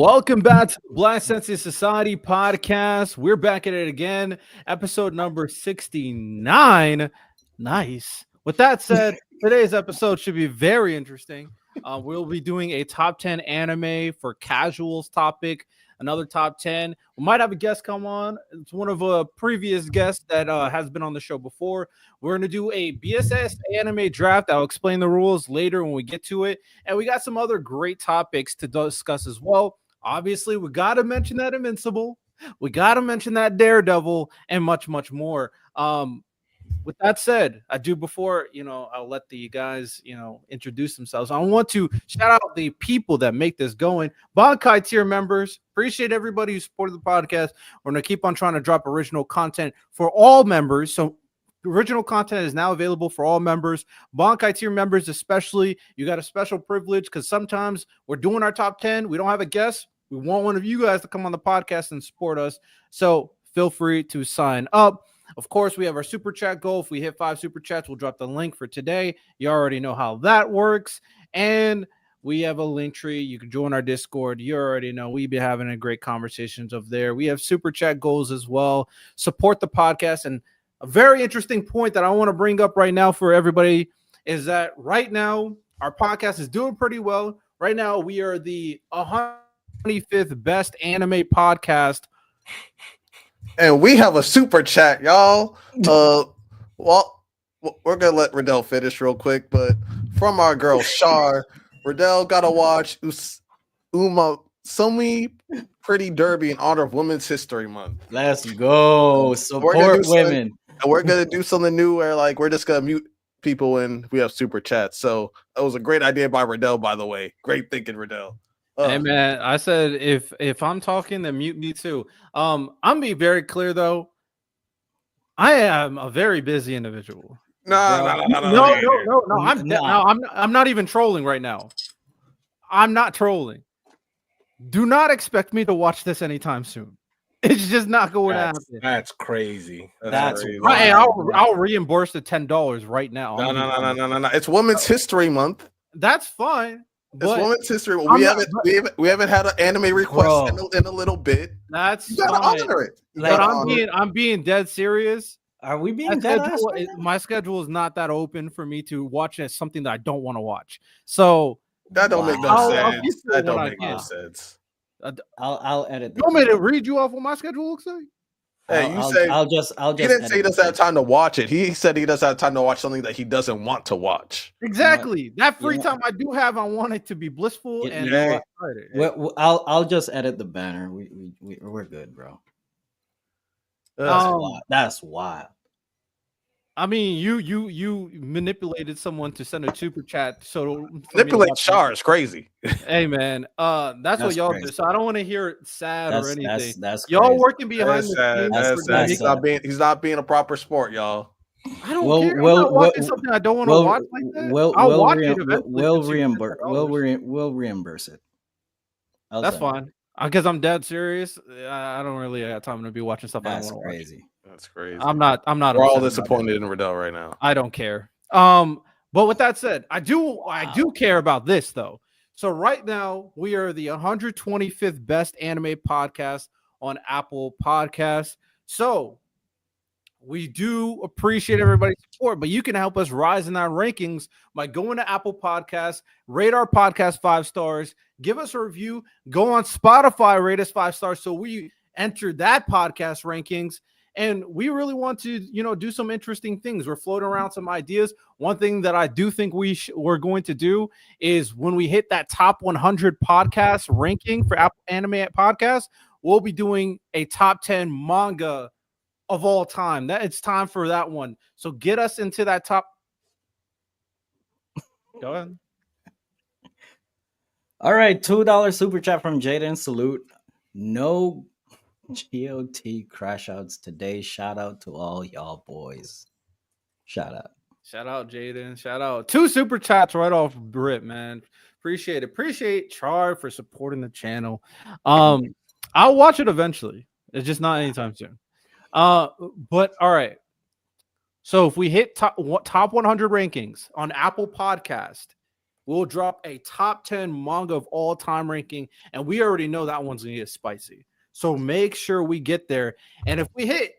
Welcome back to the Black Sensei Society podcast. We're back at it again, episode number 69. Nice. With that said, today's episode should be very interesting. We'll be doing a top 10 anime for casuals topic, another top 10. We might have a guest come on. It's one of a previous guests that has been on the show before. We're going to do a BSS anime draft. I'll explain the rules later when we get to it. And we got some other great topics to discuss as well. Obviously, we got to mention that Invincible. We got to mention that Daredevil and much, much more. With that said, I do before, I'll let the guys, introduce themselves. I want to shout out the people that make this going. Bankai tier members, appreciate everybody who supported the podcast. We're going to keep on trying to drop original content for all members. So original content is now available for all members. Bankai tier members especially, you got a special privilege because sometimes we're doing our top 10. We don't have a guest. We want one of you guys to come on the podcast and support us. So feel free to sign up. Of course, we have our super chat goal. If we hit 5 super chats, we'll drop the link for today. You already know how that works. And we have a link tree. You can join our Discord. You already know we've been having a great conversations over there. We have super chat goals as well. Support the podcast. And a very interesting point that I want to bring up right now for everybody is that right now, our podcast is doing pretty well. Right now, we are the 125th best anime podcast. And we have a super chat, y'all. Well, we're gonna let Riddell finish real quick, but from our girl Shar, Riddell gotta watch Uma Sumi Pretty Derby in honor of Women's History Month. Let's go support women. And we're gonna do something new where we're just gonna mute people when we have super chats. So that was a great idea by Riddell, by the way. Great thinking, Riddell. Hey man, I said if I'm talking, then mute me too. I'm gonna be very clear though. I am a very busy individual. No. I'm not even trolling right now. I'm not trolling. Do not expect me to watch this anytime soon. It's just not going to happen. That's crazy. That's crazy. I'll reimburse the $10 right now. No. It's Women's History Month. That's fine. It's Women's History. We haven't had an anime request in a little bit. That's you gotta fine. honor it. But I'm being dead serious. Are we being dead? My schedule is not that open for me to watch as something that I don't want to watch. So that don't make no sense. That don't make no sense. I'll edit. You want me to read you off what my schedule looks like? Hey, I'll just. He didn't say he doesn't have time to watch it. He said he doesn't have time to watch something that he doesn't want to watch. Exactly. That free time I do have, I want it to be blissful and excited. I'll just edit the banner. We're good, bro. That's wild. I mean, you manipulated someone to send a super chat. So manipulate Char is crazy. Hey man, that's what y'all do. So I don't want to hear it sad or anything. That's y'all working behind the scenes. He's not being a proper sport, y'all. I don't care. I'm not watching something I don't want to watch like that. I'll watch it eventually. We'll reimburse it. That's fine. Because I'm dead serious. I don't really have time to be watching stuff I don't want to watch. That's crazy. I'm not. We're all disappointed in Riddell right now. I don't care. But with that said, I do care about this though. So right now we are the 125th best anime podcast on Apple Podcasts. So we do appreciate everybody's support, but you can help us rise in our rankings by going to Apple Podcasts, rate our podcast 5 stars, give us a review, go on Spotify, rate us 5 stars so we enter that podcast rankings. And we really want to, do some interesting things. We're floating around some ideas. One thing that I do think we're going to do is when we hit that top 100 podcast ranking for Apple Anime Podcast, we'll be doing a top 10 manga of all time. That it's time for that one. So get us into that top. Go ahead. All right, $2 super chat from Jaden. Salute. No GOT crash outs today. Shout out to all y'all boys. Shout out Jaden. Shout out 2 super chats right off rip, man. Appreciate Char for supporting the channel. I'll watch it eventually. It's just not anytime soon. But all right. So if we hit top 100 rankings on Apple Podcast, we'll drop a top 10 manga of all time ranking, and we already know that one's gonna get spicy. So make sure we get there. And if we hit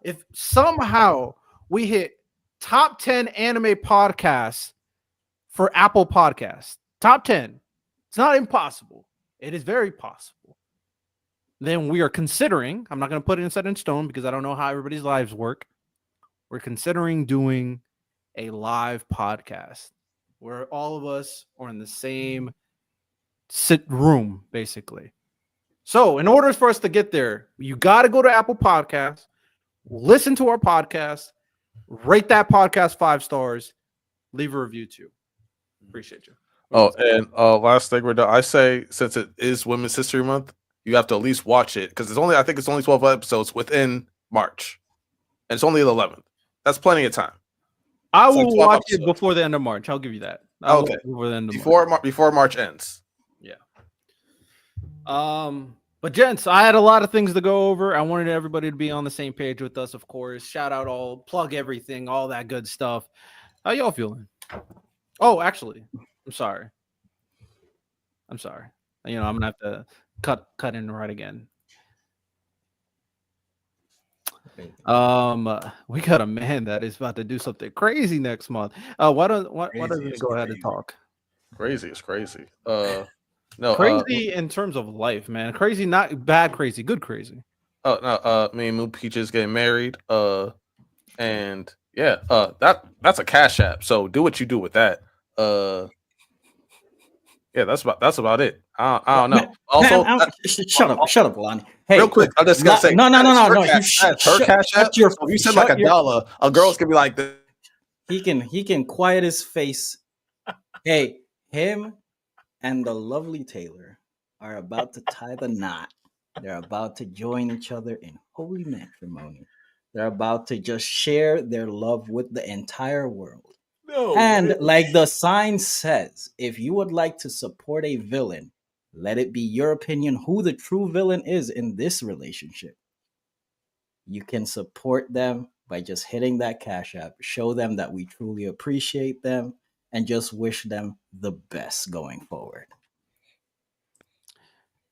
if somehow we hit top 10 anime podcasts for Apple Podcasts, top 10, it's not impossible. It is very possible. Then we are considering, I'm not going to put it in set in stone because I don't know how everybody's lives work. We're considering doing a live podcast where all of us are in the same room, basically. So in order for us to get there, you got to go to Apple Podcasts, listen to our podcast, rate that podcast 5 stars, leave a review too. Appreciate you. Oh, and last thing we're done. I say, since it is Women's History Month, you have to at least watch it because I think it's only 12 episodes within March, and it's only the 11th. That's plenty of time. I will watch it before the end of March. I'll give you that. Okay, before the end of before March ends. Yeah. But gents, I had a lot of things to go over. I wanted everybody to be on the same page with us, of course. Shout out all, plug everything, all that good stuff. How y'all feeling? Oh, actually, I'm sorry. I'm gonna have to cut in right again. We got a man that is about to do something crazy next month. Why doesn't he go ahead and talk? Crazy is crazy. No, crazy in terms of life, man. Crazy, not bad crazy, good crazy. Oh no, me and Moon Peaches getting married. And yeah, that's a Cash App. So do what you do with that. Yeah, that's about it. I don't know. Also, shut up, Lonnie. Hey, real quick, I'm just gonna say no. Her Cash App. So if you said like $1, a girl's gonna be like this. He can quiet his face. Hey, him and the lovely Taylor are about to tie the knot. They're about to join each other in holy matrimony. They're about to just share their love with the entire world. Like the sign says, if you would like to support a villain, let it be your opinion who the true villain is in this relationship. You can support them by just hitting that Cash App, show them that we truly appreciate them, and just wish them the best going forward.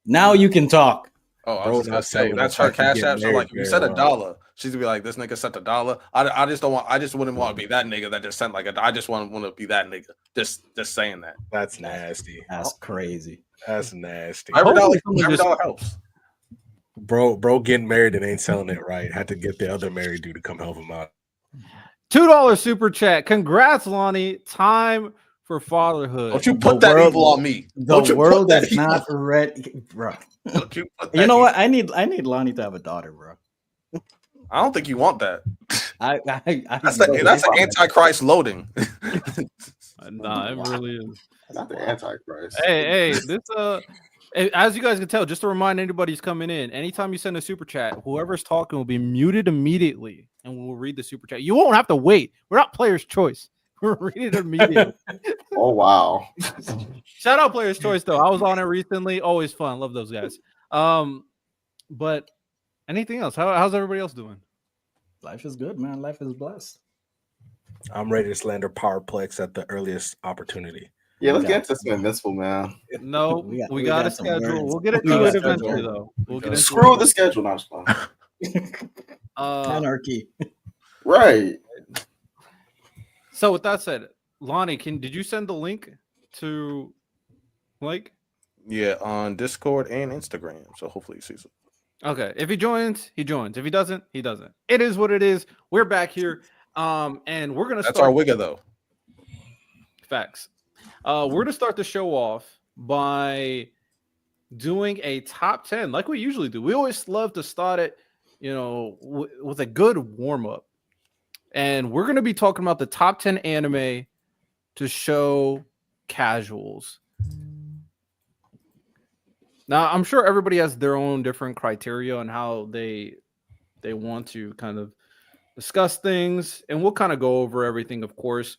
Now you can talk. Oh, I was just gonna say that's her Cash App. So like, if you said $1, she's gonna be like, "This nigga sent $1." I just don't want. I just wouldn't want to be that nigga that just sent like I just want to be that nigga. Just saying that. That's nasty. That's crazy. That's nasty. Every dollar helps. Bro, getting married and ain't selling it right. Had to get the other married dude to come help him out. $2 super chat. Congrats, Lonnie. Time for fatherhood. Don't you put that evil on me. The world that's not ready, bro. You know what? I need Lonnie to have a daughter, bro. I don't think you want that. That's an Antichrist loading. Nah, it really is. Not the Antichrist. Hey, this as you guys can tell, just to remind anybody who's coming in, anytime you send a super chat, whoever's talking will be muted immediately, and we'll read the super chat. You won't have to wait. We're not player's choice. We're reading it immediately. Oh wow! Shout out Player's Choice though. I was on it recently. Always fun. Love those guys. But anything else? How's everybody else doing? Life is good, man. Life is blessed. I'm ready to slander Powerplex at the earliest opportunity. Yeah, let's get into some Invincible, man. No, we got a schedule. We'll get into it eventually though. We'll get Screw the schedule, not just Anarchy. Right. So with that said, Lonnie, did you send the link to Blake? Yeah, on Discord and Instagram. So hopefully he sees it. Okay. If he joins, he joins. If he doesn't, he doesn't. It is what it is. We're back here. And we're gonna That's start our wigger though. Facts. We're gonna start the show off by doing a top 10 like we usually do. We always love to start it, with a good warm-up. And we're going to be talking about the top 10 anime to show casuals. Now, I'm sure everybody has their own different criteria on how they want to kind of discuss things. And we'll kind of go over everything, of course.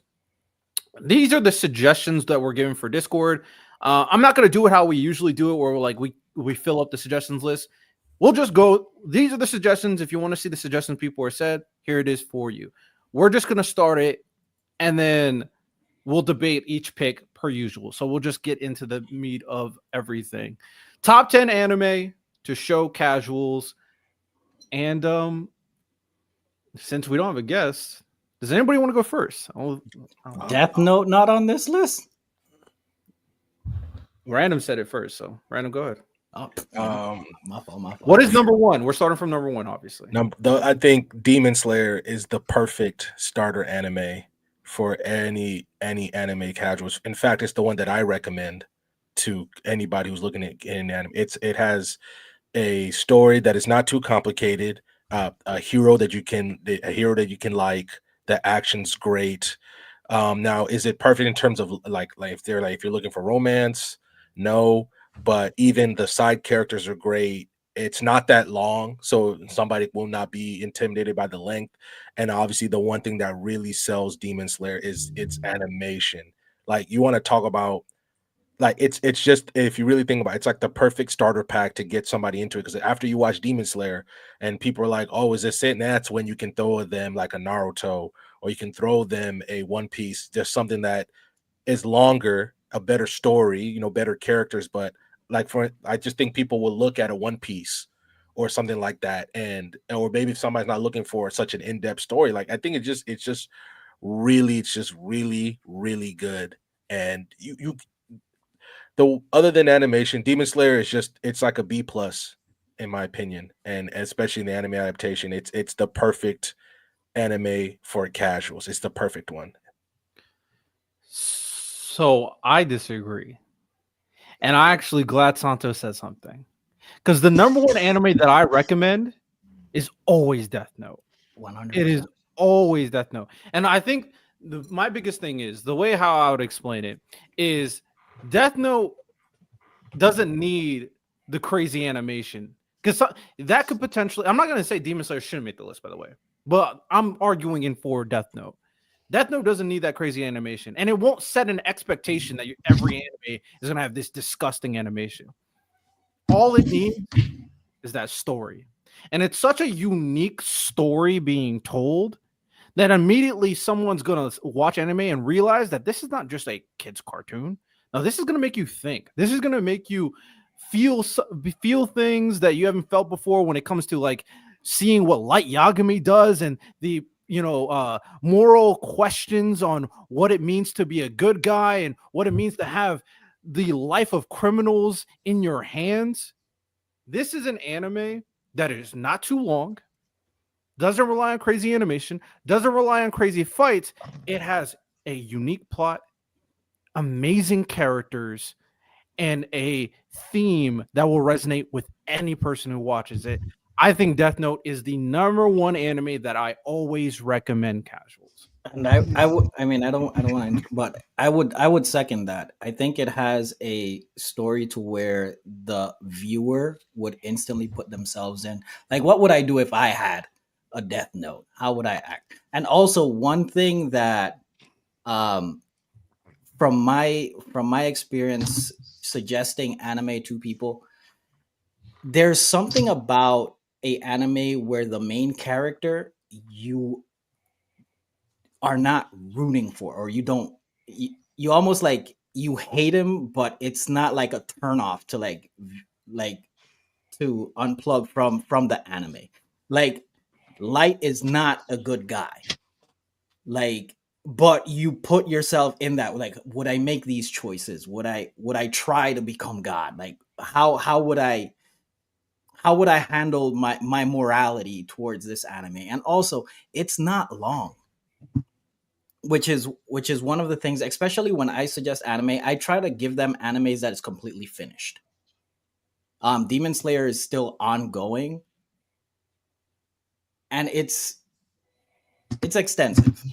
These are the suggestions that we're given for Discord. I'm not going to do it how we usually do it, where we fill up the suggestions list. We'll just go. These are the suggestions. If you want to see the suggestions people are said, here it is for you. We're just going to start it, and then we'll debate each pick per usual. So we'll just get into the meat of everything. Top 10 anime to show casuals. And since we don't have a guest, does anybody want to go first? Death Note not on this list. Random said it first, so Random, go ahead. My fault. What is number one? We're starting from number one, obviously. I think Demon Slayer is the perfect starter anime for any anime casuals. In fact, it's the one that I recommend to anybody who's looking at getting anime. It has a story that is not too complicated. A hero that you can like. The action's great. Now, is it perfect in terms of like if you're looking for romance? No, but even the side characters are great. It's not that long, so somebody will not be intimidated by the length. And obviously, the one thing that really sells Demon Slayer is its animation. Like, you want to talk about, like, it's just, if you really think about it, it's like the perfect starter pack to get somebody into it. Because after you watch Demon Slayer and people are like, "Oh, is this it?" And that's when you can throw them like a Naruto, or you can throw them a One Piece. Just something that is longer, a better story, better characters. But I just think people will look at a One Piece or something like that, or maybe if somebody's not looking for such an in-depth story, like, I think it's just really really good. And other than animation, Demon Slayer it's like a B plus in my opinion, and especially in the anime adaptation, it's the perfect anime for casuals. It's the perfect one. So I disagree. And I actually glad Santo said something. Because the number one anime that I recommend is always Death Note. 100%. It is always Death Note. And I think my biggest thing is, the way how I would explain it is, Death Note doesn't need the crazy animation. Because that could potentially, I'm not going to say Demon Slayer shouldn't make the list, by the way, but I'm arguing in for Death Note. Death Note doesn't need that crazy animation, and it won't set an expectation that every anime is going to have this disgusting animation. All it needs is that story. And it's such a unique story being told that immediately someone's going to watch anime and realize that this is not just a kid's cartoon. No, this is going to make you think. This is going to make you feel things that you haven't felt before, when it comes to like seeing what Light Yagami does, and the moral questions on what it means to be a good guy and what it means to have the life of criminals in your hands. This is an anime that is not too long, doesn't rely on crazy animation, doesn't rely on crazy fights. It has a unique plot, amazing characters, and a theme that will resonate with any person who watches it. I think Death Note is the number one anime that I always recommend casuals. And I don't want to, but I would second that. I think it has a story to where the viewer would instantly put themselves in. Like, what would I do if I had a Death Note? How would I act? And also, one thing that, from my experience suggesting anime to people, there's something about a anime where the main character you are not rooting for, or you almost like you hate him, but it's not like a turn off to like to unplug from the anime. Like, Light is not a good guy, like, but you put yourself in that, like, would I make these choices? Would I try to become God? Like, how would I handle my morality towards this anime? And also, it's not long, which is one of the things, especially when I suggest anime, I try to give them animes that is completely finished. Demon Slayer is still ongoing, and it's extensive.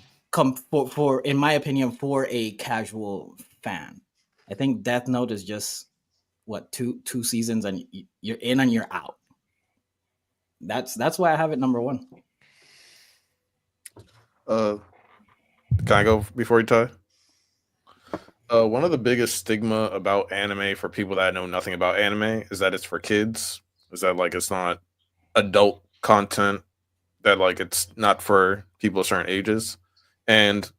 For in my opinion, for a casual fan, I think Death Note is just two seasons, and you're in and you're out. That's why I have it number one. Can I go before you tie? One of the biggest stigma about anime for people that know nothing about anime is that it's for kids. Is that, like, it's not adult content, that, like, it's not for people of certain ages. And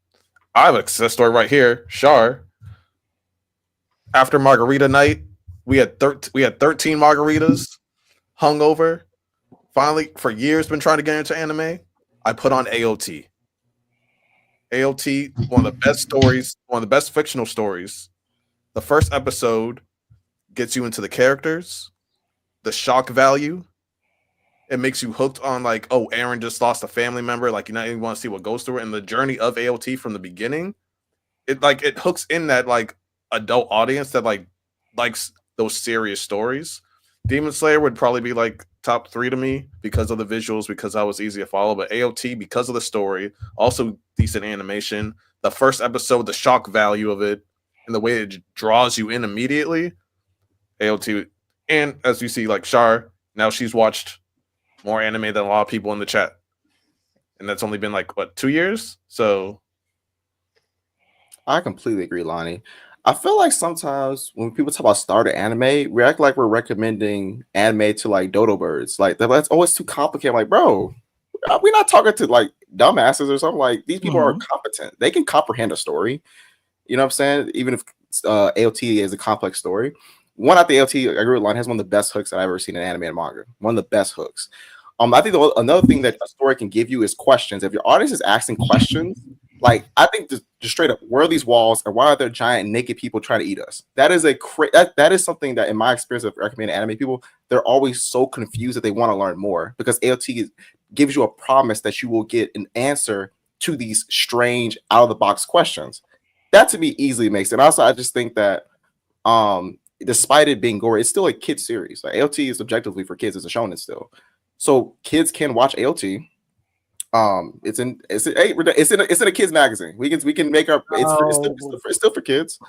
I have a success story right here. Shar, after margarita night, we had 13 margaritas, hungover. Finally, for years, been trying to get into anime. I put on AOT. AOT, one of the best stories, one of the best fictional stories. The first episode gets you into the characters, the shock value. It makes you hooked on like, oh, Aaron just lost a family member. Like you not even want to see what goes through it, and the journey of AOT from the beginning. It hooks in that like adult audience that like likes those serious stories. Demon Slayer would probably be like top 3 to me because of the visuals, because I was easy to follow. But AOT, because of the story, also decent animation. The first episode, the shock value of it, and the way it draws you in immediately. AOT, and as you see, like Shar, now she's watched more anime than a lot of people in the chat, and that's only been like what 2 years. So I completely agree, Lonnie. I feel like sometimes when people talk about starter anime, we act like we're recommending anime to like dodo birds. Like that's always too complicated. Like, bro, we're not talking to like dumbasses or something. Like these people are competent. They can comprehend a story. You know what I'm saying? Even if AOT is a complex story. One out the AOT, I agree with Lonnie, has one of the best hooks that I've ever seen in anime and manga. One of the best hooks. I think another thing that a story can give you is questions. If your audience is asking questions, like I think just straight up, where are these walls and why are there giant naked people trying to eat us? That is that is something that in my experience of recommending anime people, they're always so confused that they want to learn more because AOT gives you a promise that you will get an answer to these strange out of the box questions. That to me easily makes it. Also, I just think that despite it being gory, it's still a kid series. Like AOT is objectively for kids. It's a shonen still, so kids can watch AOT. It's in a kids magazine. We can make our it's still for kids.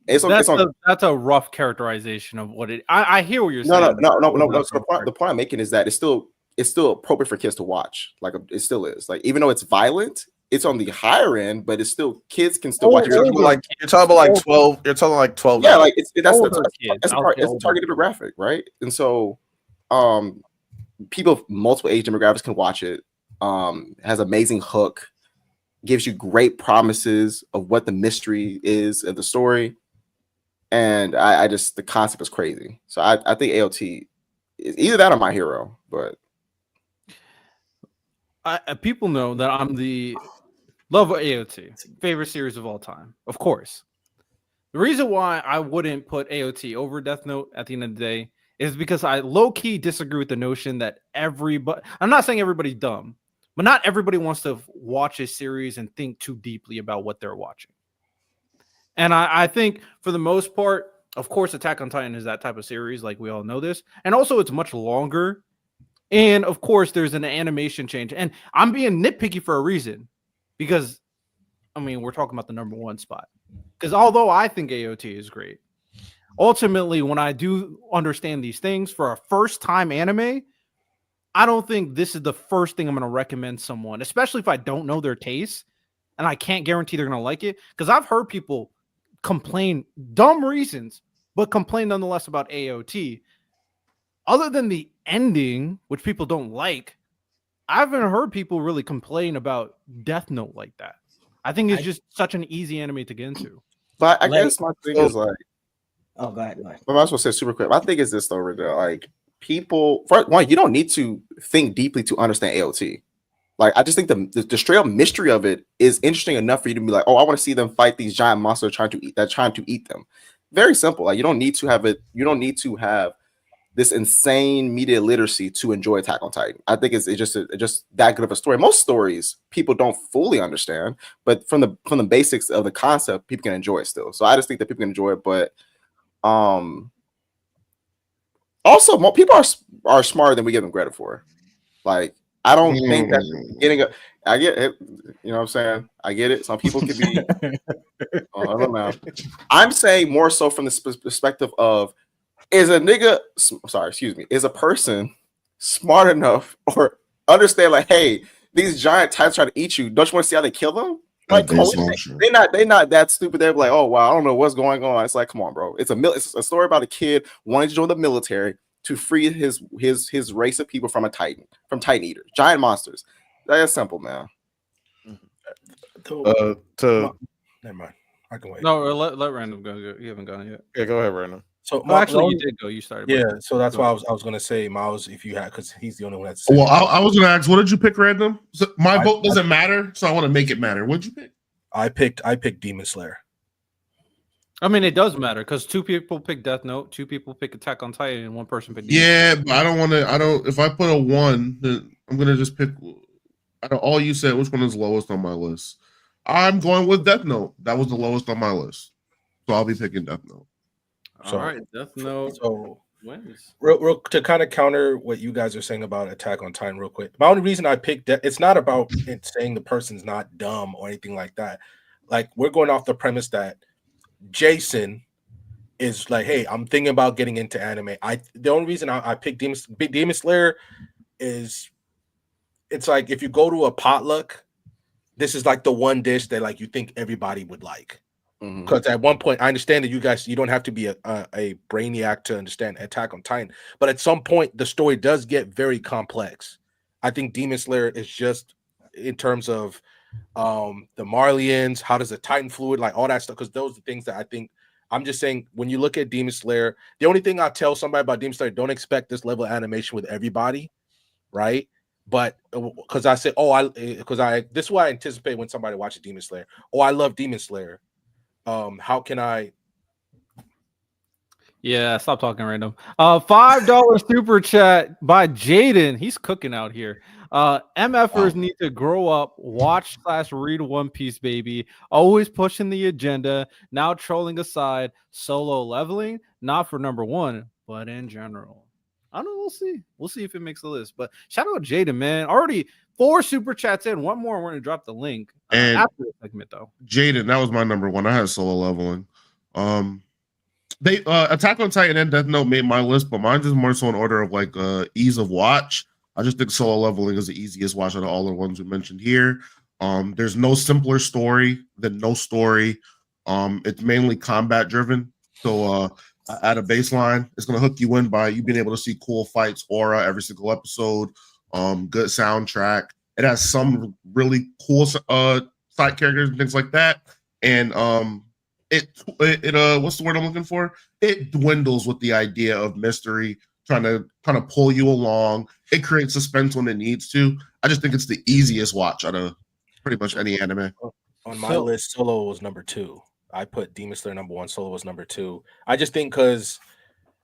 That's a rough characterization of what it. I hear what you're saying. No. So the point I'm making is that it's still appropriate for kids to watch. Like it still is. Like even though it's violent, it's on the higher end, but it's still kids can still watch it. You're talking about like 12. You're talking like 12. Yeah, like it's a target demographic, right? And so, people of multiple age demographics can watch it. Has amazing hook, gives you great promises of what the mystery is of the story, and I just the concept is crazy. So I think AOT is either that or My Hero, but people know that I'm the love of AOT, favorite series of all time, of course. The reason why I wouldn't put AOT over Death Note at the end of the day is because I low-key disagree with the notion that everybody, I'm not saying everybody's dumb, but not everybody wants to watch a series and think too deeply about what they're watching. And I think for the most part, of course, Attack on Titan is that type of series, like we all know this. And also it's much longer. And of course, there's an animation change. And I'm being nitpicky for a reason. Because, I mean, we're talking about the number one spot. Because although I think AOT is great, ultimately, when I do understand these things for a first-time anime, I don't think this is the first thing I'm going to recommend someone, especially if I don't know their taste and I can't guarantee they're going to like it. Because I've heard people complain, dumb reasons, but complain nonetheless about AOT. Other than the ending, which people don't like, I haven't heard people really complain about Death Note like that. I think it's just such an easy anime to get into. But I guess my thing is like, oh, go ahead. I might as well say super quick. My thing is this though, Riddle, like people, first one, you don't need to think deeply to understand AOT. Like I just think the straight up mystery of it is interesting enough for you to be like, oh, I want to see them fight these giant monsters trying to eat them. Very simple. Like you don't need to have it. You don't need to have this insane media literacy to enjoy Attack on Titan. I think it's just that good of a story. Most stories people don't fully understand, but from the basics of the concept, people can enjoy it still. So I just think that people can enjoy it. But also, more people are smarter than we give them credit for. Like I don't think that getting I get it. You know what I'm saying? I get it. Some people could be. I don't know. I'm saying more so from the perspective of is a person smart enough or understand like, hey, these giant types trying to eat you. Don't you want to see how they kill them? Like, they're not that stupid. They're like, oh wow, I don't know what's going on. It's like, come on, bro. It's a story about a kid wanting to join the military to free his race of people from Titan eaters, giant monsters. That's simple, man. To Never mind. I can wait. No, or let Random go. You haven't gone yet. yeah, go ahead, Brandon. So Oh, actually, you did go. You started. Yeah, so that's Go why ahead. I was gonna say Miles, if you had, because he's the only one that's. Well, I was gonna ask, what did you pick, Random? So my vote doesn't I- matter, so I want to make it matter. What'd you pick? I picked Demon Slayer. I mean, it does matter because 2 people pick Death Note, 2 people pick Attack on Titan, and 1 person picked. Yeah, but I don't want to. I don't. If I put a 1, then I'm gonna just pick. Out of all you said, which one is lowest on my list? I'm going with Death Note. That was the lowest on my list, so I'll be picking Death Note. All right, Death Note. So wins. real to kind of counter what you guys are saying about Attack on Titan, real quick. My only reason I picked that, it's not about it saying the person's not dumb or anything like that. Like, we're going off the premise that Jason is like, hey, I'm thinking about getting into anime. The only reason I picked Demon Slayer is, it's like if you go to a potluck, this is like the one dish that like you think everybody would like. Because at one point, I understand that you don't have to be a brainiac to understand Attack on Titan, but at some point the story does get very complex. I think Demon Slayer is just in terms of the Marlians, how does the Titan fluid, like all that stuff, because those are things that I think. I'm just saying, when you look at Demon Slayer, the only thing I tell somebody about Demon Slayer, don't expect this level of animation with everybody, right? But because I said, this is what I anticipate when somebody watches Demon Slayer. Oh, I love Demon Slayer. How can I? Yeah, stop talking random. $5 super chat by Jaden. He's cooking out here. MFers need to grow up, watch/read One Piece, baby. Always pushing the agenda. Now trolling aside, solo leveling, not for number 1, but in general. I don't know. We'll see. We'll see if it makes the list. But shout out Jaden, man. Already 4 super chats in. 1 more. We're gonna drop the link after the segment, though. Jaden, that was my number 1. I had solo leveling. They Attack on Titan and Death Note made my list, but mine is more so in order of like ease of watch. I just think solo leveling is the easiest watch out of all the ones we mentioned here. There's no simpler story than no story. It's mainly combat driven. So at a baseline, it's gonna hook you in by you being able to see cool fights, aura every single episode. Good soundtrack. It has some really cool side characters and things like that. And it what's the word I'm looking for? It dwindles with the idea of mystery, trying to kind of pull you along. It creates suspense when it needs to. I just think it's the easiest watch out of pretty much any anime. On my list, Solo was number 2. I put Demon Slayer number 1. Solo was number 2. I just think because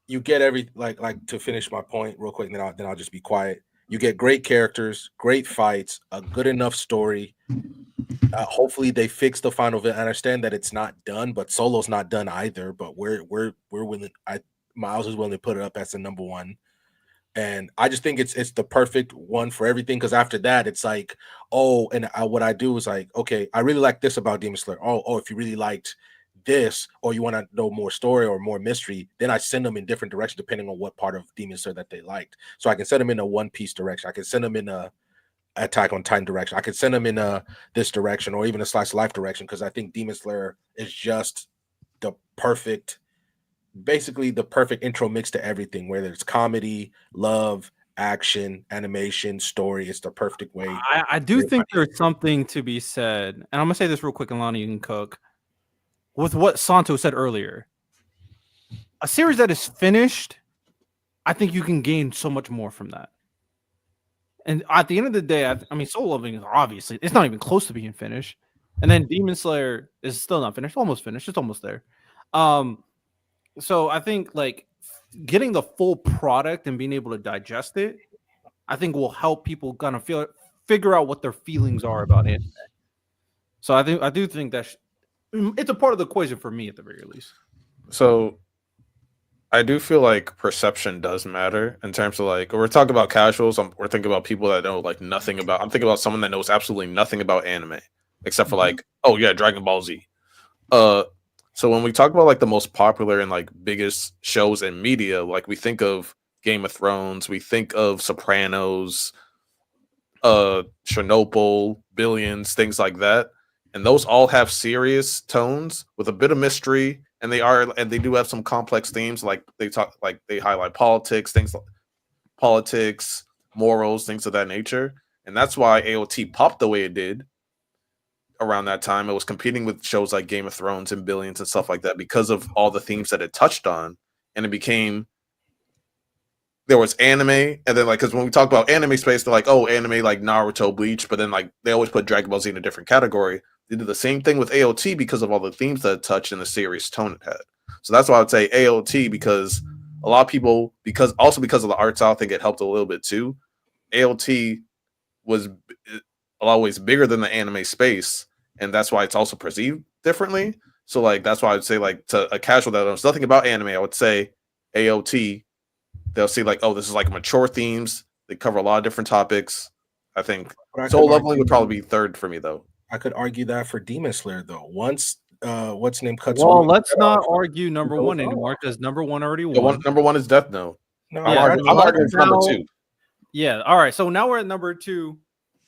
you get like to finish my point real quick, and then I'll just be quiet. You get great characters, great fights, a good enough story. Hopefully they fix the final bit. I understand that it's not done, but Solo's not done either. But we're willing. Miles is willing to put it up as the number 1, and I just think it's the perfect one for everything. Because after that, it's like, what I do is like, okay, I really like this about Demon Slayer. If you really liked this, or you want to know more story or more mystery, then I send them in different directions depending on what part of Demon Slayer that they liked. So I can send them in a One Piece direction. I can send them in a Attack on Titan direction. I could send them in this direction, or even a Slice of Life direction, because I think Demon Slayer is just basically the perfect intro mix to everything, whether it's comedy, love, action, animation, story. It's the perfect way. I do think there's something to be said, and I'm gonna say this real quick, and Lonnie, you can cook with what Santo said earlier. A series that is finished, I think you can gain so much more from that. And at the end of the day, I mean, Soul Loving is obviously, it's not even close to being finished. And then Demon Slayer is still not finished, almost finished. It's almost there. So I think like getting the full product and being able to digest it, I think will help people kind of figure out what their feelings are about it. So I do think that it's a part of the equation for me at the very least. So I do feel like perception does matter in terms of like, we're talking about casuals. We're thinking about people that know like nothing about. I'm thinking about someone that knows absolutely nothing about anime except for like, oh yeah, Dragon Ball Z. So when we talk about like the most popular and like biggest shows in media, like we think of Game of Thrones, we think of Sopranos, Chernobyl, Billions, things like that, and those all have serious tones with a bit of mystery. And they do have some complex themes, like they highlight politics, morals, things of that nature. And that's why AOT popped the way it did. around that time. It was competing with shows like Game of Thrones and Billions and stuff like that because of all the themes that it touched on, and it became there was anime, and then like because when we talk about anime space, they're like, oh, anime like Naruto, Bleach, but then like they always put Dragon Ball Z in a different category. They did the same thing with AOT because of all the themes that it touched and the serious tone it had. So that's why I would say AOT, because a lot of people, because of the art style, I think it helped a little bit too. AOT was a lot of ways bigger than the anime space, and that's why it's also perceived differently. So like that's why I would say like to a casual that knows nothing about anime, I would say AOT. They'll see like, oh, this is like mature themes. They cover a lot of different topics. I think Soul Leveling would probably be third for me though. I could argue that for Demon Slayer though. Once what's name cuts. Well, let's not argue number one anymore because number one already won. Number one is Death Note. No, I'm arguing for number two. Yeah. All right. So now we're at number two.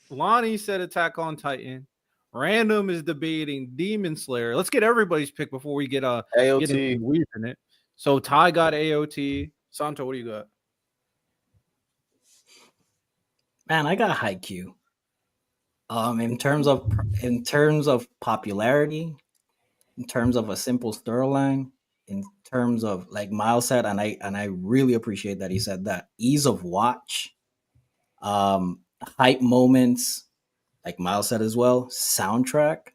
Lonnie said Attack on Titan. Random is debating Demon Slayer. Let's get everybody's pick before we get AOT. in it. So Ty got AOT. Santo, what do you got? Man, I got Haikyuu. In terms of popularity, in terms of a simple storyline, in terms of like Miles said, and I really appreciate that he said that, ease of watch, hype moments, like Miles said as well, soundtrack,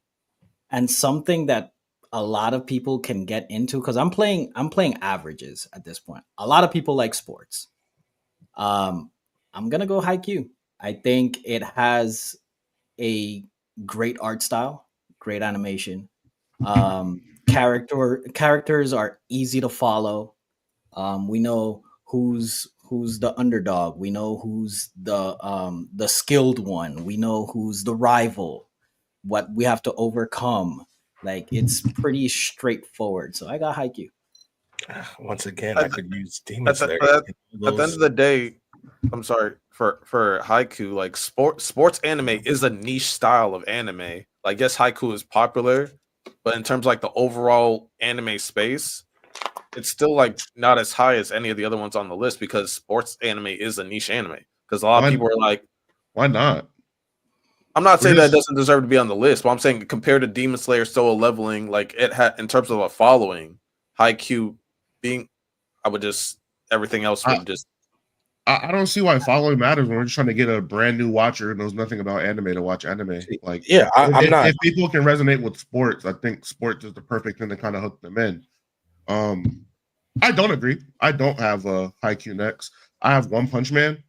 and something that a lot of people can get into, because I'm playing averages at this point. A lot of people like sports. I'm gonna go Haikyuu. I think it has a great art style, great animation. Characters are easy to follow. We know who's the underdog. We know who's the skilled one. We know who's the rival. What we have to overcome. Like, it's pretty straightforward. So I got Haikyuu. Once again, I could use Demon Slayer. At the end of the day, I'm sorry for Haikyuu. Like sports anime is a niche style of anime. Like, yes, Haikyuu is popular, but in terms of like the overall anime space, it's still like not as high as any of the other ones on the list because sports anime is a niche anime. Because a lot of people are like, why not? I'm not saying that it doesn't deserve to be on the list, but I'm saying compared to Demon Slayer Solo Leveling, like it had in terms of a following, Haikyuu being, everything else would just. I don't see why following matters when we're just trying to get a brand new watcher who knows nothing about anime to watch anime. Like, yeah, I'm not. If people can resonate with sports, I think sports is the perfect thing to kind of hook them in. I don't agree. I don't have a Haikyuu next. I have One Punch Man.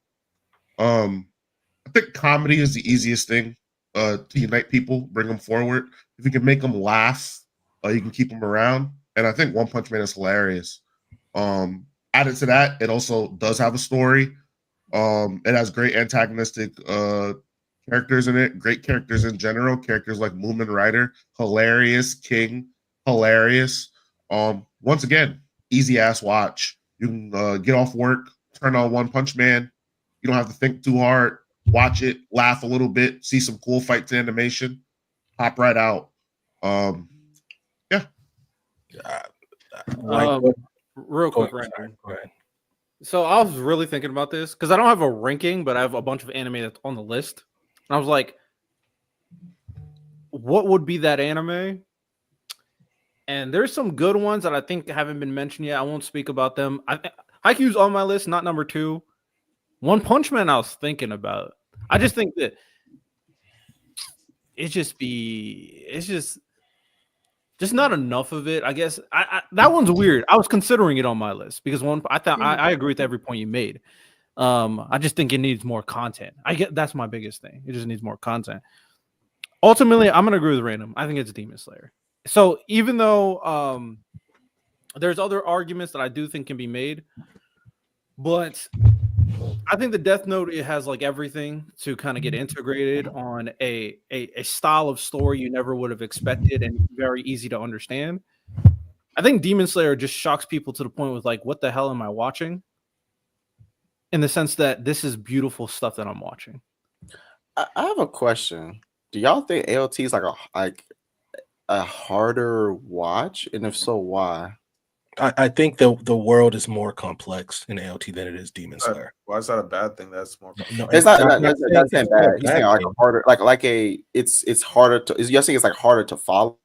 I think comedy is the easiest thing to unite people, bring them forward. If you can make them laugh, you can keep them around. And I think One Punch Man is hilarious. Added to that, it also does have a story. It has great antagonistic characters in it, great characters in general. Characters like Moomin Rider, hilarious. King, hilarious. Once again, easy ass watch. You can get off work, turn on One Punch Man. You don't have to think too hard. Watch it, laugh a little bit, see some cool fights and animation, hop right out. Yeah. Real quick, right now. Go ahead. So I was really thinking about this because I don't have a ranking, but I have a bunch of anime that's on the list. And I was like, what would be that anime? And there's some good ones that I think haven't been mentioned yet. I won't speak about them. Haikyuu's on my list, not number 2. One Punch Man I was thinking about. I just think that it's just not enough of it. I guess that one's weird. I was considering it on my list because I agree with every point you made. I just think it needs more content. That's my biggest thing. It just needs more content. Ultimately, I'm gonna agree with Random. I think it's Demon Slayer. So even though there's other arguments that I do think can be made, but I think the Death Note, it has like everything to kind of get integrated on a style of story you never would have expected and very easy to understand. I think Demon Slayer just shocks people to the point with like, what the hell am I watching? In the sense that this is beautiful stuff that I'm watching. I have a question. Do y'all think AOT is like a harder watch? And if so, why? I think the world is more complex in AOT than it is Demon Slayer. Why is that a bad thing? That's more. No, It's not. I'm That's saying not it's bad. not a He's saying bad like a thing. harder, it's harder to. You're saying it's like harder to follow.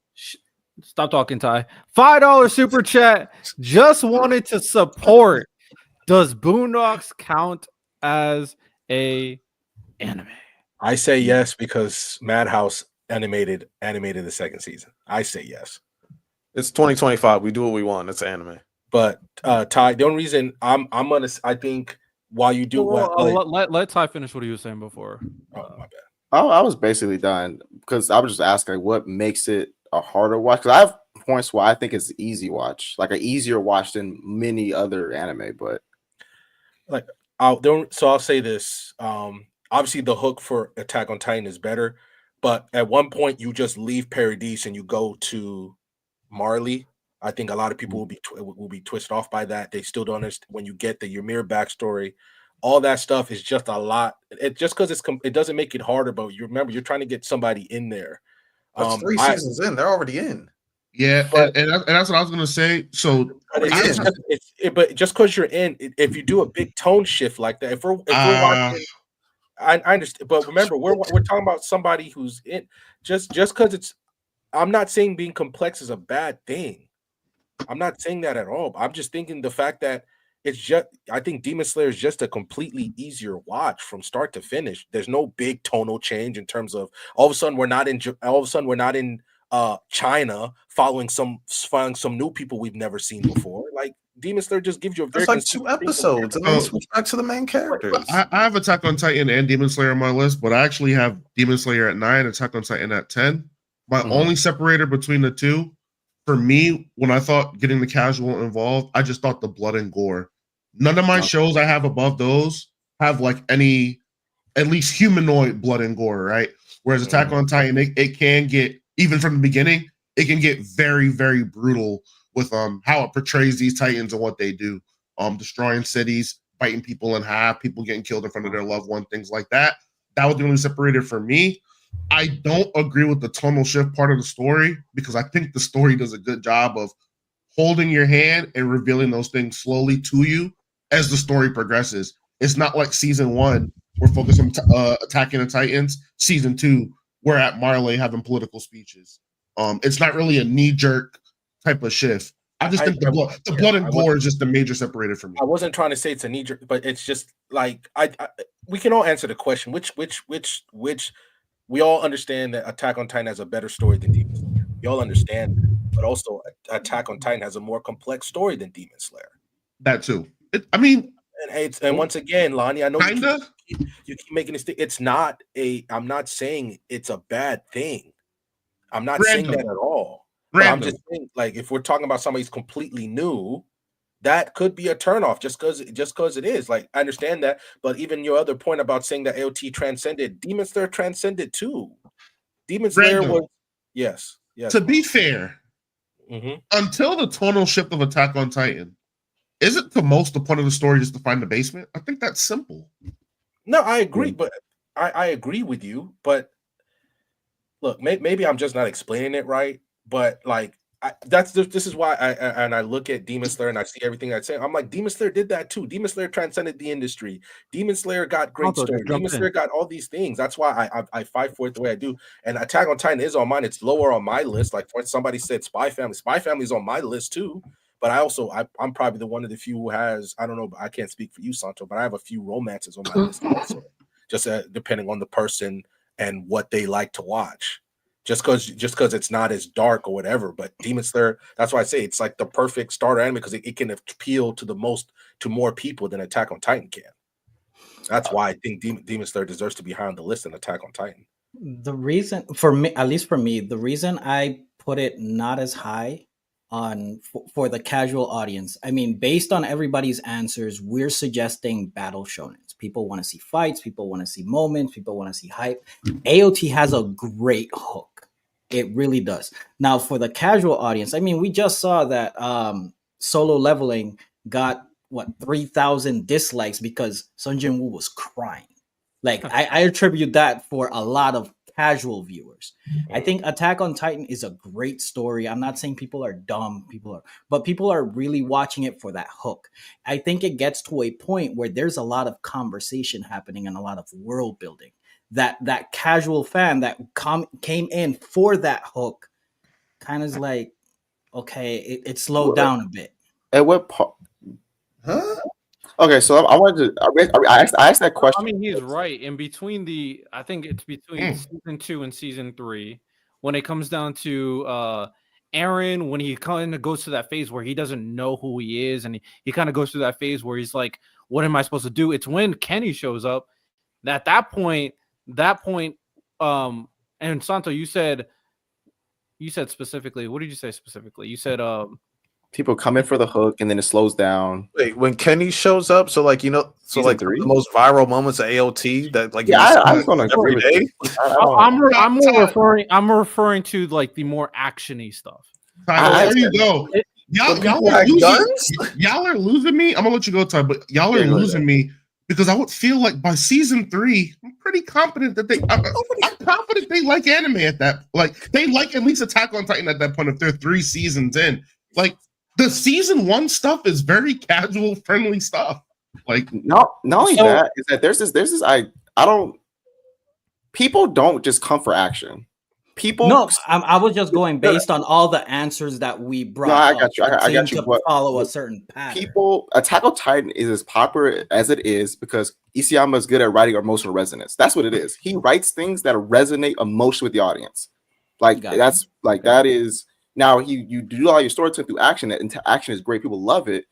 Stop talking, Ty. $5 super chat. Just wanted to support. Does Boondocks count as a anime? I say yes because Madhouse animated the second season. I say yes. It's 2025. We do what we want. It's anime. But Ty, the only reason I think while you do Let Ty finish what he was saying before. my bad. I was basically done because I was just asking like, what makes it a harder watch. Because I have points where I think it's easy watch, like an easier watch than many other anime. But like I'll say this. Obviously the hook for Attack on Titan is better, but at one point you just leave Paradise and you go to Marley. I think a lot of people will be twisted off by that. They still don't understand when you get the Ymir backstory. All that stuff is just a lot. It just because it doesn't make it harder, but you remember you're trying to get somebody in there. That's 3 seasons in. They're already in. Yeah, But- and that's what I was gonna say. So but just because you're in, if you do a big tone shift like that, if we're watching, I understand. But remember, we're talking about somebody who's in. Just because it's, I'm not saying being complex is a bad thing. I'm not saying that at all. I'm just thinking the fact that it's just, I think Demon Slayer is just a completely easier watch from start to finish. There's no big tonal change in terms of all of a sudden we're not in China following some new people we've never seen before. Like Demon Slayer just gives you a very It's like 2 episodes and then switch back to the main characters. I have Attack on Titan and Demon Slayer on my list, but I actually have Demon Slayer at 9, Attack on Titan at 10. My only separator between the two, for me, when I thought getting the casual involved, I just thought the blood and gore. None of my shows I have above those have like any, at least humanoid blood and gore, right? Whereas Attack on Titan, it can get, even from the beginning, it can get very, very brutal with how it portrays these Titans and what they do. Destroying cities, biting people in half, people getting killed in front of their loved one, things like that. That was the only separator for me. I don't agree with the tonal shift part of the story because I think the story does a good job of holding your hand and revealing those things slowly to you as the story progresses. It's not like season 1, we're focused on attacking the Titans. Season 2, we're at Marley having political speeches. It's not really a knee-jerk type of shift. I just think the blood and gore is just the major separator for me. I wasn't trying to say it's a knee-jerk, but it's just like we can all answer the question. Which we all understand that Attack on Titan has a better story than Demon Slayer. We all understand that. But also Attack on Titan has a more complex story than Demon Slayer. That too. And once again, Lonnie, I know you keep making this thing. It's not I'm not saying it's a bad thing. I'm not saying that at all. But I'm just saying, like, if we're talking about somebody who's completely new, that could be a turnoff just because it is. Like, I understand that, but even your other point about saying that AOT transcended, Demon Slayer transcended too. Demon Slayer was yes. To be fair, until the tonal shift of Attack on Titan, isn't the most the point of the story just to find the basement? I think that's simple. No, I agree, but I agree with you. But look, maybe I'm just not explaining it right. But like, this is why I look at Demon Slayer and I see everything I say. I'm like, Demon Slayer did that too. Demon Slayer transcended the industry. Demon Slayer got great story. Demon Slayer got all these things. That's why I fight for it the way I do. And Attack on Titan is on mine. It's lower on my list. Like somebody said, Spy Family. Spy Family is on my list too. But I'm probably the one of the few who has, I don't know, I can't speak for you, Santo, but I have a few romances on my list also. Just depending on the person and what they like to watch. Just because it's not as dark or whatever, but Demon Slayer, that's why I say it's like the perfect starter anime because it can appeal to more people than Attack on Titan can. That's why I think Demon Slayer deserves to be high on the list than Attack on Titan. The reason for me, at least for me, the reason I put it not as high on for the casual audience, I mean, based on everybody's answers, we're suggesting battle shonens. People want to see fights, people want to see moments, people want to see hype. AOT has a great hook. It really does. Now, for the casual audience, I mean, we just saw that Solo Leveling got 3,000 dislikes because Sun Jin Woo was crying. Like, I attribute that for a lot of casual viewers. I think Attack on Titan is a great story. I'm not saying people are dumb, but people are really watching it for that hook. I think it gets to a point where there's a lot of conversation happening and a lot of world building. That casual fan that came in for that hook kind of is like, okay, it slowed down a bit. At what part? Huh? Okay, so I wanted to. I asked that question. I mean, he's right. In between I think it's between season 2 and season 3, when it comes down to Aaron, when he kind of goes to that phase where he doesn't know who he is, and he kind of goes through that phase where he's like, "What am I supposed to do?" It's when Kenny shows up. At that point, and Santo, you said specifically. What did you say specifically? You said People come in for the hook and then it slows down. Wait, when Kenny shows up, so like Season like 3? the most viral moments of AOT that like I was gonna every agree day. with you. I'm referring to like the more actiony stuff. There you go. Y'all are losing me. I'm gonna let you go, Ty, but y'all are losing me because I would feel like by season 3, I'm pretty confident that I'm confident they like anime at that. Like they like at least Attack on Titan at that point if they're 3 seasons in. Like the season 1 stuff is very casual, friendly stuff. Like not only that is that there's this I don't. People don't just come for action. I was just going based on all the answers that we brought. No, I got you. I got you. To follow a certain pattern. Attack on Titan is as popular as it is because Isayama is good at writing emotional resonance. That's what it is. He writes things that resonate emotionally with the audience. Like that is now you do all your storytelling through action. That action is great. People love it,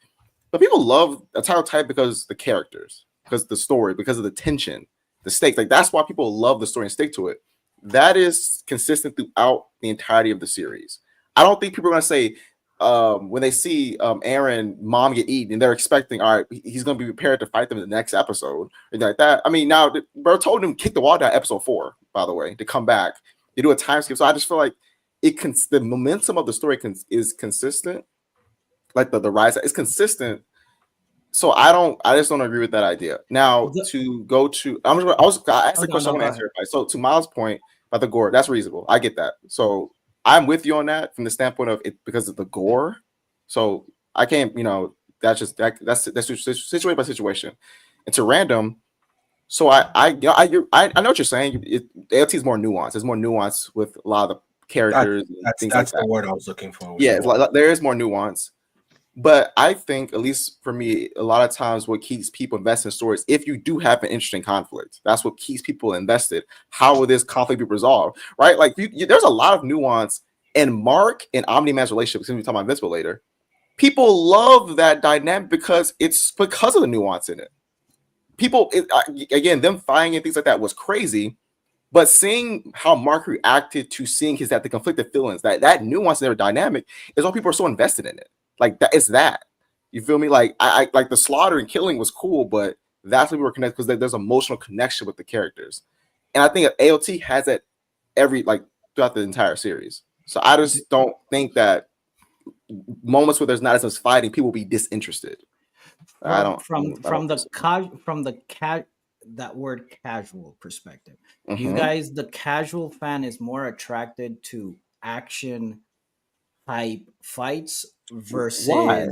but people love Attack on Titan because the characters, because the story, because of the tension, the stakes. Like that's why people love the story and stick to it. That is consistent throughout the entirety of the series. I don't think people are going to say when they see Aaron mom get eaten and they're expecting, all right, he's going to be prepared to fight them in the next episode or like that. I mean, now bro told him kick the wall down episode 4, by the way, to come back. They do a time skip, so I just feel like the momentum of the story is consistent. Like the rise is consistent. So I just don't agree with that idea. Now to go to, I asked the question. I'm gonna answer everybody. So to Miles' point about the gore, that's reasonable. I get that. So I'm with you on that from the standpoint of it because of the gore. So I can't, that's situation by situation. And to random, so I know what you're saying. ALT is more nuanced. There's more nuance with a lot of the characters. That's the word I was looking for. Yeah, there is more nuance. But I think, at least for me, a lot of times what keeps people invested in stories, if you do have an interesting conflict, that's what keeps people invested. How will this conflict be resolved? Right? Like, there's a lot of nuance in Mark and Omni-Man's relationship. Because we're talking about Invincible later. People love that dynamic because of the nuance in it. Again, them fighting and things like that was crazy. But seeing how Mark reacted to seeing the conflicted feelings, that nuance in their dynamic is why people are so invested in it. Like that, it's that. You feel me? Like I like the slaughter and killing was cool, but that's when we were connected because there's emotional connection with the characters, and I think AOT has that throughout the entire series. So I just don't think that moments where there's not as much fighting, people will be disinterested. That word casual perspective. Mm-hmm. You guys, the casual fan is more attracted to action type fights versus Why?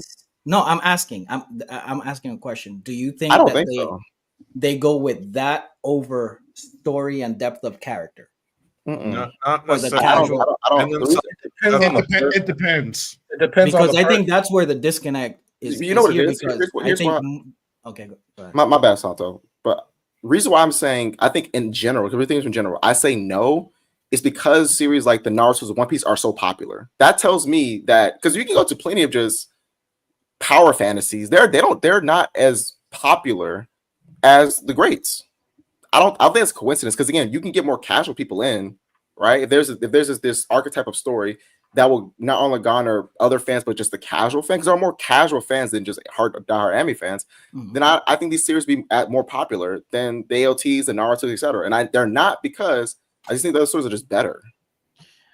No, I'm asking a question. Do you think they go with that over story and depth of character? Not necessarily. It depends. It depends because I think that's where the disconnect is. You know what it is? Okay, go ahead. My bad, Santo. But the reason why I'm saying I think in general, because everything is in general, I say no. It's because series like the Naruto's and One Piece are so popular. That tells me that because you can go to plenty of just power fantasies, they're not as popular as the greats. I don't think it's a coincidence because again, you can get more casual people in, right? If there's this archetype of story that will not only garner other fans but just the casual fans, because there are more casual fans than just diehard anime fans. Mm-hmm. Then I think these series be more popular than the AOTs, the Naruto, etc. And they're not because I just think those stories are just better.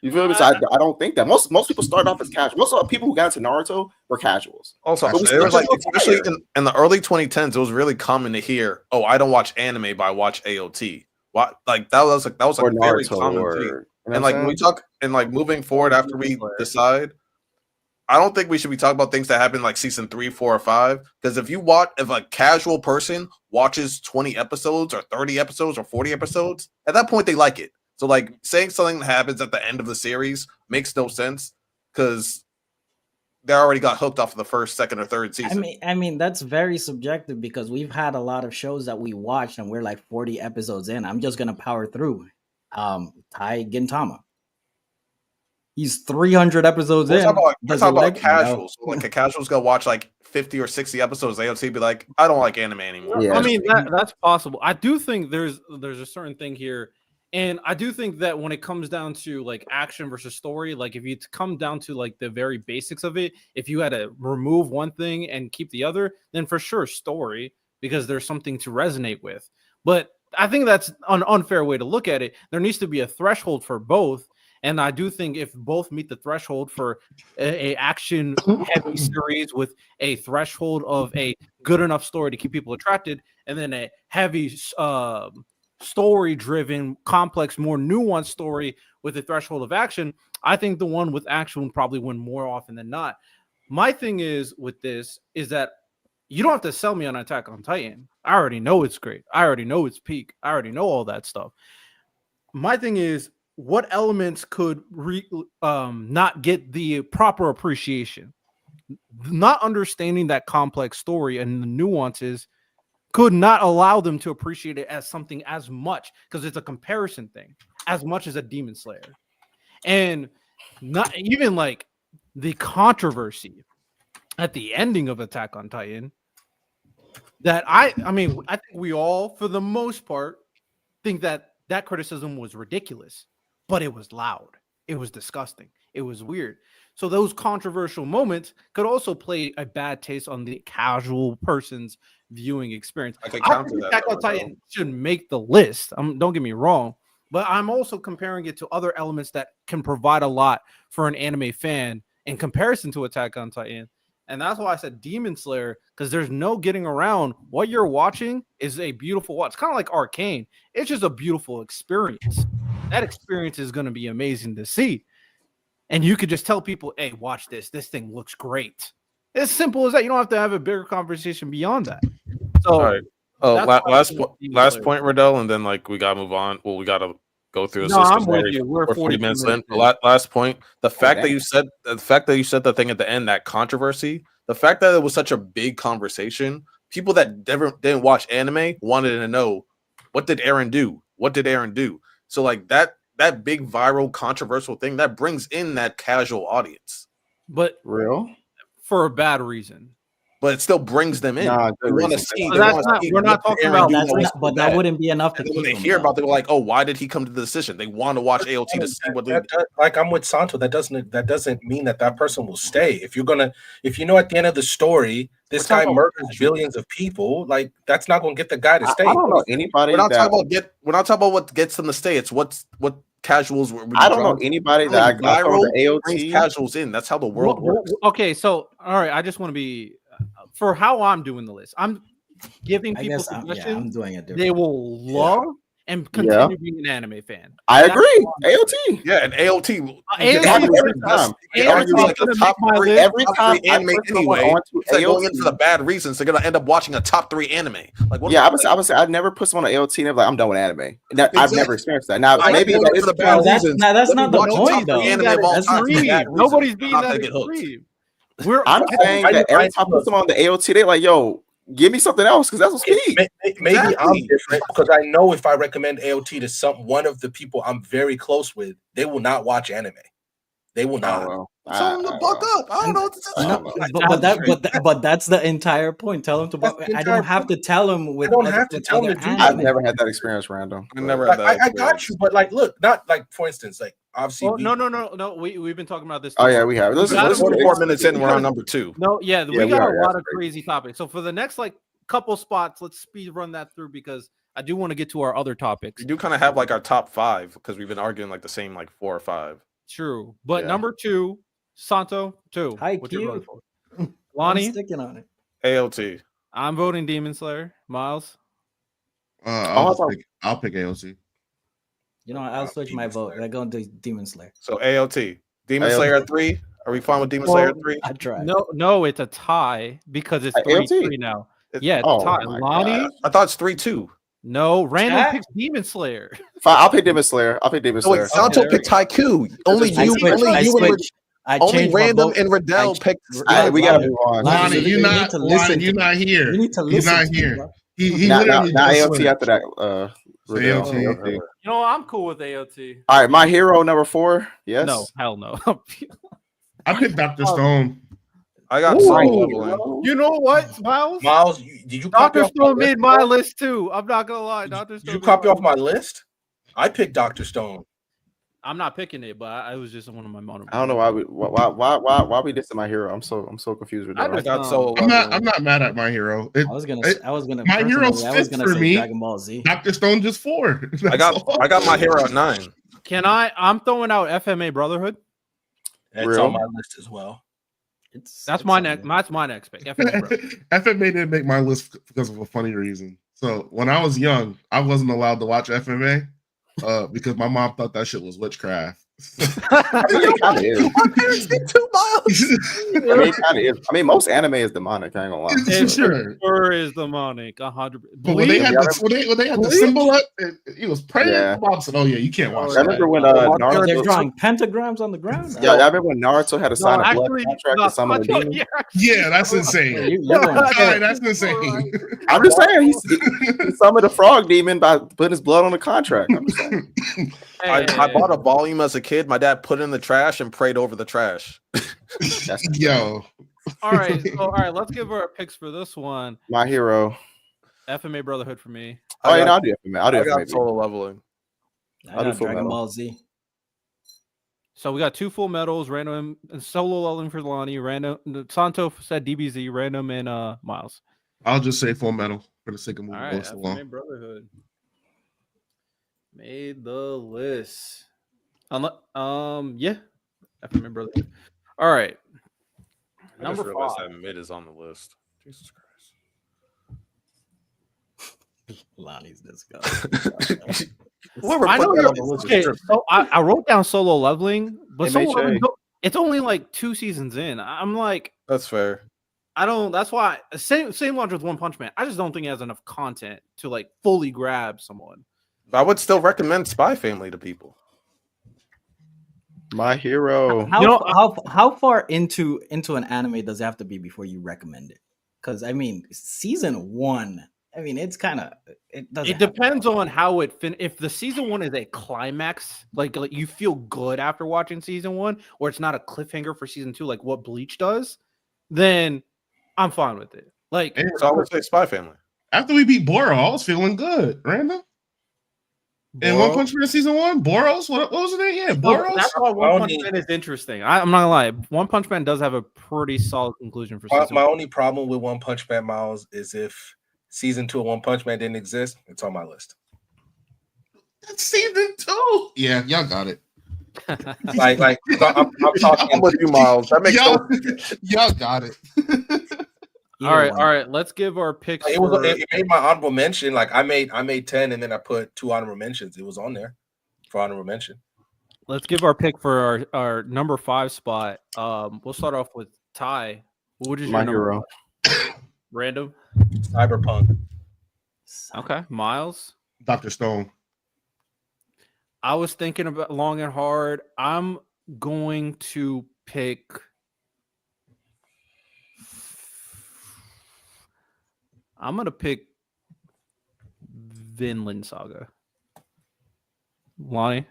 You feel me? So I don't think that most people start off as casual. Most of the people who got into Naruto were casuals. Also, it was like, especially in the early 2010s, it was really common to hear, "Oh, I don't watch anime, but I watch AOT." What like that was a Or very Naruto, common or thing. you know And what like I'm when we saying? talk and like moving forward after we decide, I don't think we should be talking about things that happen like season 3, 4, or 5. Because if a casual person watches 20 episodes or 30 episodes or 40 episodes, at that point they like it. So like saying something that happens at the end of the series makes no sense because they already got hooked off of the first, second, or third season. I mean, that's very subjective because we've had a lot of shows that we watched and we're like 40 episodes in. I'm just gonna power through. Tai Gintama. He's 300 episodes We're in. talking about casuals. So like a casual's gonna watch like 50 or 60 episodes. AOT be like, I don't like anime anymore. Yeah. I mean that's possible. I do think there's a certain thing here, and I do think that when it comes down to like action versus story, like if you come down to like the very basics of it, if you had to remove one thing and keep the other, then for sure story, because there's something to resonate with. But I think that's an unfair way to look at it. There needs to be a threshold for both. And I do think if both meet the threshold for a action heavy series with a threshold of a good enough story to keep people attracted, and then a heavy story driven, complex, more nuanced story with a threshold of action, I think the one with action would probably win more often than not. My thing is with this is that you don't have to sell me on Attack on Titan. I already know it's great. I already know it's peak. I already know all that stuff. My thing is, what elements could not get the proper appreciation? Not understanding that complex story and the nuances could not allow them to appreciate it as something as much, because it's a comparison thing, as much as a Demon Slayer. And not even like the controversy at the ending of Attack on Titan, that I mean, I think we all, for the most part, think that criticism was ridiculous, but it was loud. It was disgusting. It was weird. So those controversial moments could also play a bad taste on the casual person's viewing experience. I can I counter think that. Attack on Titan should make the list. Don't get me wrong, but I'm also comparing it to other elements that can provide a lot for an anime fan in comparison to Attack on Titan. And that's why I said Demon Slayer, because there's no getting around. What you're watching is a beautiful watch. It's kind of like Arcane. It's just a beautiful experience. That experience is going to be amazing to see. And you could just tell people, hey, watch this. This thing looks great. It's simple as that. You don't have to have a bigger conversation beyond that. So, all right. Last point, Riddell, and then like we gotta move on. Well, we gotta go through this. No, I'm with you. We're 40 minutes in. in. Last point. The fact that you said the thing at the end, that controversy, the fact that it was such a big conversation, people that never didn't watch anime wanted to know, what did Aaron do? What did Aaron do? So like that big viral controversial thing that brings in that casual audience. But Real? for a bad reason. But it still brings them in. Nah, They want to see. We're not talking about that, but that wouldn't be enough to and then when keep they them, hear though. about it, they're like, oh, why did he come to the decision? They want to watch AOT to see what they like I'm with Santo. That doesn't mean that person will stay. If you know at the end of the story this guy murders billions of people, like that's not gonna get the guy to stay. I don't know anybody. We're not talking about what gets them to stay. It's what casuals. I don't know anybody that I throw the AOT brings casuals in. That's how the world works. Okay, so all right, I just want to be for how I'm doing the list. I'm giving people suggestions. I'm doing it. They will love and continue being an anime fan. I agree. AOT. Yeah, and AOT. Every time anime anyway. They're going in for the bad reasons. They're gonna end up watching a top 3 anime. Like, I would say I'd never put someone on AOT and like I'm done with anime. I've never experienced that. Now maybe that is the bad reasons. That's not the point though. Nobody's being that extreme. I'm saying that every time I put them on the AOT, they're like, yo, give me something else because that's what's key. Maybe I'm different because I know if I recommend AOT to one of the people I'm very close with, they will not watch anime. They will not. Tell them to buck up. I don't know what to say. But that's the entire point. Tell them to buck up. I don't have to tell them. I don't have to tell them to do that. I've never had that experience, Random. I never had that. I got you, but like, look, not like for instance, like obviously. No. We've been talking about this. Oh yeah, we have. This is 4 minutes in. We're on number 2. No, we got a lot of crazy topics. So for the next like couple spots, let's speed run that through because I do want to get to our other topics. We do kind of have like our top 5 because we've been arguing like the same like 4 or 5. True, but number 2, Santo 2. What you voting for? Lonnie, I'm sticking on it. AOT. I'm voting Demon Slayer. Miles, I'll pick AOT. You know, I'll switch my vote. I go into Demon Slayer. So AOT. Demon Slayer at 3. Are we fine with Demon Slayer at 3? I tried. No, it's a tie because it's AOT. 3-3 now. Yeah, it's Oh a tie. my Lonnie, God. I thought it's 3-2. no, random Chat? picks Demon Slayer. Fine, I'll pick Demon Slayer. Oh, wait, Santo there picked Haiku. Only I you, switched. only I you, and switched. I only changed my Random vote. and Riddell picked. We gotta move on. Lonnie, Lonnie, you need to listen Lonnie, you're to not here. You need to He's listen not to me, here. bro. He Now literally just AOT switched. after that. Riddell. AOT. AOT. You know, I'm cool with AOT. All right, my hero number 4. Yes. No, hell no. I picked Dr. Stone. I got Ooh. solo leveling. You know what, Miles? Miles, did you copy Dr. off my Stone list, made my bro? list too. I'm not gonna lie. Dr. Did Stone. you made copy my off my list? I picked Dr. Stone. I'm not picking it, but I was just one of my mono. I don't know why we dissing my hero. I'm so confused with that. I got solo I'm leveling. not mad at my hero. I was gonna. My hero's I was fifth gonna for say me. Dragon Ball Z. Dr. Stone just 4. I got my hero at 9. Can I'm throwing out FMA Brotherhood. It's Real? on my list as well. That's my next. That's my next pick. FMA Brotherhood. FMA didn't make my list because of a funny reason. So when I was young, I wasn't allowed to watch FMA because my mom thought that shit was witchcraft. I mean, it kind of is. My parents get 2 miles. I mean, it kind of is. I mean, most anime is demonic. I ain't gonna lie. It Sure. sure is demonic. 100. But when they had the symbol up, he was praying. Yeah. Mom said, "Oh yeah, you can't watch I that." remember when They're Naruto. drawing pentagrams on the ground. Yeah, I remember when Naruto had to sign a blood contract to summon a demon. Yeah, that's insane. You're going God, that's insane. I'm just saying he summoned a frog demon by putting his blood on the contract. I'm just saying. I bought a volume as a kid. My dad put it in the trash and prayed over the trash. Yo, All right. Let's give our picks for this one. My hero. FMA Brotherhood for me. Oh, yeah, I'll do FMA. I'll do I got FMA. solo leveling. I got Full Dragon Metal. Ball Z. So we got 2 full medals, random and solo leveling for Lonnie, random. Santo said DBZ, random, and Miles. I'll just say Full Metal for the sake of All moving right, this along. FMA Brotherhood made the list. Yeah, FMA Brotherhood. All right, I number just realized 5. that mid is on the list. Jesus Christ. Lonnie's disgusting. Whoever I put know that you're- on the list is okay, tripping. so I wrote down solo leveling, but solo MHA. leveling, it's only like 2 seasons in. I'm like, That's fair. I don't. That's why same launch with One Punch Man. I just don't think it has enough content to like fully grab someone. But I would still recommend Spy Family to people. My hero. How far into an anime does it have to be before you recommend it? Because I mean, season 1. I mean, it's kind of It depends on how it if the season 1 is a climax, like you feel good after watching season 1, or it's not a cliffhanger for season 2, like what Bleach does, then I'm fine with it. Like, So I would say Spy Family. After we beat Boro, I was feeling good. Random. And One Punch Man season 1, Boros. What was it? Yeah, Boros. That's why One Punch Man is interesting. I'm not gonna lie. One Punch Man does have a pretty solid conclusion for season My 1. only problem with One Punch Man, Miles, is if season 2 of One Punch Man didn't exist, it's on my list. That's season 2. Yeah, y'all got it. Like I'm talking. I'm with you, Miles. That makes sense. Y'all got it. All right. Let's give our picks. It made my honorable mention. Like I made 10, and then I put 2 honorable mentions. It was on there for honorable mention. Let's give our pick for our number 5 spot. We'll start off with Ty. What is your My number hero. 5? Random. Cyberpunk. Okay, Miles. Dr. Stone. I was thinking about long and hard. I'm going to pick. I'm gonna pick Vinland Saga. Lonnie.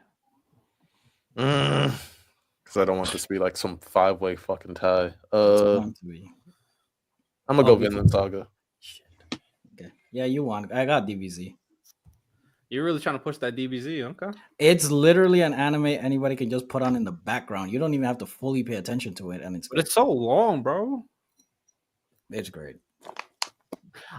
Because I don't want this to be like some 5-way fucking tie. to be. I'm gonna go Vinland Saga. Okay. Yeah, you won. I got DBZ. You're really trying to push that DBZ, okay? It's literally an anime anybody can just put on in the background. You don't even have to fully pay attention to it, and But it's so long, bro. it's great.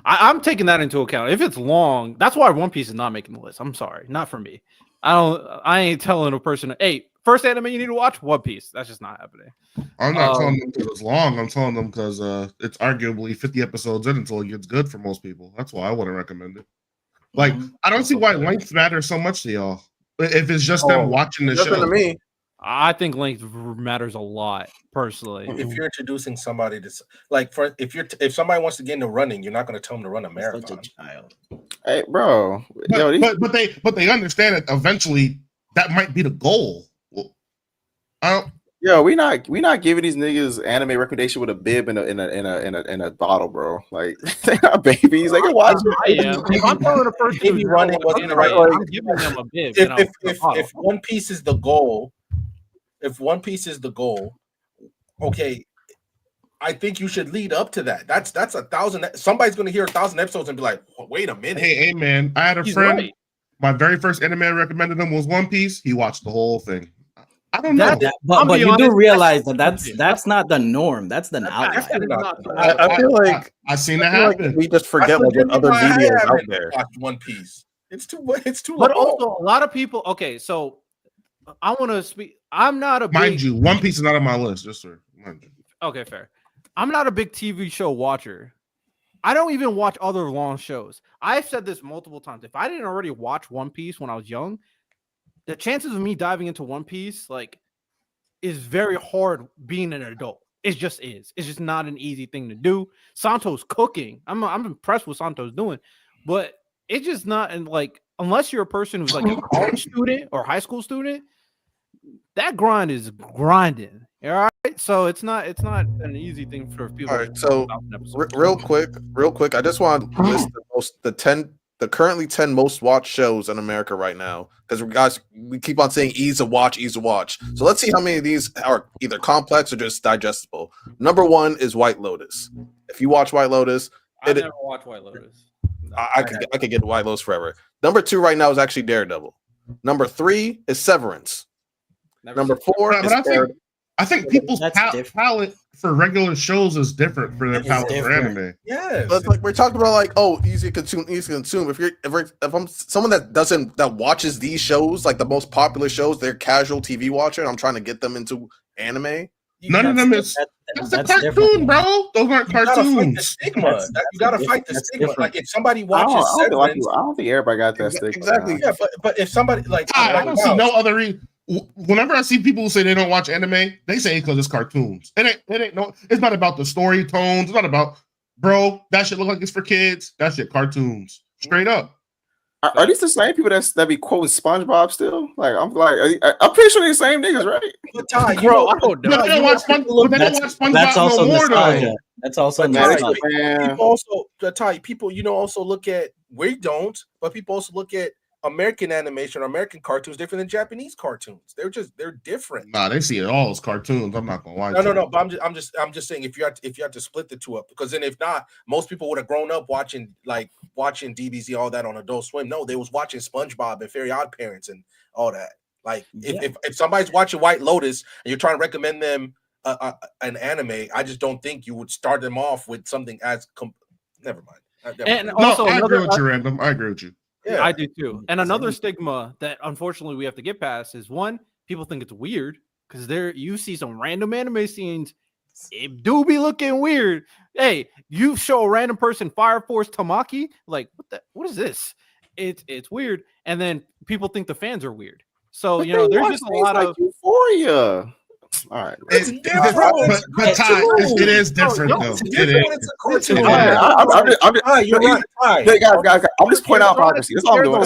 I'm taking that into account. If it's long, that's why One Piece is not making the list. I'm sorry, not for me. I ain't telling a person, hey, first anime you need to watch, One Piece. That's just not happening. I'm not telling them because it's long. I'm telling them because it's arguably 50 episodes in until it gets good for most people. That's why I wouldn't recommend it. Like, Mhm. I don't see why length matters so much to y'all. If it's just them watching the Nothing show. to me. I think length matters a lot, personally. If you're introducing somebody to like for if somebody wants to get into running, you're not going to tell them to run a Such marathon. a child. Hey, bro. Yo, But they understand that eventually that might be the goal. Well, I don't. Yo, we not giving these niggas anime recommendation with a bib in a bottle, bro. Like they not babies. They can watch I am. If I'm telling a person Maybe who's running running wasn't anime, right. I'm giving them a bib. If One Piece is the goal, okay, I think you should lead up to that. That's 1,000. Somebody's going to hear 1,000 episodes and be like, wait a minute. Hey, man, I had a He's friend. right. My very first anime I recommended him was One Piece. He watched the whole thing. I don't know. But you honest, do realize that's not the norm. That's the outlier. That is not the I feel like I seen that I feel like happen. we just forget That's like what other why I media is out haven't there. watched One Piece. It's too long. But also, a lot of people. Okay, so I want to speak. I'm not a big. Mind you, One Piece is not on my list. Yes, sir. Mind you. Okay, fair. I'm not a big TV show watcher. I don't even watch other long shows. I've said this multiple times. If I didn't already watch One Piece when I was young, the chances of me diving into One Piece is very hard being an adult. It just is. It's just not an easy thing to do. Santo's cooking. I'm impressed with Santo's doing, but it's just not. And unless you're a person who's like a college student or high school student, that grind is grinding. All right, so it's not an easy thing for people. All right, so real quick, I just want to list the currently 10 most watched shows in America right now, because guys, we keep on saying ease of watch. So let's see how many of these are either complex or just digestible. Number 1 is White Lotus. If you watch White Lotus, I never watched White Lotus. I could get White Lotus forever. Number 2 right now is actually Daredevil. Number 3 is Severance. Number 4 is I think people's palette for regular shows is different for their palette for anime. Yeah, but like we're talking about, easy to consume. If I'm someone that watches these shows, like the most popular shows, they're casual TV watcher, and I'm trying to get them into anime. None of them is. That's a cartoon, different. bro. Those aren't cartoons. You gotta fight the stigma. Like if somebody watches Severance, I don't think everybody got that stigma. Exactly. Yeah, but if somebody I don't see no other reason. Whenever I see people who say they don't watch anime, they say because it's cartoons. It ain't no. It's not about the story tones. It's not about, bro. That shit look like it's for kids. That shit cartoons. Straight up. Are these the same people that be quoting SpongeBob still? Like I'm pretty sure they're the same niggas, right? But Ty, Bro, I don't know. But they don't watch SpongeBob. That's also no more, nostalgia. though. That's also Ty, nostalgia. people also Ty, people also look at but people also look at American animation or American cartoons different than Japanese cartoons. They're different. Nah, they see it all as cartoons. I'm not gonna lie. No. But I'm just saying if you have to split the two up, because then if not, most people would have grown up watching DBZ, all that on Adult Swim. No, they was watching SpongeBob and Fairy Odd Parents and all that. Like if somebody's watching White Lotus and you're trying to recommend them an anime, I just don't think you would start them off with something as never mind. And also, I agree with you, Random. I agree with you. Yeah, I do too. And another stigma that unfortunately we have to get past is, one, people think it's weird because you see some random anime scenes, it do be looking weird. Hey, you show a random person Fire Force Tamaki, like what is this? It's weird. And then people think the fans are weird. So there's just a lot of Euphoria. All right, it's different, but Ty, it is different though. It's a cartoon. You're right. Guys, I'm just pointing out hypocrisy. That's all I'm doing.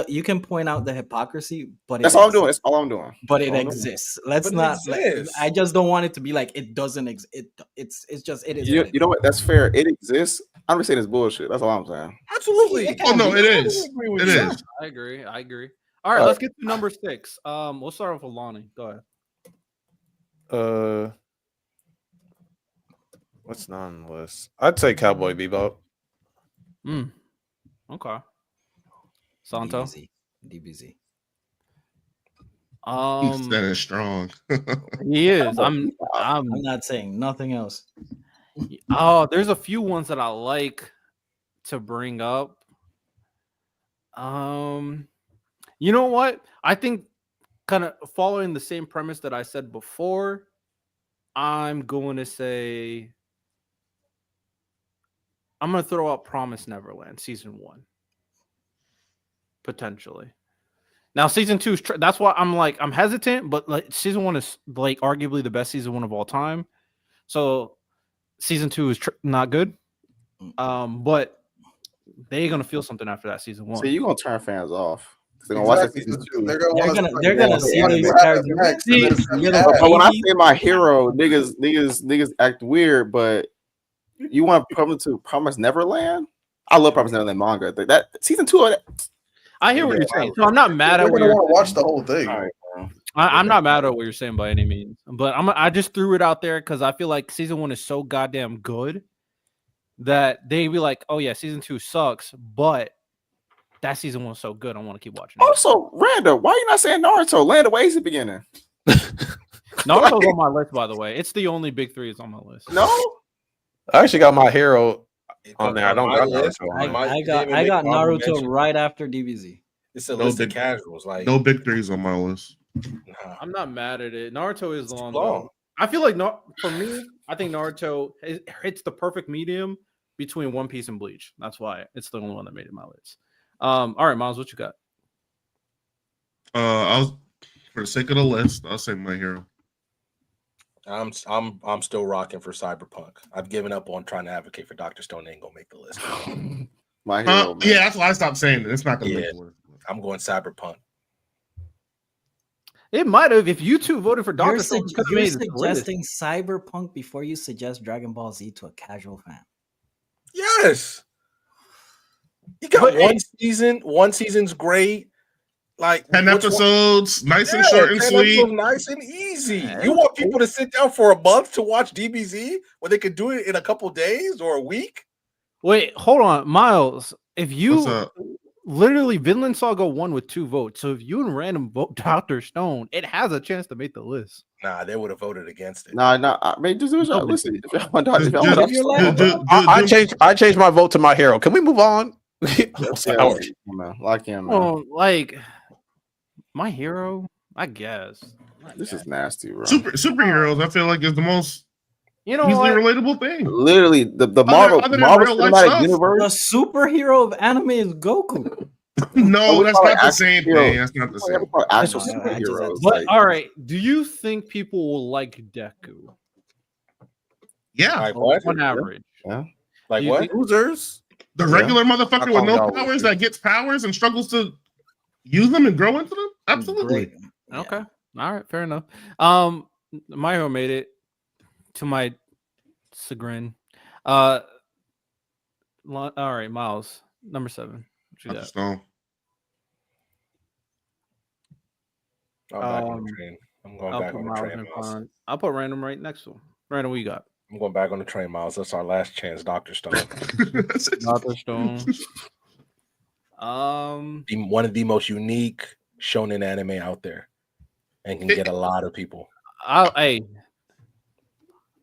You can point out the hypocrisy, but that's all I'm doing. That's all I'm doing. But it exists. I just don't want it to be like it doesn't exist. It's just it is. You know what? That's fair. It exists. I'm just saying it's bullshit. That's all I'm saying. Absolutely. Oh no, it is. It is. I agree. All right, let's get to number 6. We'll start off with Lonnie. Go ahead. What's not on the list? I'd say Cowboy Bebop. Okay. Santo. DBZ. He's standing strong. He is. I'm not saying nothing else. Oh, there's a few ones that I like to bring up. You know what? I think kind of following the same premise that I said before, I'm going to say I'm gonna throw out Promise Neverland season 1, potentially. Now season 2 is that's why I'm hesitant, but like season 1 is like arguably the best season 1 of all time. So season 2 is not good. But they're gonna feel something after that season 1. So you're gonna turn fans off. They're gonna watch that season 2. They're gonna see these characters. But when I say my hero, niggas act weird, but you want to come to Promise Neverland? I love Promise Neverland manga. That season 2 of that. I hear what you're saying. So I'm not mad at what We're you're gonna watch the whole thing. All right, I'm not mad at what you're saying by any means, but I just threw it out there because I feel like season 1 is so goddamn good that they be like, oh yeah, season 2 sucks, but that season 1 is so good, I want to keep watching it. Also, Randa, why you not saying Naruto? Land of Ways at the beginning. Naruto's on my list, by the way. It's the only big 3 that's on my list. No, I actually got my hero on there. I don't got Naruto. I got Naruto right after DBZ. It's a No list of big- casuals. Like No big threes on my list. nah. I'm not mad at it. Naruto is long. long. Though. I feel like for me, I think Naruto hits the perfect medium between One Piece and Bleach. That's why it's the only one that made it my list. All right, Miles, what you got? For the sake of the list, I'll say my hero. I'm still rocking for Cyberpunk. I've given up on trying to advocate for Dr. Stone. Ain't gonna make the list. my hero. Man. Yeah, that's why I stopped saying it. It's not gonna Yeah. make the list. I'm going Cyberpunk. It might have if you two voted for Doctor You're, Stone. you're suggesting Cyberpunk before you suggest Dragon Ball Z to a casual fan. Yes. You got one season. One season's great. Like 10 episodes, nice and short and 10 sweet. episodes, nice and easy. You want people to sit down for a month to watch DBZ when they could do it in a couple days or a week? Wait, hold on, Miles. If What's you up? literally Vinland Saga won with 2 votes, so if you and random vote Doctor Stone, it has a chance to make the list. Nah, they would have voted against it. Nah. I mean, just do it. Listen, if y'all want Just- I changed my vote to my hero. Can we move on? Lock in, man. Oh, like my hero, I guess. This is nasty, bro. Superheroes, I feel like is the most You know easily what? relatable thing. Literally, the Marvel other than Marvel real life Cinematic stuff? The Universe. superhero of anime is Goku. No, that's call not it the action same hero. thing. That's not the same. Actual I know, I just- superheroes. But like- all right, do you think people will like Deku Yeah, Like what? on average? Like Do you what? think- Losers. the regular motherfucker with calm no down. powers that gets powers and struggles to use them and grow into them. Absolutely. Great. Yeah. Okay, all right, fair enough. My hero made it to my chagrin. All right, Miles, number 7. What you Dr. got? Stone. I'm back on the train. I'm going back on the train, Miles. I'll put random right next to him. Random, what you got? I'm going back on the train, Miles. That's our last chance, Dr. Stone. Doctor Stone. One of the most unique shonen anime out there, and can get a lot of people. I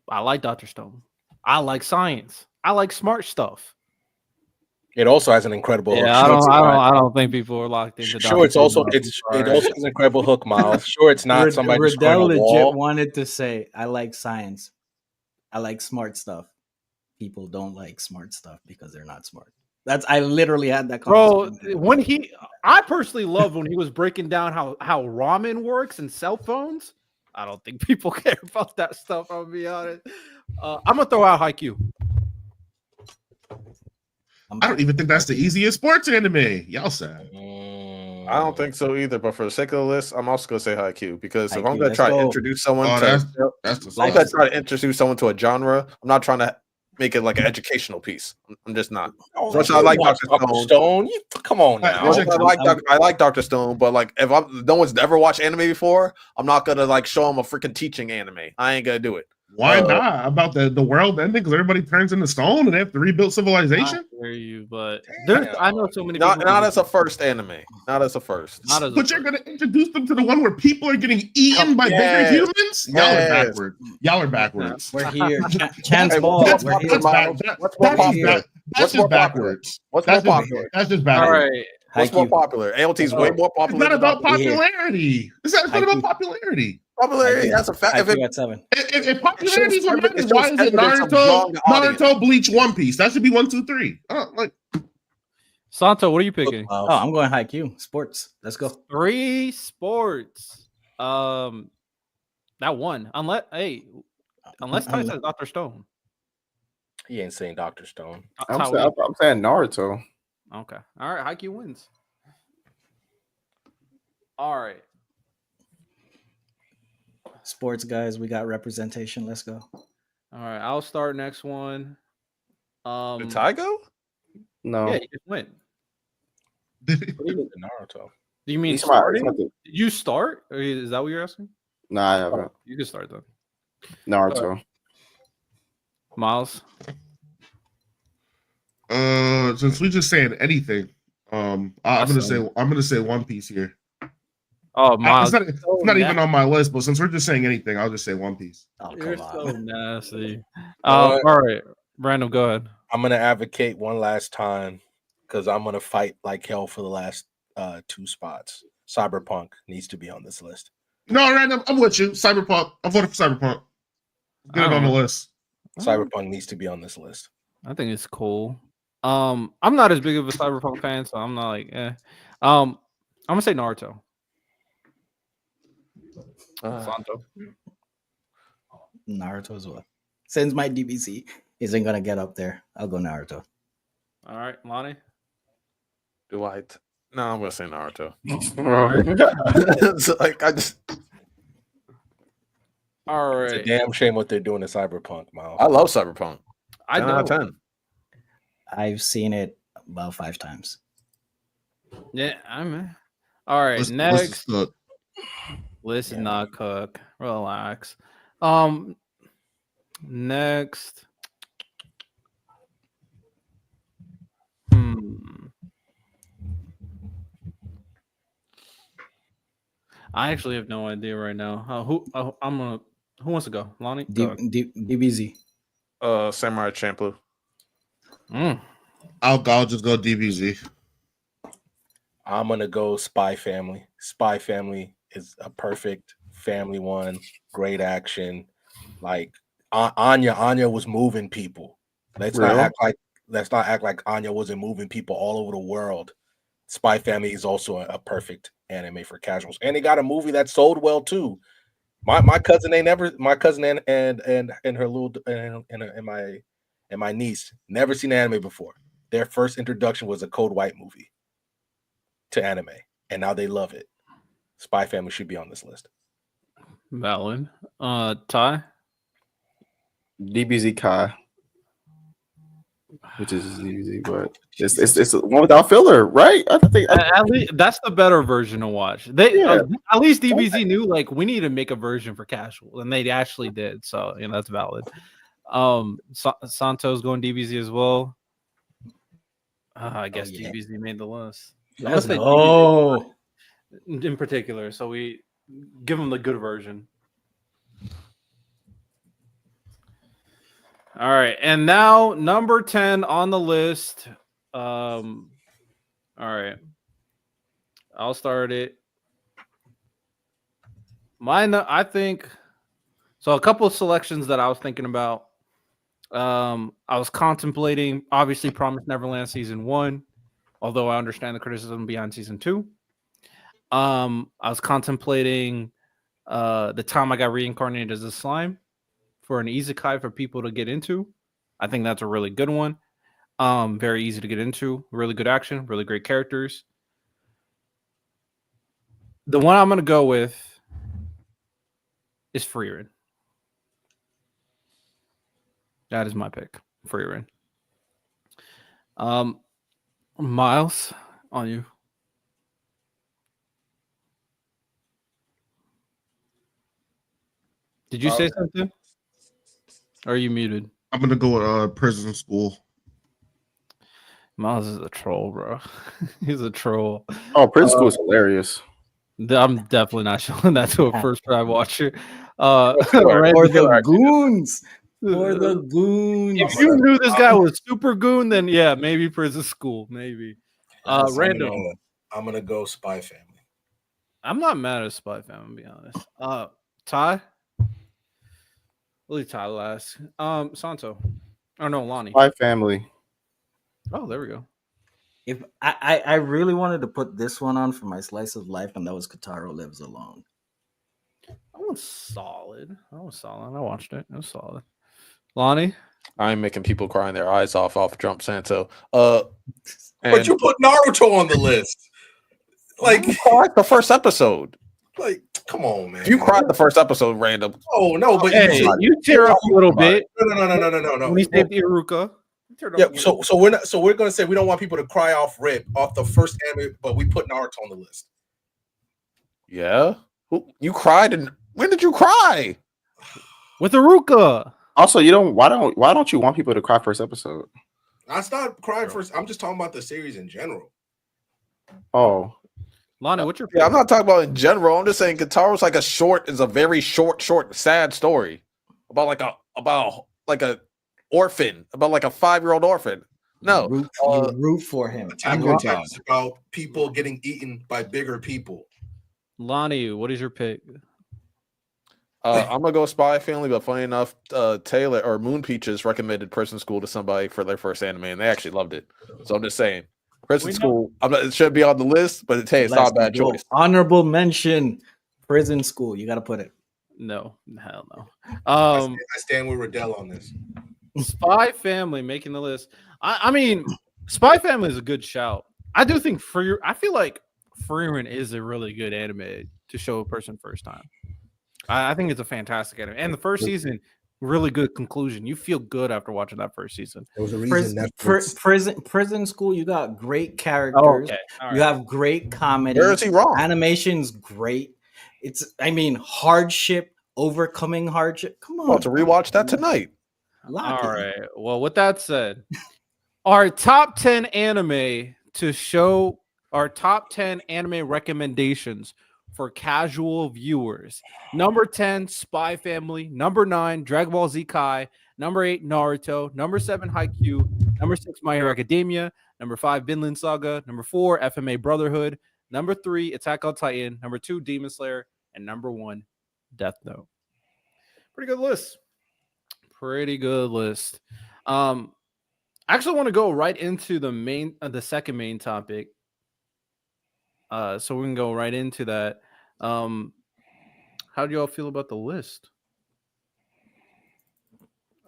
like Doctor Stone. I like science. I like smart stuff. It also has an incredible hook. Yeah, Sure, I don't think people are locked into. Sure, it's also it also has an incredible hook, Miles. Sure, it's not somebody just Riddell on a legit wall. wanted to say, "I like science. I like smart stuff." People don't like smart stuff because they're not smart. I literally had that Bro, conversation. I personally love when he was breaking down how ramen works and cell phones. I don't think people care about that stuff. I'll be honest. I'm gonna throw out Haikyuu. I don't even think that's the easiest sports anime. Y'all sad. I don't think so either. But for the sake of the list, I'm also gonna say Haikyuu because if I'm Haikyuu, gonna let's try to go. introduce someone Oh, to, that's the I'm gonna try to introduce someone to a genre. I'm not trying to make it like an educational piece. I'm just not. Oh, Much I like watch Dr. Stone. Come on now. I like Dr. Stone, but like if no one's ever watched anime before, I'm not gonna like show them a freaking teaching anime. I ain't gonna do it. Why not? About the world ending because everybody turns into stone and they have to rebuild civilization? I hear you, but Damn. I know so many Not people. as a first anime. Not as a first. Not as a But you're gonna introduce them to the one where people are getting eaten by Yes. bigger humans? Y'all are Yes. backwards. Y'all are backwards. We're here. Chance Hey, ball. that's We're what- here. that's That's What's more popular? That's What's just more backwards. What's more That's just, popular? that's just All backwards. right. What's more Haikyuu. popular? ALT is way more It's popular. not than about Dr. Here. popularity. It's not about Haikyuu. popularity. Popularity, that's a fact. If IQ it, at 7. If popularity is what It matters, shows why is it evidence of Naruto, drawing the audience. Naruto, Bleach, One Piece? That should be 1, 2, 3. Like Santo, what are you picking? Oh, I'm going high Q. Sports. Let's go. 3 sports. That one. Unless Ty says Dr. Stone. He ain't saying Dr. Stone. I'm saying Naruto. Okay. All right. Haikyuu wins. All right. Sports guys, we got representation. Let's go. All right. I'll start next one. Did Ty go? No. Yeah, you just went. Naruto. Do you mean He's smart. starting? Did you start? Or is that what you're asking? Nah, I haven't. You can start then. Naruto. Miles. Since we're just saying anything, I'm gonna say One Piece here. Oh, Miles. It's not even on my list, but since we're just saying anything, I'll just say One Piece. Oh, You're come so on. nasty. All right. Brandon, go ahead. I'm gonna advocate one last time because I'm gonna fight like hell for the last 2 spots. Cyberpunk needs to be on this list. No, random. I'm with you. Cyberpunk. I'm voting for Cyberpunk. Get it on the list. Cyberpunk needs to be on this list. I think it's cool. I'm not as big of a Cyberpunk fan, so I'm not like, I'm gonna say Naruto. Santo. Naruto as well. Since my DBC isn't gonna get up there, I'll go Naruto. All right, Lonnie. Do I? No, I'm gonna say Naruto. it's like I just All It's a right. damn shame what they're doing to Cyberpunk, Miles. I love Cyberpunk. I 10 out of know. 10. I've seen it about 5 times. Yeah, I'm. All right. List Next. suck. List Yeah. not cook. Relax. Next. I actually have no idea right now. Who wants to go? Lonnie? Go ahead. DBZ. Samurai Champloo. I'll just go DBZ. I'm gonna go Spy Family. Spy Family is a perfect family one. Great action. Like Anya was moving people. Let's not act like Anya wasn't moving people all over the world. Spy Family is also a perfect anime for casuals, and they got a movie that sold well too. My cousin and her little and my niece never seen anime before. Their first introduction was a Code White movie to anime, and now they love it. Spy Family should be on this list. Valid. Ty? DBZ Kai. Which is DBZ, but it's one without filler, right? I think At least that's the better version to watch. They Yeah. at least DBZ knew like we need to make a version for casual, and they actually did. So that's valid. Santo's going DBZ as well. I guess yeah. DBZ made the list. Let's say go. DBZ in particular, so we give them the good version. All right, and now number 10 on the list. All right, I'll start it. Mine, I think. So a couple of selections that I was thinking about. I was contemplating, obviously, Promised Neverland season 1, although I understand the criticism behind season 2. I was contemplating the time I got reincarnated as a slime for an isekai for people to get into. I think that's a really good one. Very easy to get into. Really good action. Really great characters. The one I'm going to go with is Frieren. That is my pick. Frieren. Miles, on you. Did you say something? Or are you muted? I'm gonna go with Prison School. Miles is a troll, bro. He's a troll. Oh, Prison School is hilarious. I'm definitely not showing that to a first try watcher. Or the goons. Or the goons. If you knew this guy was super goon, then yeah, maybe Prison School, maybe. Random. I'm gonna go Spy Family. I'm not mad at Spy Family, to be honest. Ty. We'll leave Ty last. Santo. Oh no, Lonnie. My family. Oh, there we go. If I really wanted to put this one on for my slice of life, and that was Kataro Lives Alone. That one's solid. I watched it. It was solid. Lonnie. I'm making people crying their eyes off Jump Santo. But you put Naruto on the list. Like you cried the first episode. Like, come on, man. You cried the first episode, random. Oh no, but Hey, you tear up a little bit. No. When he saved Iruka. Yeah, so we're gonna say we don't want people to cry off the first anime, but we put Naruto on the list. Yeah. You cried, and when did you cry? With Iruka. Also, why don't you want people to cry first episode? I stopped crying first. I'm just talking about the series in general. Oh, Lonnie, what's your Yeah, I'm not talking about in general. I'm just saying Guitaro's is a very short, sad story about like a orphan, about like a 5-year-old orphan. No, You root for him. Attack on Titan is about people getting eaten by bigger people. Lonnie, what is your pick? I'm gonna go Spy Family, but funny enough, Taylor or Moon Peaches recommended Prison School to somebody for their first anime, and they actually loved it. So I'm just saying, Prison School. It should be on the list, but it's not a bad choice. Honorable mention, Prison School. You got to put it. No, hell no. I stand with Riddell on this. Spy Family making the list. I mean, Spy Family is a good shout. I do think I feel like Frieren is a really good anime to show a person first time. I think it's a fantastic anime, and the first season, really good conclusion. You feel good after watching that first season. There was a reason Prison School. You got great characters. Oh, okay. All You right. have great comedy. Where is he wrong? Animation's great. Hardship, overcoming hardship. Come on. About to rewatch that tonight. Lock All it. right. Well, with that said, our top 10 anime to show our top 10 anime recommendations for casual viewers. Number 10, Spy Family. Number 9, Dragon Ball Z Kai. Number 8, Naruto. Number 7, Haikyuu. Number 6, My Hero Academia. Number 5, Vinland Saga. Number 4, FMA Brotherhood. Number 3, Attack on Titan. Number 2, Demon Slayer. And number 1, Death Note. Pretty good list. I actually want to go right into the second main topic. So we can go right into that. How do y'all feel about the list?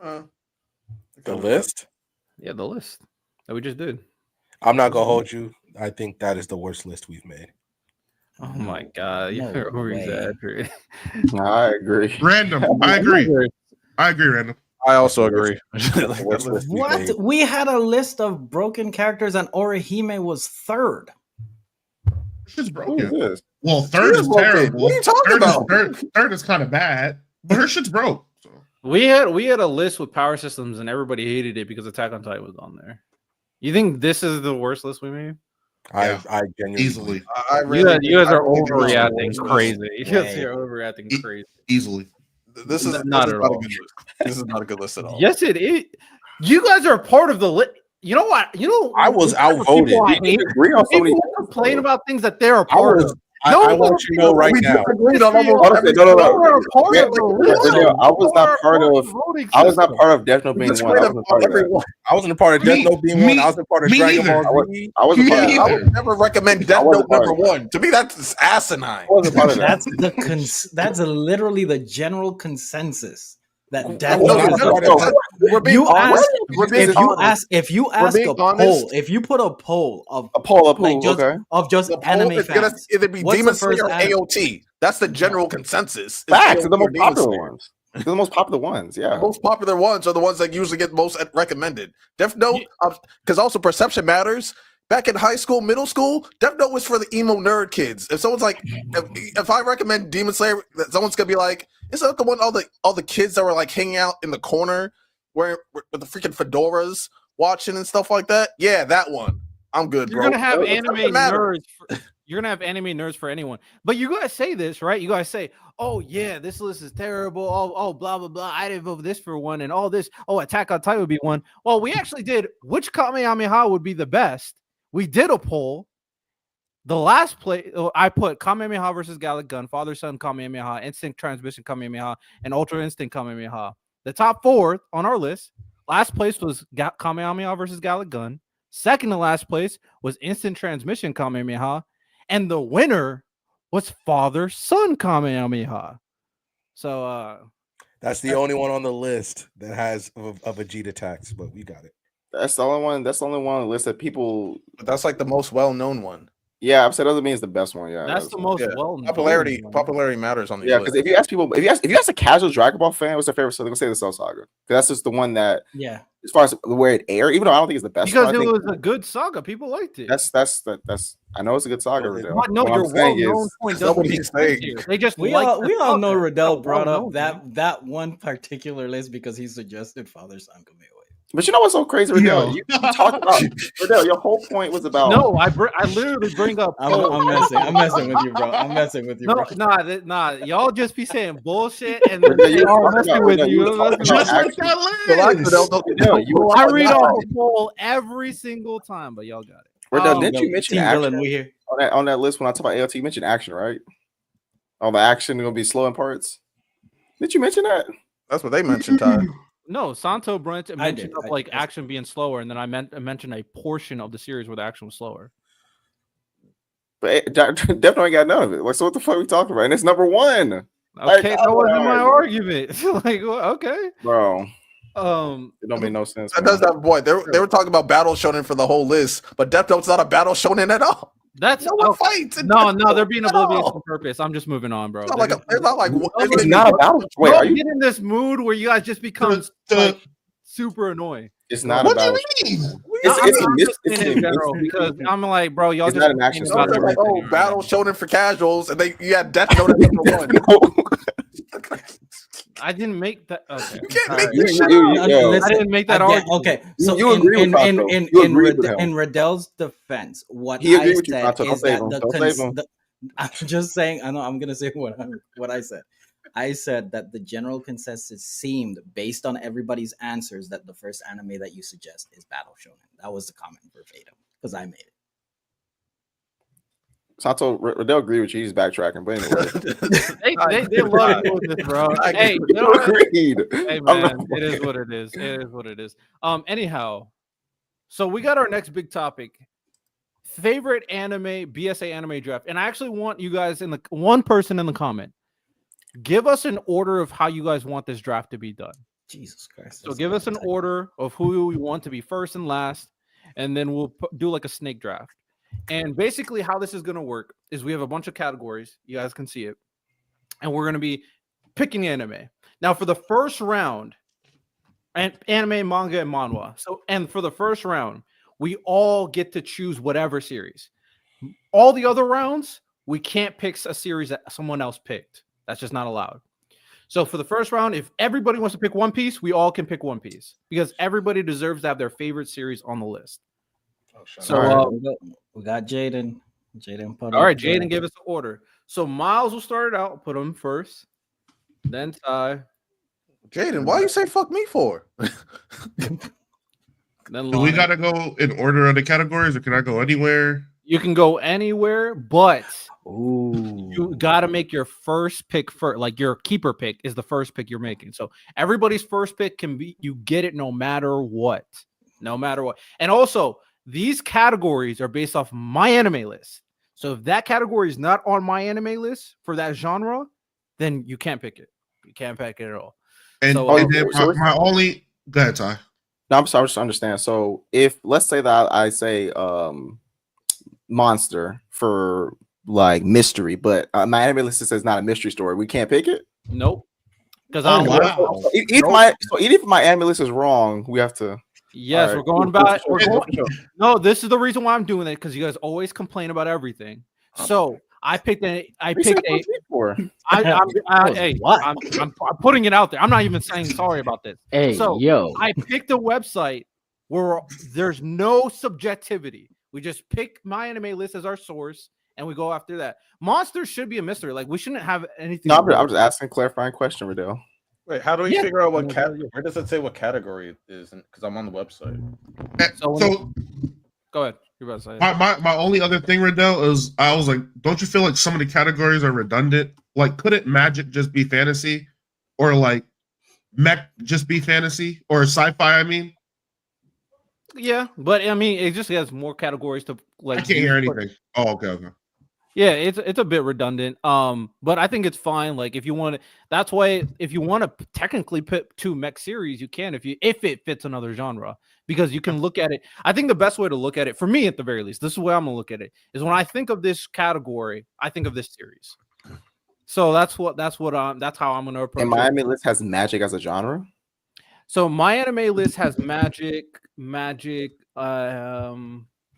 The list? Yeah, the list that we just did. I'm not gonna hold you. I think that is the worst list we've made. Oh my god, No you're over way. exaggerating. I agree. Random. I agree. Random. I also agree. Worst list we've made. What? We had a list of broken characters, and Orihime was third. Shit's Who broken. is this? Well, third is broken. terrible. What are you talking about? Third is kind of bad, but her shit's broke. So. We had a list with power systems, and everybody hated it because Attack on Titan was on there. You think this is the worst list we made? Yeah. I genuinely Easily, You guys are I think it was overreacting the worst crazy. You guys Way. are overreacting crazy. easily. This is Not this at is all. a good list. This is not a good list at all. Yes, it is. You guys are part of the list. You know what? I was outvoted. People I hate. Agree on so many. People complain about things that they're a I part was of. I want you to know right now. Agreed on almost Hold on, every- no. You are a part Yeah, of the yeah, list. yeah, I was not You are part on of- the voting I was not system. part of Death Note We being just one. I agreed wasn't on part of that. everyone. I wasn't a part of Death Note being me- one. I wasn't part of me Dragon neither. Ball Z. I wasn't Me part of neither. I that. would never recommend Death wasn't Note part number of that. 1. To me, that's asinine. I wasn't part of that. That's literally the general consensus that Death No, Note no, is no, the no, best. We're being You honest. ask We're being honest. if you ask being a honest. poll, if you put a poll of A poll up like who? just Okay. of just The poll anime is gonna fans, either be What's Demon the first Slayer or anime? AOT. That's the general consensus. is Facts. AOT They're the or most Demon popular Slayer. ones. They're the most popular ones. The Yeah. most popular ones are the ones that usually get most recommended. Death Note, because also perception matters. Back in high school, middle school, Death Note was for the emo nerd kids. If someone's like, if I recommend Demon Slayer, someone's gonna be like, "Is that the one all the kids that were like hanging out in the corner, with the freaking fedoras, watching and stuff like that?" Yeah, that one. I'm good, You're bro. gonna have It anime doesn't matter. nerds. You're gonna have anime nerds for anyone. But you guys say this, right? You guys say, "Oh yeah, this list is terrible. Oh blah blah blah. I didn't vote this for one, and all this. Oh, Attack on Titan would be one." Well, we actually did. Which Kamehameha would be the best? We did a poll, The last play, I put Kamehameha versus Gallic Gun, Father Son Kamehameha, Instinct Transmission Kamehameha, and Ultra Instinct Kamehameha. The top 4 on our list. Last place was Kamehameha versus Gallic Gun. Second to last place was Instant Transmission Kamehameha, and the winner was Father Son Kamehameha. So That's the only one on the list that has of Vegeta attacks, but we got it. That's the only one. That's the only one on the list that people. But that's like the most well-known one. Yeah, I've said doesn't mean it's the best one. Yeah, that's the most well-known. Popularity matters on these. Yeah, because if you ask people, if you ask a casual Dragon Ball fan, what's their favorite? So they're gonna say the Cell Saga. Because that's just the one that. Yeah. As far as where it aired, even though I don't think it's the best. Because one, it was a good saga, people liked it. That's. I know it's a good saga. No, your well-known point doesn't make sense here. They just we all know Riddell brought up that one particular list because he suggested Father Son Kamehameha. But you know what's so crazy, Riddell? You talk about Riddell. Your whole point was about. No, I literally bring up. I'm messing with you, bro. I'm messing with you, bro. Nah. Y'all just be saying bullshit and y'all messing with you. Just like that list. I read off the poll every single time, but y'all got it. Riddell, didn't you mention action we here on that list when I talk about ALT? You mentioned action, right? All the action gonna be slow in parts. Did you mention that? That's what they mentioned, Ty. No, Santo Brent mentioned action being slower, and then I mentioned a portion of the series where the action was slower. But definitely ain't got none of it. Like, so what the fuck are we talking about? And it's number 1. Okay, that wasn't my argument. Like, okay, bro. It don't make no sense. That does that, boy. They were talking about battle shonen for the whole list, but Death Note's not a battle shonen at all. That's no one fights. No, they're being oblivious on purpose. I'm just moving on, bro. It's not like it's not a battle. Wait, are you get in this mood where you guys just become super annoying? It's not a battle. It's in general because I'm like, bro, y'all it's just not an action. Like, battle shonen for casuals, and you had Death Note at number 1. I didn't make that. Okay. You can't make this shit. I didn't make that argument. Okay, so you agree in Riddell's defense, what I said is that I'm just saying. I know I'm gonna say what I said. I said that the general consensus seemed, based on everybody's answers, that the first anime that you suggest is Battle Shonen. That was the comment verbatim because I made it. Sato, Riddell agree with you. He's backtracking, but anyway, they love this, bro. Hey, agreed. Hey, man, it is what it is. It is what it is. Anyhow, so we got our next big topic: favorite anime, BSA anime draft. And I actually want you guys one person in the comment, give us an order of how you guys want this draft to be done. Jesus Christ! So give us an order of who we want to be first and last, and then we'll do like a snake draft. And basically how this is going to work is we have a bunch of categories. You guys can see it. And we're going to be picking anime. Now for the first round, and anime, manga, and manhwa. And for the first round, we all get to choose whatever series. All the other rounds, we can't pick a series that someone else picked. That's just not allowed. So for the first round, if everybody wants to pick One Piece, we all can pick One Piece because everybody deserves to have their favorite series on the list. So we got Jaden. Jaden, all right, Jaden gave us the order. So Miles will start it out. Put him first. Then Ty. Jaden, why you say fuck me for? Then do we gotta go in order of the categories, or can I go anywhere? You can go anywhere, but ooh, you gotta make your first pick first. Like your keeper pick is the first pick you're making. So everybody's first pick can be, you get it no matter what. No matter what. And also, these categories are based off my anime list. So if that category is not on my anime list for that genre, then you can't pick it. You can't pick it at all. And so, my only go ahead, Ty. No, I'm sorry, just understand. So if let's say that I say monster for like mystery, but my anime list says not a mystery story, we can't pick it? Nope. Because even if my anime list is wrong, we have to. Yes, right. We're going back. No, this is the reason why I'm doing it, because you guys always complain about everything. So I'm putting it out there. I'm not even saying sorry about this. Hey, yo. I picked a website where there's no subjectivity. We just pick my anime list as our source, and we go after that. Monsters should be a mystery. Like, we shouldn't have anything. No, I'm just asking a clarifying question, Riddell. Wait, how do we figure out what category? Where does it say what category it is? Because I'm on the website. So go ahead. You're about to say. My only other thing, Riddell, is I was like, don't you feel like some of the categories are redundant? Like, couldn't magic just be fantasy, or like mech just be fantasy, or sci-fi? I mean, Yeah, but I mean, it just has more categories to like. I can't hear anything. Oh, okay. Yeah, it's a bit redundant. But I think it's fine. Like if you want to, that's why if you want to technically put 2 mech series, you can if it fits another genre, because you can look at it. I think the best way to look at it, for me at the very least, this is the way I'm gonna look at it, is when I think of this category, I think of this series. So that's how I'm gonna approach And my it. anime list has magic as a genre. So my anime list has magic,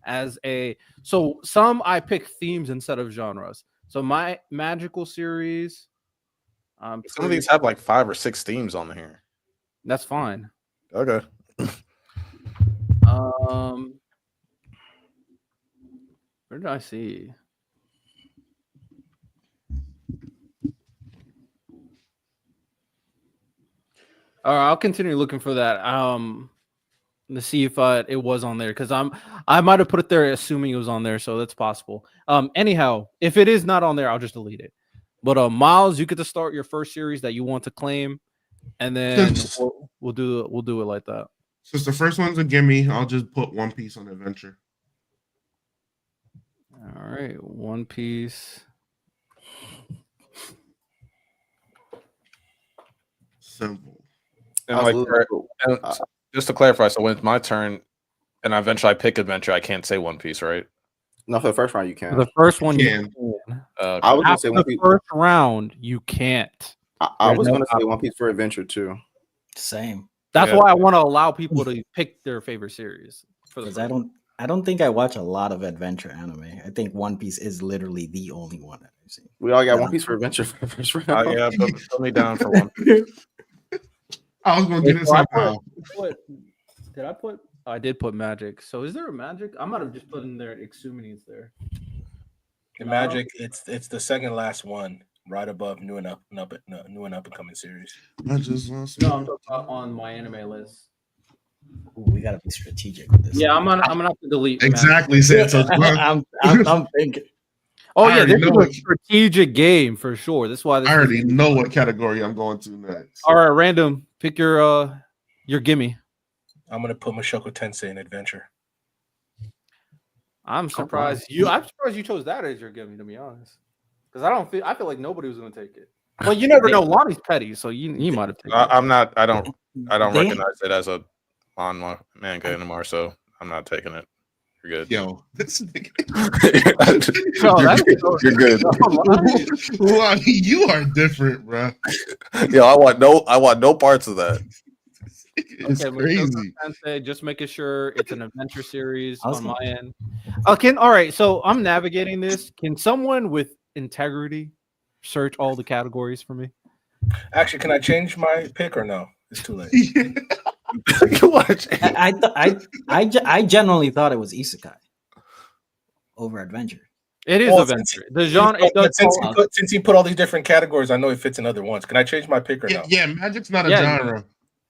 as a some I pick themes instead of genres. So my magical series, Some of these have like 5 or 6 themes on here. that's fine. Okay. Where did I see? All right, I'll continue looking for that. To see if it was on there, because I might have put it there assuming it was on there, so that's possible. Anyhow, if it is not on there, I'll just delete it. But Miles, you get to start your first series that you want to claim, and then we'll do it like that. Since the first one's a gimme, I'll just put One Piece on Adventure. All right, One Piece. Simple. And just to clarify, so when it's my turn and eventually I pick adventure, I can't say One Piece, right? No, for the first round you can. The first one you can. I was gonna say One Piece. First round you can't. I was gonna say One Piece for adventure too. Same. That's why I want to allow people to pick their favorite series. Because I don't think I watch a lot of adventure anime. I think One Piece is literally the only one that I've seen. We all got One Piece for adventure for the first round. Yeah, put me down for One Piece. I was going to do this somehow. Did I put? I did put magic. So is there a magic? I might have just put in there Exuminis there. The magic, it's the second last one, right above new and up and coming series. I just lost. No, I'm talking about on my anime list. Ooh, we gotta be strategic with this. Yeah, I'm gonna have to delete Exactly, Sensei. I'm thinking. Oh I yeah, this is know a strategic game for sure. That's why. I already know what category I'm going to next. All right, random. Pick your gimme. I'm gonna put Mushoku Tensei in adventure. I'm surprised you chose that as your gimme, to be honest. Because I feel like nobody was gonna take it. Well, you never know. Lonnie's petty, so you might have taken it. I'm not. I don't recognize it as a on my manga anymore, so I'm not taking it. You're good. Yo, this nigga. You're good. Lonnie, you are different, bro. Yo, I want no parts of that. It's crazy. Sensei, just making sure it's an adventure series on my end. All right, so I'm navigating this. Can someone with integrity search all the categories for me? Actually, can I change my pick or no? It's too late. I generally thought it was isekai over adventure. It is adventure. The genre. Since he put all these different categories, I know it fits in other ones. Can I change my pick or no? Yeah, magic's not a genre.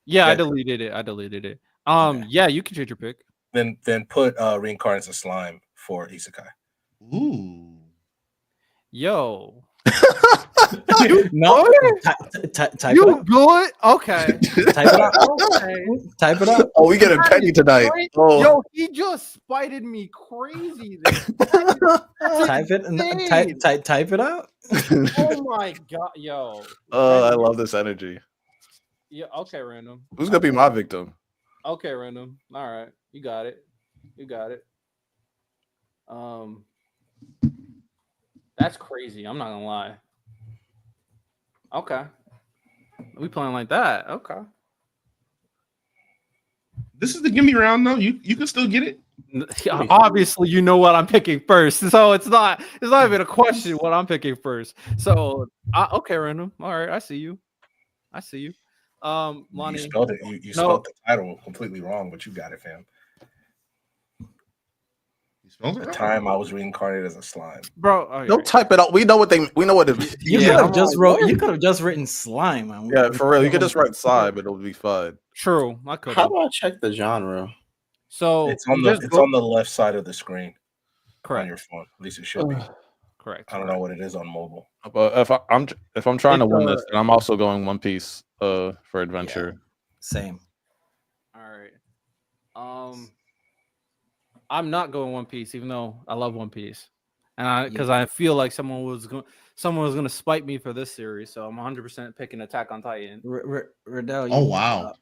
Yeah, I deleted it. Okay. Yeah, you can change your pick. Then put reincarnates of slime for isekai. Ooh. Yo. No, type it out. Good? Okay. Type it out. Okay. Type it out. Oh, we get a penny tonight. Oh. Yo, he just spited me crazy. Type it. Type it out. Oh my god, yo. Oh, I love this energy. Yeah. Okay, random. Who's gonna be my victim? Okay, random. All right, you got it. That's crazy. I'm not gonna lie. Okay. We playing like that. Okay. This is the gimme round, though. You can still get it. Obviously, you know what I'm picking first, so it's not even a question what I'm picking first. So, okay, random. All right, I see you. Lonnie, You spelled it. You spelled the title completely wrong, but you got it, fam. The time I was reincarnated as a slime, bro. Okay. Don't type it out. We know what it. You could have just wrote. You could have just written slime. Yeah, for real. You could just write slime, and it'll be fine. True. I could. How do I check the genre? So It's on you the just it's go- on the left side of the screen on correct. your phone. At least it should be. Correct. I don't know what it is on mobile. But if I'm trying to It's, win this, then I'm also going One Piece for adventure. Same. All right. I'm not going One Piece, even though I love One Piece, and because I feel like someone was going to spite me for this series, so I'm 100% picking Attack on Titan. Riddell. Oh wow.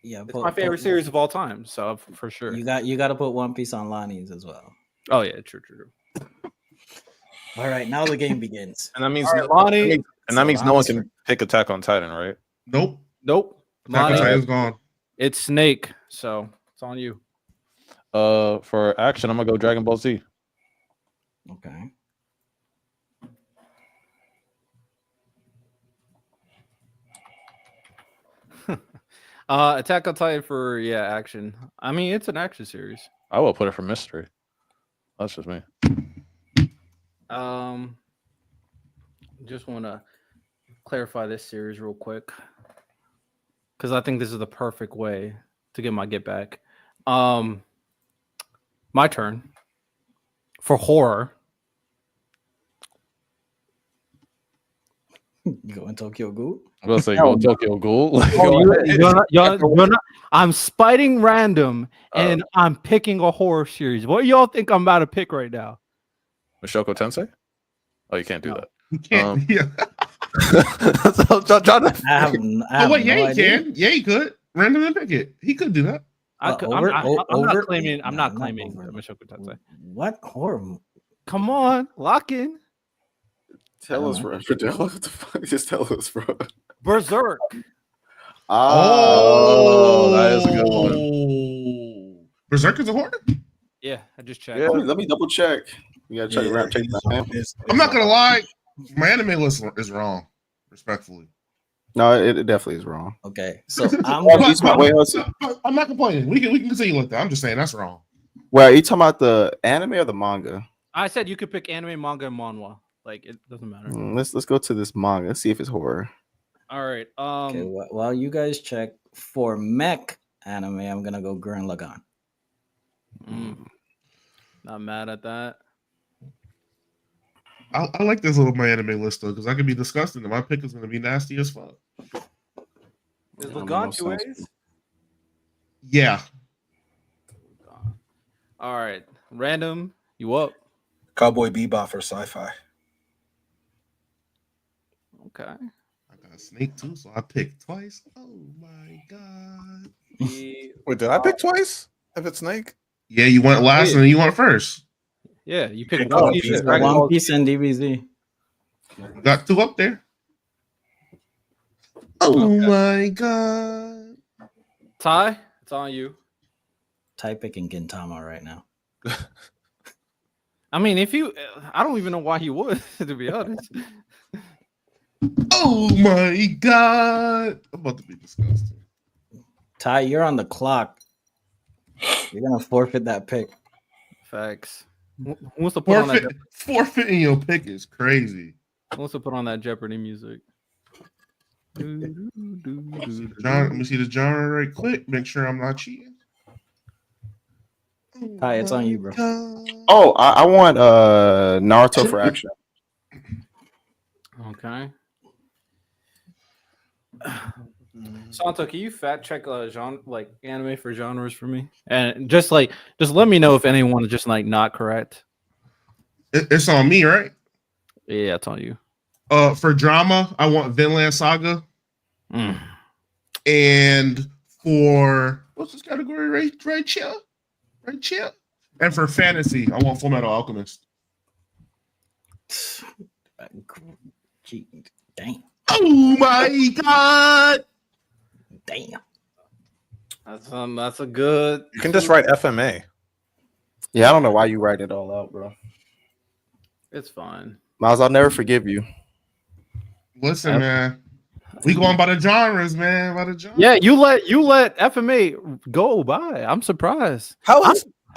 Yeah, It's my favorite series of all time, so for sure. You got to put One Piece on Lonnie's as well. Oh yeah, true. All right, now the game begins. And that means, All right, Lonnie. that means no one can pick Attack on Titan, right? Nope. Attack Attack on Titan's gone. It's Snake, so it's on you. For action, I'm gonna go Dragon Ball Z. Okay. Attack on Titan for action. I mean, it's an action series. I will put it for mystery. That's just me. Just want to clarify this series real quick because I think this is the perfect way to get my get back. My turn for horror. You going Tokyo Ghoul? I'm gonna say go Tokyo Ghoul. I'm spiting random and I'm picking a horror series. What do y'all think I'm about to pick right now? Mashoko Tensei? Oh, you can't do that. You can't. Yeah. So, John, I have Oh no wait, yeah, he idea. can. Yeah, he could. Randomly pick it. He could do that. I'm not claiming. I'm not claiming Mashoko Tensei. What horror? Come on, lock in. Tell us, bro. What the fuck? Just tell us, bro. Berserk. Oh, that is a good one. Berserk is a horror. Yeah, I just checked. Yeah. Let me double check. You gotta check it out. Check it out, man. I'm not gonna lie. My anime list is wrong. Respectfully. No, it definitely is wrong. Okay, so I'm Oh, you talking- wait, hold on. I'm not complaining. We can continue with that. I'm just saying that's wrong. Well, are you talking about the anime or the manga? I said you could pick anime, manga, and manhwa. Like it doesn't matter. Let's go to this manga. Let's see if it's horror. All right. okay. While you guys check for mech anime, I'm gonna go Gurren Lagann. Not mad at that. I like this little my anime list though because I can be disgusting and my pick is gonna be nasty as fuck. Is Yeah, Lagann two sounds ways? Yeah. All right. Random. You up? Cowboy Bebop for sci-fi. Okay. I got a snake too, so I picked twice. Oh my god. wait, did I pick twice? If it's Snake? Yeah, you went last and then you went first. Yeah, you pick Pick One One Piece. Piece. and Dragon One Ball. Piece and DBZ. You got two up there. Oh my god. Ty, it's on you. Ty picking Gintama right now. I mean, I don't even know why he would, to be honest. Oh my god. I'm about to be disgusting. Ty, you're on the clock. You're gonna forfeit that pick. Facts. Who wants to put on that? Forfeiting your pick is crazy. Who wants to put on that Jeopardy music? John, let me see the genre right quick. Make sure I'm not cheating. Ty, it's on you, bro. Oh, I want Naruto for action. Okay. Santo, can you fact check genre like anime for genres for me? And just let me know if anyone is just like not correct. It's on me, right? Yeah, it's on you. For drama, I want Vinland Saga. And for what's this category? Right here. And for fantasy, I want Full Metal Alchemist. Gee, damn. Oh my god! Damn. That's a good. You can just write FMA. Yeah, I don't know why you write it all out, bro. It's fine. Miles, I'll never forgive you. Listen, man. We going by the genres, man. By the genres. Yeah, you let FMA go by. I'm surprised.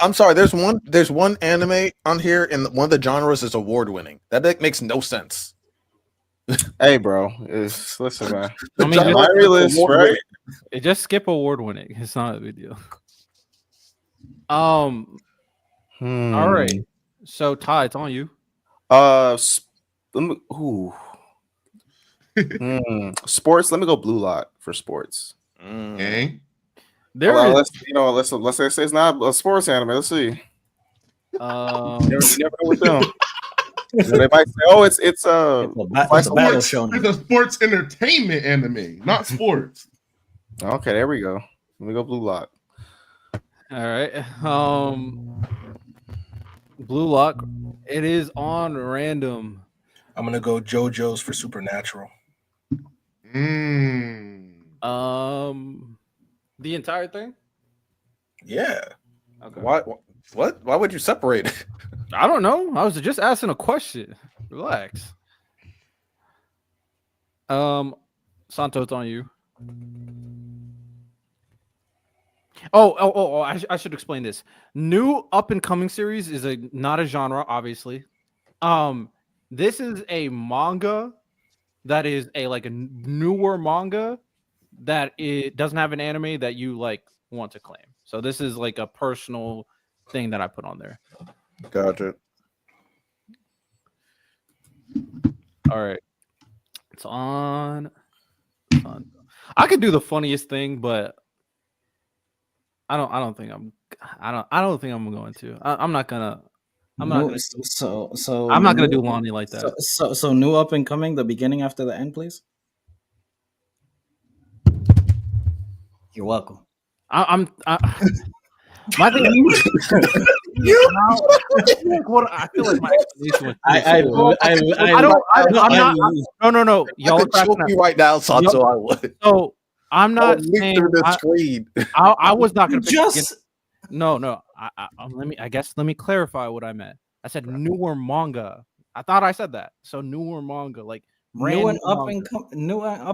I'm sorry. There's one anime on here, and one of the genres is award winning. That makes no sense. Hey, bro. Listen, man. I mean, My list, right? just skip award winning. It's not a big deal. All right. So Ty, it's on you. Sports. Let me go Blue Lock for sports. Okay. There Well, is. let's say it's not a sports anime. Let's see. You never know with them. They might say, "Oh, it's It's a battle shonen. It's a sports entertainment anime, not sports. Okay, there we go. Let me go Blue Lock. All right. Blue Lock. It is on random. I'm gonna go JoJo's for Supernatural. The entire thing. Yeah. Okay. Why? What? Why would you separate it? I don't know. I was just asking a question. Relax. Santo, it's on you. I should explain this. New up and coming series is not a genre, obviously. This is a manga that is a newer manga that it doesn't have an anime that you want to claim. So this is like a personal thing that I put on there. Gotcha. All right. It's on. I could do the funniest thing, but I don't think I'm going to. I'm not gonna do Lonnie like that. So new up and coming, the beginning after the end, please. You're welcome. My thing. What I feel like my explanation was. No. Y'all I could choke you right now, Santo. I would. So I'm not saying through the screen. I was not going to Just no. Let me clarify what I meant. I said newer manga. I thought I said that. So newer manga, like new and up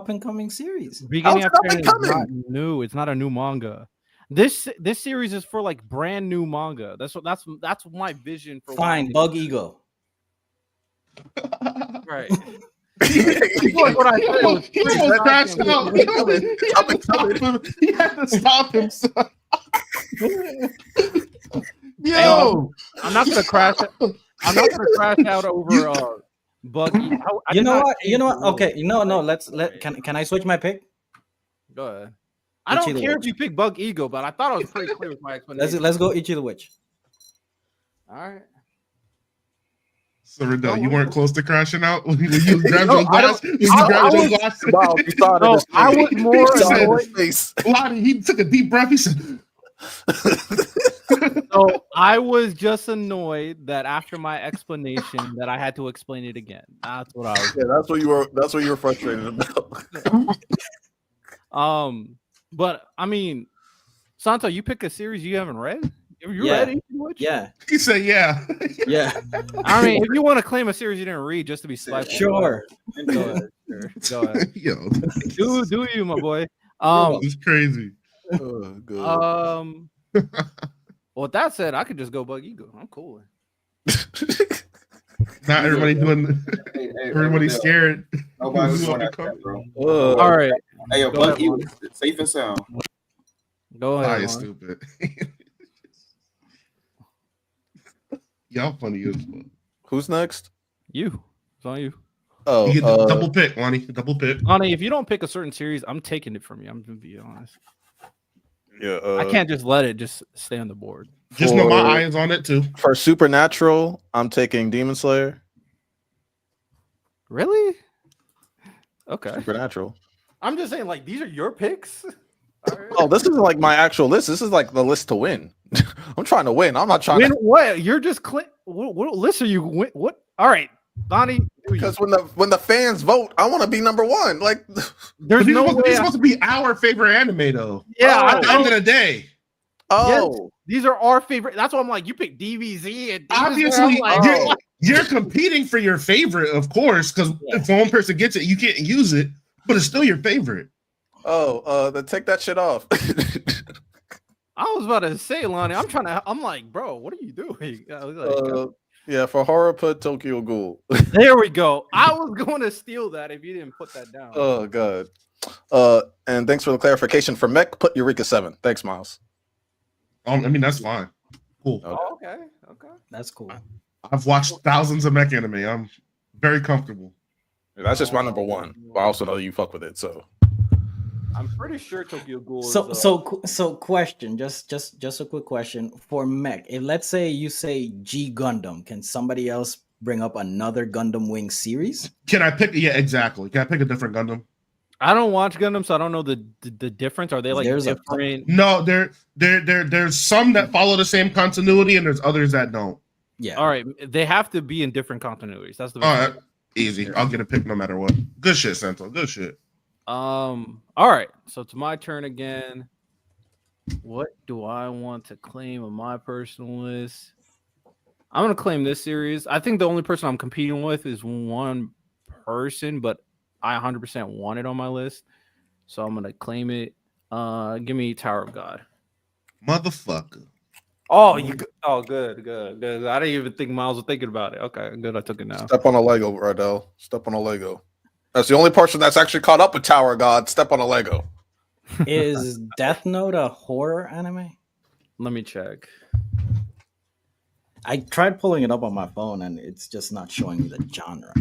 and coming series. Beginning after end is not new. It's not a new manga. This series is for like brand new manga. That's my vision for. Fine, Bug Ego. Right. What I said was He almost crashed out. He had to stop himself. Yo, I'm not gonna crash. I'm not gonna crash out over Buggy. You know what? Okay, can I switch my pick? Go ahead. I don't care if you pick Bug Ego, but I thought I was pretty clear with my explanation. Let's go Ichi the Witch. All right. So Riddell, you weren't close to crashing out when you grabbed your glass. Wow, you thought of this. I was more face. Lonnie, he took a deep breath. He said. So I was just annoyed that after my explanation that I had to explain it again. That's what I was. Yeah, that's what you were frustrated about. But I mean, Santo, you pick a series you haven't read. Are you ready? Yeah. He said, "Yeah, yeah." I mean, if you want to claim a series you didn't read just to be spiteful, sure. Go ahead. Yo, do you, my boy? It's crazy. Oh, good. Well, with that said, I could just go Bug Ego. I'm cool. Not everybody doing. Everybody's scared. Nobody's doing that, bro. All right. Hey, yo, Bug Ego, safe and sound. Go ahead. You're stupid. Y'all funny as well. Who's next? You. It's on you. Oh, you get double pick, Lonnie. Double pick. Lonnie, if you don't pick a certain series, I'm taking it from you. I'm gonna be honest. Yeah, I can't just let it just stay on the board. Just know my eye is on it too. For Supernatural, I'm taking Demon Slayer. Really? Okay. Supernatural. I'm just saying, like, these are your picks. Right. Oh, this isn't like my actual list. This is like the list to win. I'm trying to win. I'm not trying win to what? You're just what list are you win? What? All right, Donnie. Because when the fans vote, I want to be number one. Like, there's no way. It's supposed to be our favorite anime, though. Yeah. At the end of the day. Oh, yes, these are our favorite. That's why I'm like, you pick DBZ and obviously like, you're competing for your favorite, of course, because if one person gets it, you can't use it, but it's still your favorite. Oh, then take that shit off. I was about to say, Lonnie, I'm like, bro, what are you doing? Yeah, for horror, put Tokyo Ghoul. There we go. I was going to steal that if you didn't put that down. Oh, God. And thanks for the clarification. For Mech, put Eureka 7. Thanks, Miles. I mean, that's fine. Cool. Oh, okay. That's cool. I've watched thousands of mech anime. I'm very comfortable. That's just my number one. But I also know you fuck with it, so I'm pretty sure Tokyo Ghoul So is. so question, just a quick question for mech. If let's say you say G Gundam, can somebody else bring up another Gundam Wing series? Can I pick? Yeah, exactly. Can I pick a different Gundam? I don't watch Gundam, so I don't know the difference. Are they like There's a different? No, there's some that follow the same continuity, and there's others that don't. Yeah. All right, they have to be in different continuities. That's the All right, easy. I'll get a pick no matter what. Good shit, Sento. Good shit. All right, so it's my turn again. What do I want to claim on my personal list? I'm gonna claim this series. I think the only person I'm competing with is one person, but I 100% want it on my list, so I'm gonna claim it. Give me Tower of God. Motherfucker. Oh, good. I didn't even think Miles was thinking about it. Okay, good. I took it now. step on a Lego, Riddell. Step on a Lego. That's the only person that's actually caught up with Tower of God. Step on a Lego. Is Death Note a horror anime? Let me check. I tried pulling it up on my phone and it's just not showing me the genre.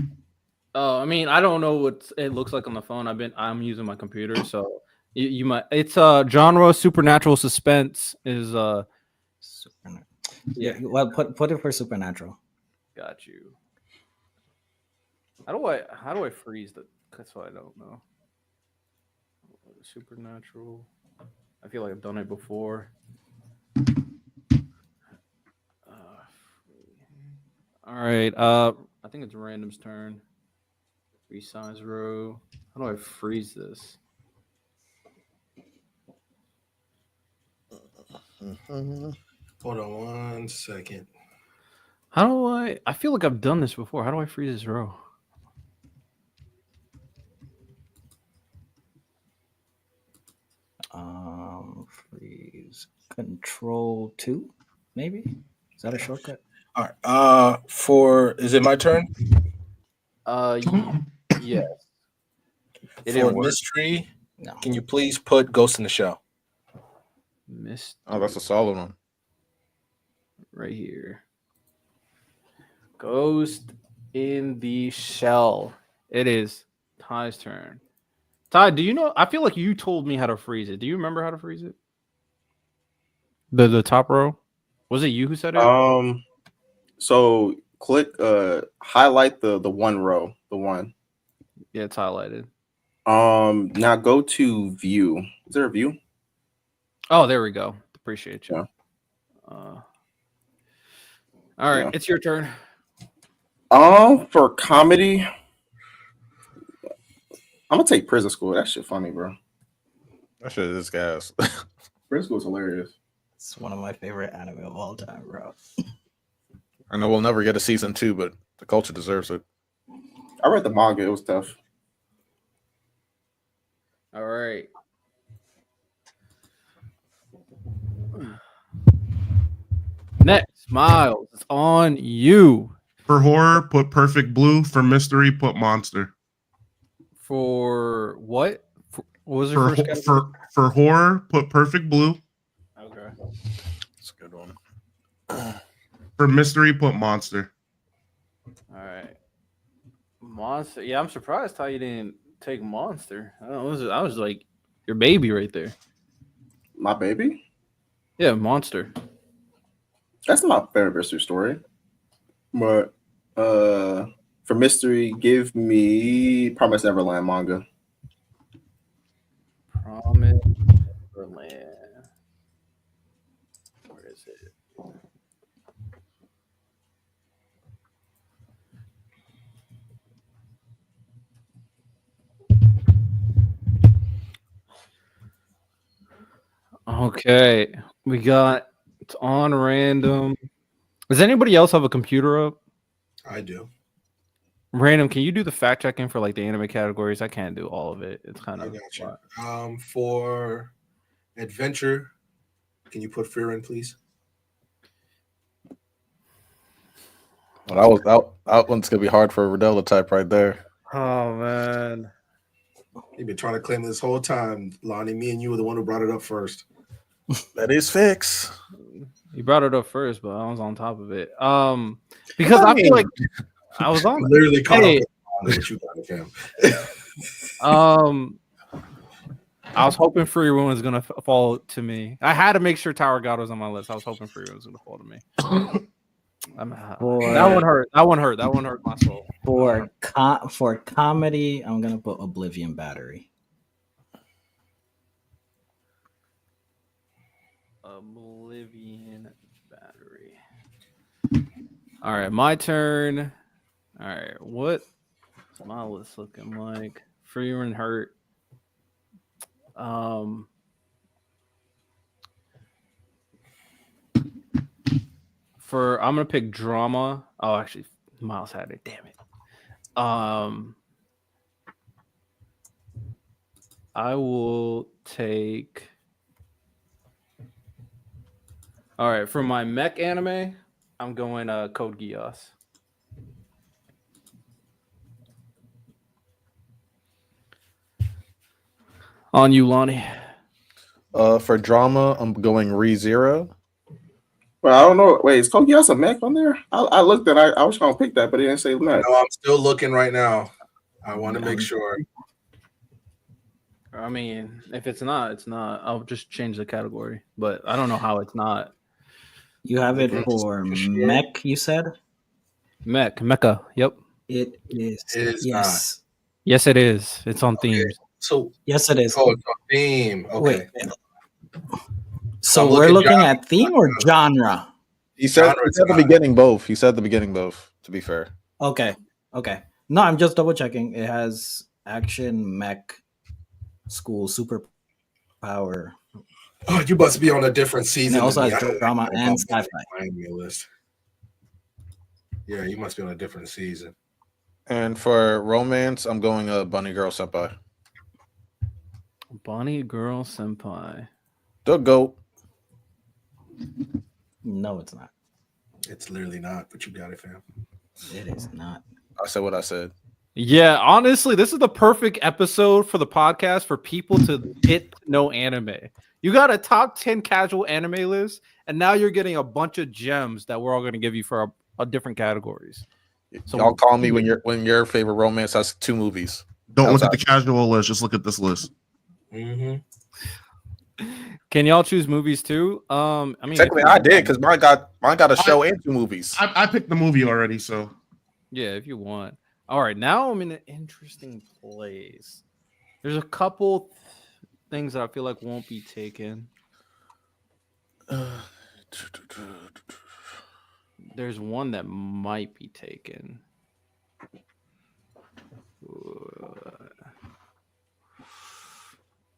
I mean, I don't know what it looks like on the phone. I'm using my computer, so you might. It's genre supernatural suspense is Supernatural. Yeah, well, put it for supernatural. Got you. How do I freeze the? That's what I don't know. Supernatural. I feel like I've done it before. All right. I think it's random's turn. Resize row. How do I freeze this? Hold on 1 second. How do I? I feel like I've done this before. How do I freeze this row? Freeze. Control 2, maybe? Is that a shortcut? All right. Is it my turn? Yes. It For didn't work. mystery, No. can you please put Ghost in the Shell? Missed. Oh, that's a solid one. Right here. Ghost in the Shell. It is Ty's turn. Ty, do you know? I feel like you told me how to freeze it. Do you remember how to freeze it? The top row? Was it you who said it? So click highlight the one row, the one. Yeah, it's highlighted. Now go to view. Is there a view? Oh, there we go. Appreciate you. Yeah. All right, Yeah. it's your turn. For comedy, I'm gonna take Prison School. That shit funny, bro. That shit is gas. Prison School is hilarious. It's one of my favorite anime of all time, bro. I know we'll never get a season 2, but the culture deserves it. I read the manga. It was tough. All right. Next, Miles, it's on you. For horror, put Perfect Blue. For mystery, put Monster. For what? What was your For first category? for horror, put Perfect Blue. Okay. That's a good one. For mystery, put Monster. All right. Monster. Yeah, I'm surprised how you didn't take Monster. I was like your baby right there. My baby? Yeah, Monster. That's my favorite mystery story. But for mystery, give me Promise Neverland manga. Promise Neverland. Where is it? Okay, we got it's on random. Does anybody else have a computer up? I do. Random, can you do the fact checking for like the anime categories? I can't do all of it. It's kind I of got you. For adventure, can you put Fear in, please? Well, that one's gonna be hard for Riddell to type right there. Oh man. You've been trying to claim this whole time, Lonnie. Me and you were the one who brought it up first. That is fix. You brought it up first, but I was on top of it. Because I feel like I was on it. Literally caught Hey. up with what you got, Cam. I was hoping Free Ruin was gonna fall to me. I had to make sure Tower God was on my list. I was hoping Free Ruin was gonna fall to me. That one hurt. That one hurt. That one hurt my soul. For comedy, I'm gonna put Oblivion Battery. Oblivion Battery. All right, my turn. All right, what's my list looking like? Free Ruin hurt. I'm gonna pick drama. Oh, actually, Miles had it. Damn it. I will take. All right, for my mech anime, I'm going Code Geass. On you, Lonnie. For drama, I'm going ReZero. Well, I don't know. Wait, is Code Geass a mech on there? I looked at. I was gonna pick that, but it didn't say mech. No, I'm still looking right now. I want to make sure. I mean, if it's not, it's not. I'll just change the category. But I don't know how it's not. You have it for mech, you said? Mecha. Yep. It is. It is yes. Yes, it is. It's on themes. So Yes, it is. oh, it's on theme. Okay. Wait. So I'm we're looking looking at theme or genre? He said Genre at the time. beginning both. He said at the beginning both. To be fair, Okay. No, I'm just double checking. It has action, mech, school, superpower. Oh, you must be on a different season. And it also than has me. I don't drama know and about sci-fi. my anime list. Yeah, you must be on a different season. and for romance, I'm going Bunny Girl Senpai. Bonnie Girl Senpai. The goat. No, it's not. It's literally not, but you got it, fam. It is not. I said what I said. Yeah, honestly, this is the perfect episode for the podcast for people to get to know anime. You got a top 10 casual anime list, and now you're getting a bunch of gems that we're all going to give you for a different categories. So Y'all call me when your favorite romance has 2 movies. Don't look at Outside. the casual list. Just look at this list. Mm-hmm. Can y'all choose movies too? I mean, Technically, I did because mine got a show and 2 movies. I picked the movie already, so yeah, if you want. All right, now I'm in an interesting place. There's a couple things that I feel like won't be taken. There's one that might be taken.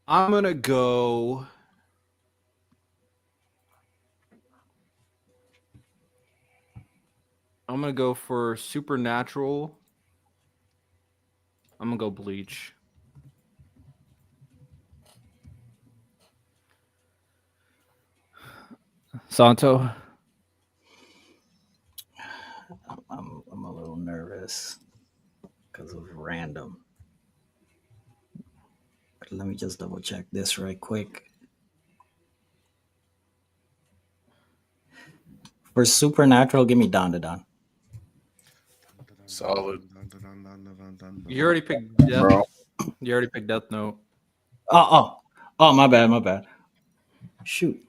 I'm gonna go. I'm gonna go for Supernatural. I'm gonna go Bleach. Santo. I'm a little nervous because of random. Let me just double check this right quick. For Supernatural, give me Don to Don. Solid. You already picked Death. Bro. You already picked Death Note. Oh, my bad. Shoot.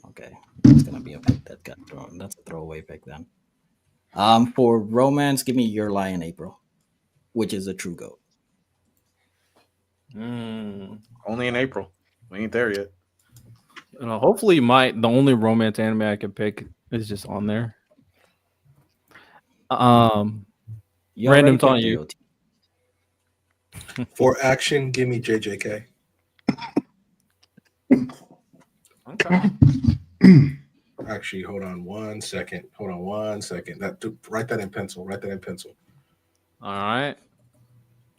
Okay. It's gonna be a pick that got thrown. That's a throwaway pick then. For romance, give me Your Lie in April, which is a true goat. Only in April. We ain't there yet. Hopefully, the only romance anime I can pick is just on there. You Random already on picked you. GOT. For action, give me JJK. Okay. Actually, hold on one second. Write that in pencil. All right.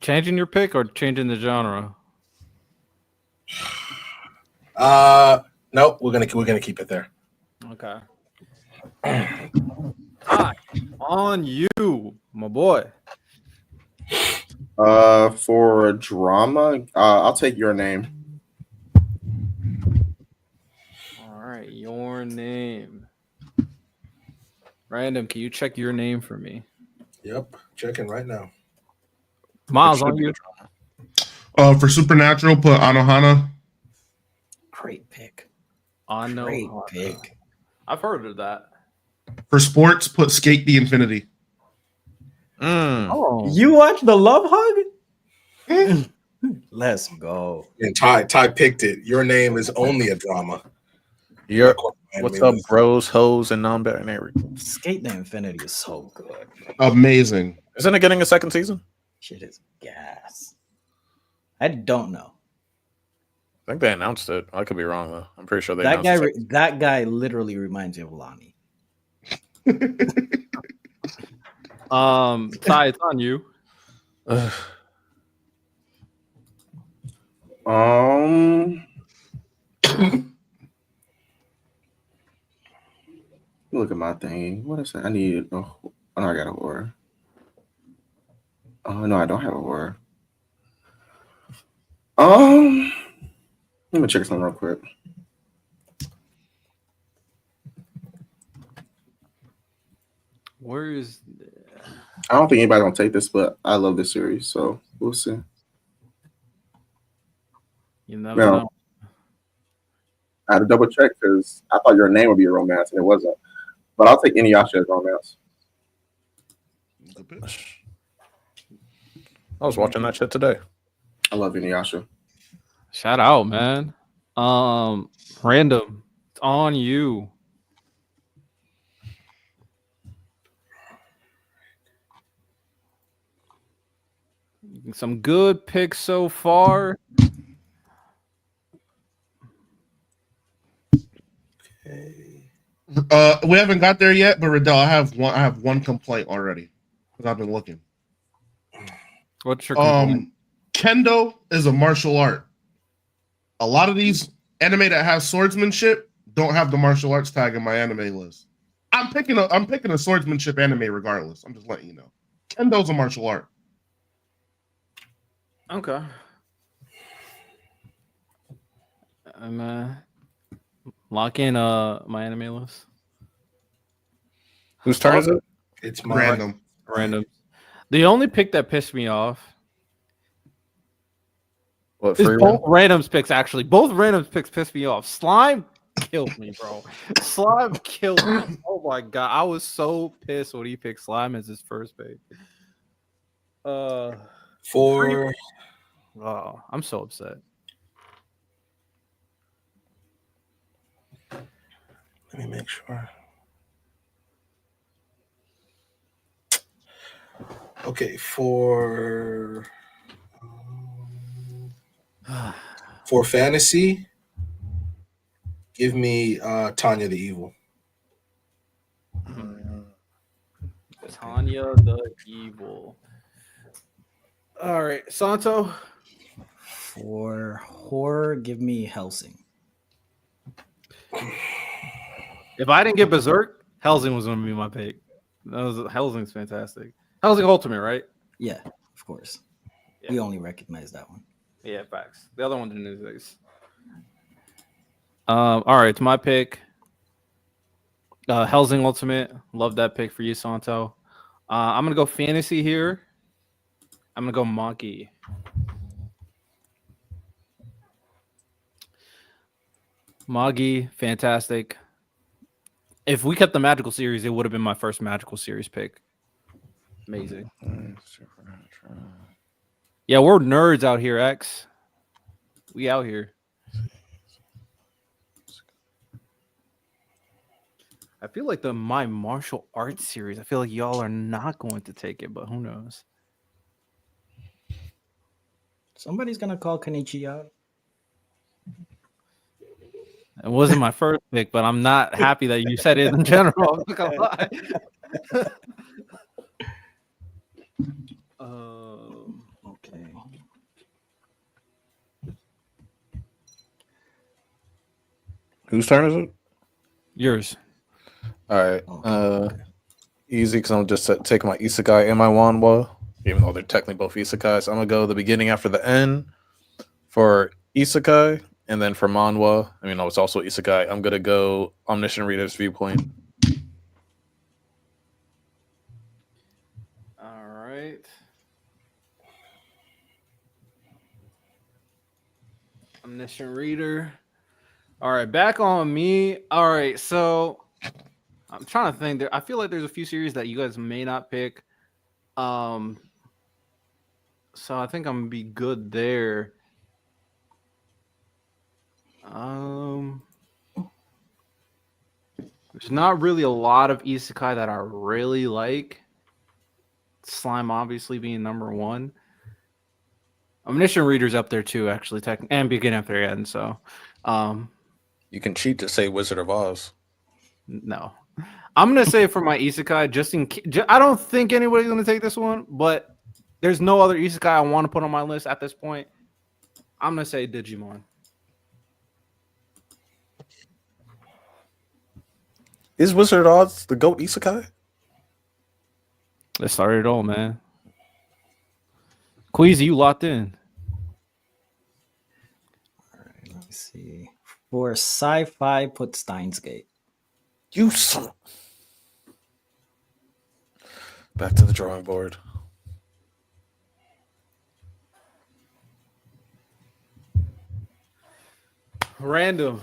Changing your pick or changing the genre? Nope. We're gonna keep it there. Okay. Hi, on you, my boy. For drama, I'll take Your Name. All right, Your Name. Random, can you check Your Name for me? Yep, checking right now. Miles, It should on be you. a drama. For Supernatural, put Anohana. Great pick. On Great no. pick. I've heard of that. For sports, put Skate the Infinity. Oh, You watch the Love Hug? Let's go. And Ty picked it. Your Name is only a drama. Your Anime what's up, list. bros, hoes, and non-binary? Skate the Infinity is so good. Amazing. Isn't it getting a second season? Shit is gas. I don't know. I think they announced it. I could be wrong though. I'm pretty sure they That announced guy, it. that guy literally reminds me of Lonnie. Ty, it's on you. Look at my thing. What is that? I need. Oh, no, I got a horror. Oh no, I don't have a horror. Let me check something real quick. Where is? I don't think anybody's gonna take this, but I love this series, so we'll see. You never No. know. I had to double check because I thought Your Name would be a romance, and it wasn't. But I'll take Inuyasha as romance. I was watching that shit today. I love Inuyasha. Shout out, man. Random, it's on you. Some good picks so far. We haven't got there yet, but Riddell, I have one complaint already because I've been looking. What's your complaint? Kendo is a martial art. A lot of these anime that have swordsmanship don't have the martial arts tag in my anime list. I'm picking a swordsmanship anime regardless. I'm just letting you know. Kendo's a martial art. Okay. I'm lock in my anime list. Whose turn is it? It's mine. Random. Random. The only pick that pissed me off What, is free both run? randoms picks. Actually, both randoms picks pissed me off. Slime killed me, bro. Slime killed me. Oh my god, I was so pissed when he picked Slime as his first pick. For Oh, I'm so upset. let me make sure. Okay, for fantasy, give me Tanya the Evil. Tanya the Evil. All right, Santo. For horror, give me Helsing. If I didn't get Berserk, Helsing was going to be my pick. Helsing's fantastic. Helsing Ultimate, right? Yeah, of course. Yeah. We only recognize that one. Yeah, facts. The other one didn't exist. All right, it's my pick. Helsing Ultimate. Love that pick for you, Santo. I'm gonna go fantasy here. I'm gonna go monkey. Magi, fantastic. If we kept the magical series, it would have been my first magical series pick. Amazing. Yeah, we're nerds out here, X. We out here. I feel like my martial arts series, I feel like y'all are not going to take it, but who knows? Somebody's gonna call Kenichi out. It wasn't my first pick, but I'm not happy that you said it in general. I'm not gonna lie. Okay. Whose turn is it? Yours. All right. Okay. Easy because I'm just taking my Isekai and my Wanwa. even though they're technically both isekais. I'm gonna go the beginning after the end for isekai, and then for manhwa, I mean, no, it's also isekai. I'm gonna go Omniscient Reader's Viewpoint. All right. Omniscient Reader. All right, back on me. All right, so I'm trying to think. I feel like there's a few series that you guys may not pick. So I think I'm gonna be good there. There's not really a lot of isekai that I really like. Slime obviously being number one. Omniscient Reader's up there too, actually, and Begin After the End. So, You can cheat to say Wizard of Oz. no, I'm gonna say for my isekai, just in case, I don't think anybody's gonna take this one, but there's no other isekai I want to put on my list at this point. I'm gonna say Digimon. Is Wizard of Oz the GOAT isekai? It started it all, man. Queasy, you locked in. All right, let me see. For sci-fi, put Steins Gate. You son. Back to the drawing board. Random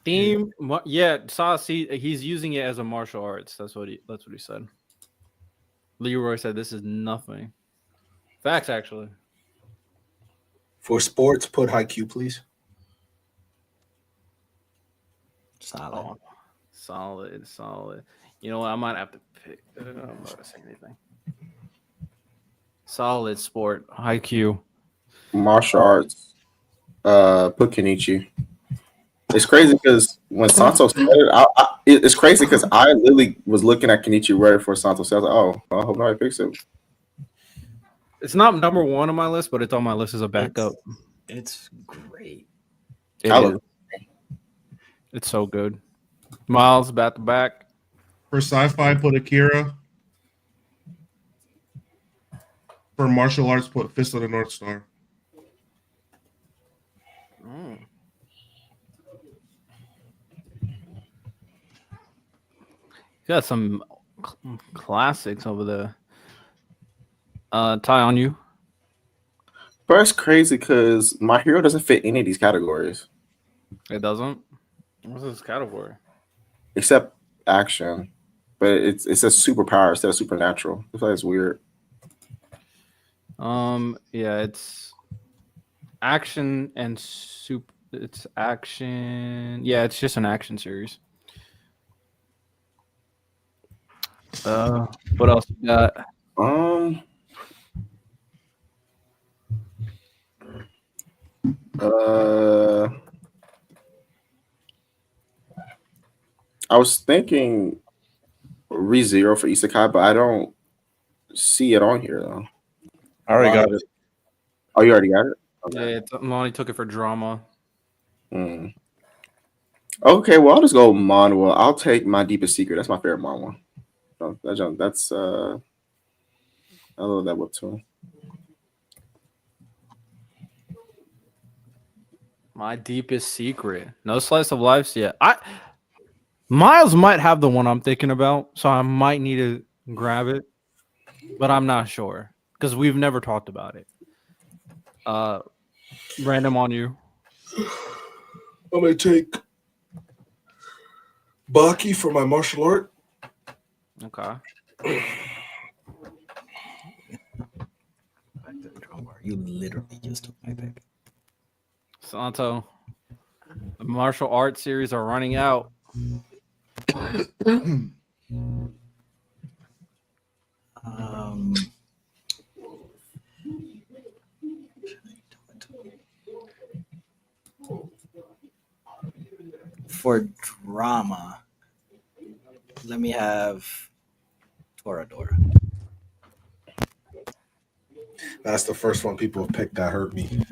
theme. Yeah, he's using it as a martial arts. That's what he said. Leroy said this is nothing. Facts, actually. For sports, put Haikyuu, please. Solid. Solid. You know what? I might have to pick. I'm not gonna say anything. Solid sport. Haikyuu. Martial arts. Put Kenichi. It's crazy because when Santo started, it's crazy because I literally was looking at Kenichi right before Santo. So I was like, oh, I hope nobody picks it. It's not number one on my list, but it's on my list as a backup. It's great. It's so good. Miles, back to back. For sci-fi, put Akira. For martial arts, put Fist of the North Star. Got some classics over there. Ty, on you. But it's crazy because My Hero doesn't fit any of these categories. It doesn't. What's this category? Except action. But it's a superpower instead of supernatural. I feel like it's weird. Yeah, it's action and it's action. Yeah, it's just an action series. What else you got? I was thinking ReZero for Isekai, but I don't see it on here though. I already got it. Oh, you already got it? Okay. Yeah, Lonnie took it for drama. Okay, well I'll just go manhwa. I'll take My Deepest Secret. That's my favorite manhwa. That's I love that book too. My Deepest Secret. No slice of life yet. Miles might have the one I'm thinking about, so I might need to grab it, but I'm not sure because we've never talked about it. Random on you. I'm gonna take Baki for my martial art. Okay. You literally just took my pick. Santo, the martial arts series are running out. For drama, let me have Toradora. That's the first one people have picked that hurt me.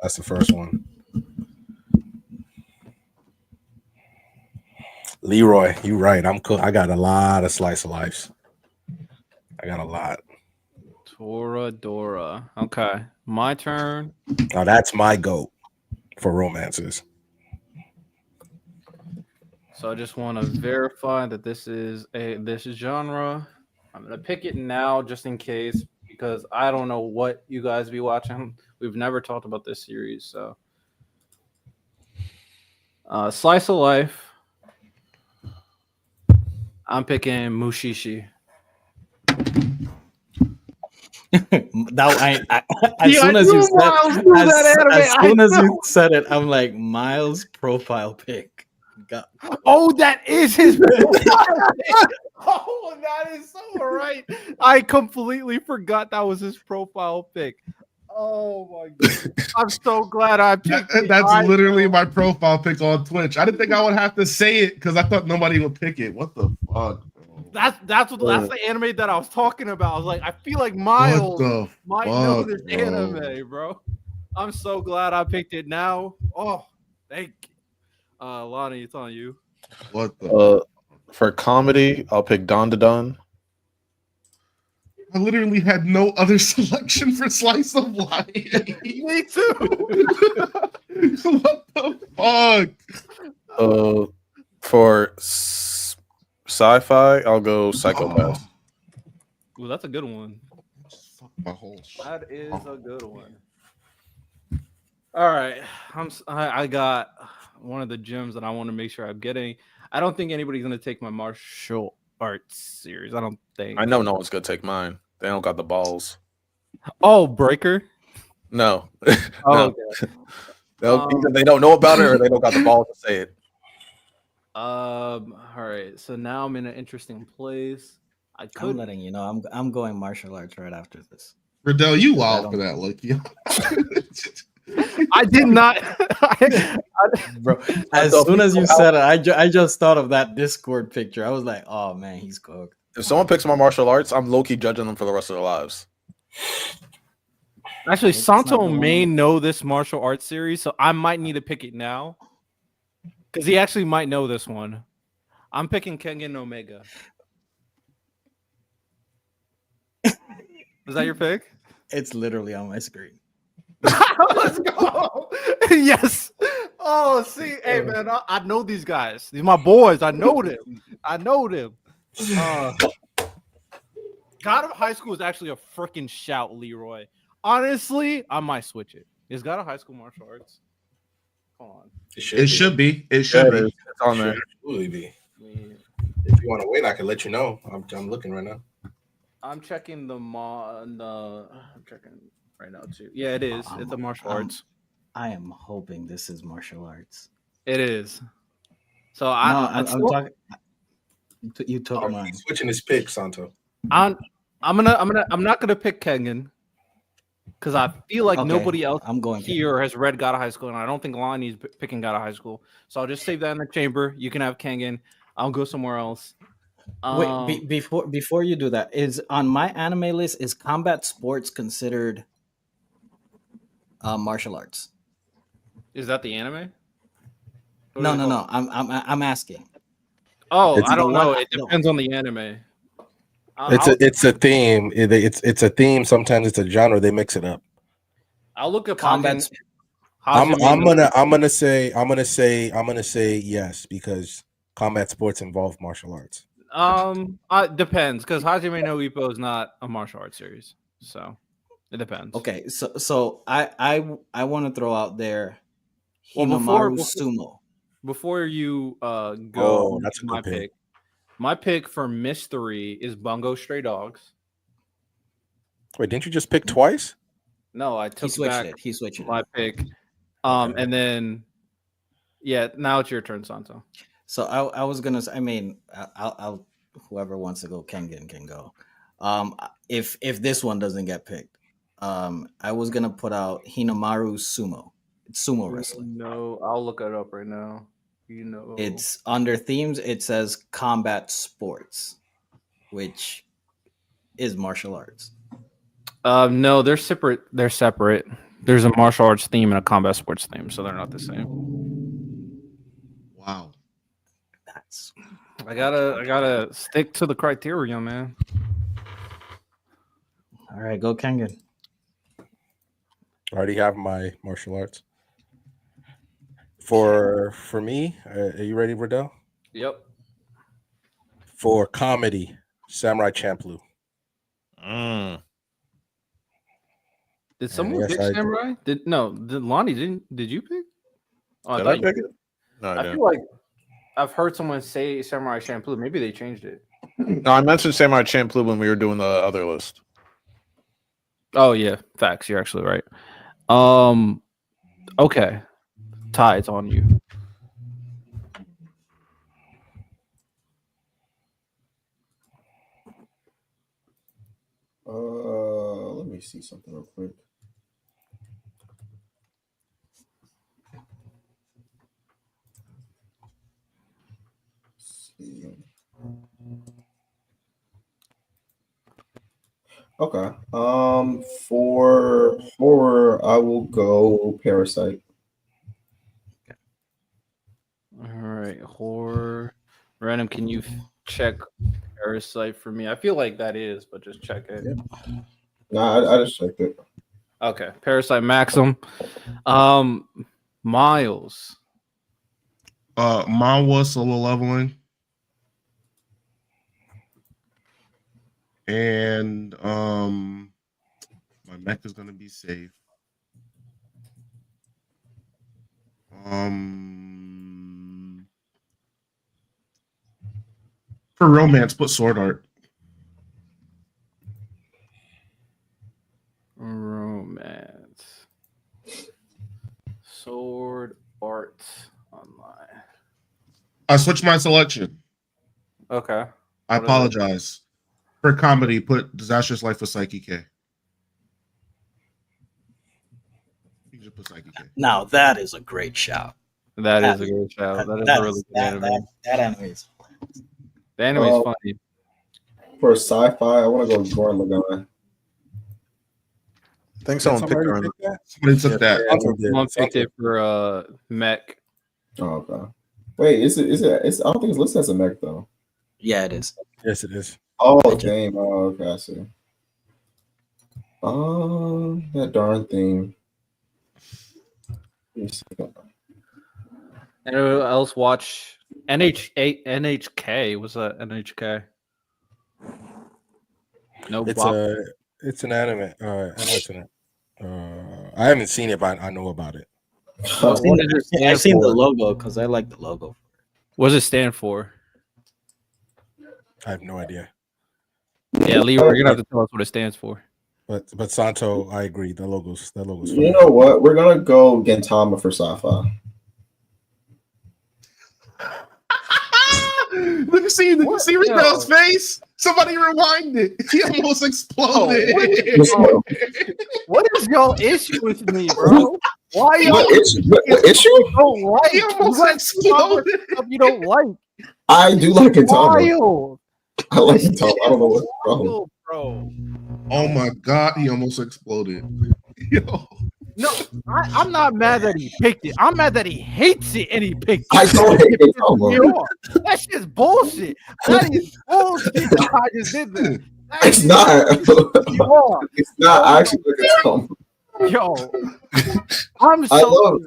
That's the first one. Leroy, you right. I'm cool. I got a lot of slice of lives. I got a lot. Toradora. Okay, my turn. Now that's my goat for romances. So I just want to verify that this is genre. I'm gonna pick it now just in case because I don't know what you guys be watching. We've never talked about this series, so slice of life. I'm picking Mushishi. As soon as you said it, I'm like, Miles' profile pic. Oh, that is his profile pic. Oh, that is so right. I completely forgot that was his profile pic. Oh my god! I'm so glad I picked it. That's literally my profile pic on Twitch. I didn't think I would have to say it because I thought nobody would pick it. What the fuck? That's the anime that I was talking about. I was like, I feel like Miles might know this anime, bro. I'm so glad I picked it now. Oh, thank you. Lonnie, it's on you. What the? For comedy, I'll pick Don to Don. I literally had no other selection for Slice of Life. Me too. What the fuck? For sci-fi, I'll go Psychopath. Ooh, that's a good one. Fuck my whole shit. That is a good one. All right, I got one of the gems that I want to make sure I'm getting. I don't think anybody's gonna take my martial arts series. I don't think. I know no one's gonna take mine. They don't got the balls. Oh, Breaker. No. Oh, no. okay. Either they don't know about it or they don't got the balls to say it. All right. So now I'm in an interesting place. I'm letting you know. I'm going martial arts right after this. Riddell, you wild for that, Loki. I did not. Bro, as soon as you said it, I just thought of that Discord picture. I was like, oh man, he's cooked. If someone picks my martial arts, I'm low-key judging them for the rest of their lives. Actually, Santo may know this martial arts series, so I might need to pick it now. Because he actually might know this one. I'm picking Kengan Omega. Is that your pick? It's literally on my screen. Let's go. Yes. Oh, see, hey man, I know these guys. These are my boys. I know them. God of High School is actually a freaking shout, Leroy. Honestly, I might switch it. Is God of High School martial arts? Come on. It should be. It should be. It's on there. Absolutely be. If you want to wait, I can let you know. I'm looking right now. I'm checking I'm checking right now too. Yeah, it is. It's a martial arts. I am hoping this is martial arts. It is. So I'm talking. You took mine. He's switching his pick, Santo. I'm not gonna pick Kengan because I feel like nobody else here has read God of High School, and I don't think Lonnie's picking God of High School. So I'll just save that in the chamber. You can have Kengan. I'll go somewhere else. Wait, before you do that, is on my anime list, is combat sports considered martial arts? Is that the anime? No. I'm asking. Oh, I don't know. It depends on the anime. It's a theme. It's a theme. Sometimes it's a genre. They mix it up. I'll look at combat. I'm gonna say yes because combat sports involve martial arts. Depends because Hajime no Ippo is not a martial arts series, so it depends. Okay, so I want to throw out there Hinamaru Sumo. Before you go, that's a my good pick. My pick for mystery is Bungo Stray Dogs. Wait, didn't you just pick twice? No, I took back He switched my pick. And then now it's your turn, Santo. So I was gonna say, I mean, I'll whoever wants to go Kengan can go. If this one doesn't get picked, I was gonna put out Hinamaru Sumo. It's sumo wrestling. No, I'll look it up right now. It's under themes. It says combat sports, which is martial arts. No, they're separate. There's a martial arts theme and a combat sports theme, so they're not the same. Wow. I gotta stick to the criteria, man. All right, go Kengan. I already have my martial arts. For me, are you ready, Riddell? Yep. For comedy, Samurai Champloo. Did someone yes, pick I did. Samurai? Did Lonnie didn't? Did you pick? Oh, Did thought I you pick did. it? No, I I didn't. feel like I've heard someone say Samurai Champloo. Maybe they changed it. No, I mentioned Samurai Champloo when we were doing the other list. Oh yeah, facts. You're actually right. Okay, Ty, it's on you. Let me see something real quick. Okay. For horror, I will go Parasite. All right, horror. Random, can you check Parasite for me? I feel like that is, but just check it. Nah, I just checked it. Okay, Parasite Maxim. Miles. Mine was Solo Leveling. And my mech is gonna be safe. For romance, put Sword Art. Romance. Sword Art Online. I switched my selection. Okay. I apologize. For comedy, put Disastrous Life of Psyche K. You just put Psyche K. Now that is a great shout. That is a great shout. That is a really good anime. That anime is. The anime is funny. For sci-fi, I want to go Gurren Lagann. I think someone picked her. Somebody took that. Someone picked it for mech. Oh, okay. Wait, is it? I don't think it's listed as a mech though. Yeah, it is. Yes, it is. Oh, damn. Oh, okay, I see. That darn thing. Anyone else watch NHK? What's that? NHK? No, It's an anime. I know it's an. I haven't seen it, but I know about it. I've seen the logo because I like the logo. What does it stand for? I have no idea. Yeah, Lee, you're gonna have to tell us what it stands for. But Santo, I agree. That logo's funny. You know what? We're gonna go Gintama for sci-fi. Let me see. Did you see Riddell's face? Somebody rewind it. He almost exploded. What is y'all issue with me, bro? Why y'all What issue? don't like? He almost exploded. You don't like? I do like Gintama. Wild. I like Gintama. I don't know what's wrong. Wild, bro. Oh my god, he almost exploded. Yo. No, I'm not mad that he picked it. I'm mad that he hates it and he picked it. I don't hate Gintama. That shit's bullshit. That is bullshit. That I just did that. It's not. It's not. I actually like Gintama. Yo, I'm so.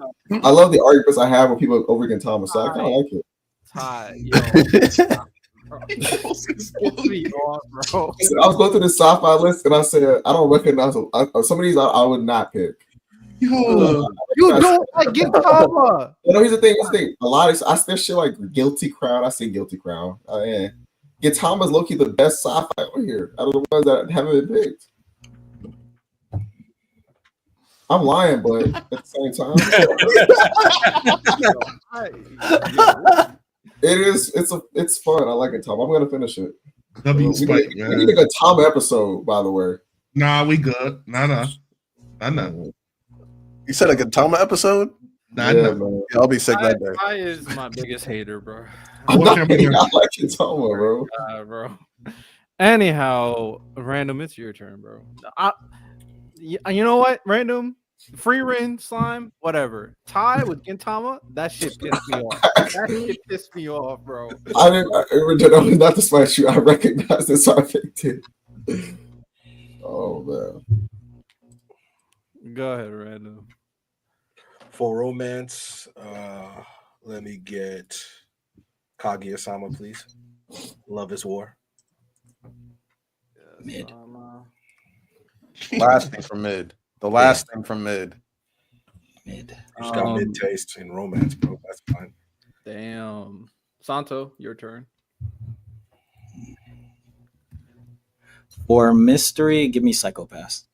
I love the arguments I have with people over Gintama, so I kind of like it. Ty, yo. Bro. I was going through the sci-fi list and I said I don't recognize them. Some of these I would not pick. Yo. You don't like Gintama. You know, here's the thing. A lot of I still shit like Guilty Crown. I say Guilty Crown. Yeah. Gintama's low-key the best sci-fi over here out of the ones that haven't been picked. I'm lying, but at the same time, it's fun. I like Gintama. I'm gonna finish it. We need a Gintama episode, by the way. Nah, we good. Nah. You said a Gintama episode? Nah. Yeah, I'll be sick that day. I is my biggest hater, bro. I like Gintama, bro. Anyhow, Random, it's your turn, bro. You know what, Random? Free Rin, Slime, whatever. Tie with Gintama, that shit pissed me off. That shit pissed me off, bro. I didn't, not to spite you. I recognize this. So I picked it. Oh man. Go ahead, random. For romance, let me get Kaguya-sama, please. Love is War. Mid. Last thing from mid. The last thing from mid. Mid. You just got mid taste in romance, bro. That's fine. Damn. Santo, your turn. For mystery, give me Psychopaths.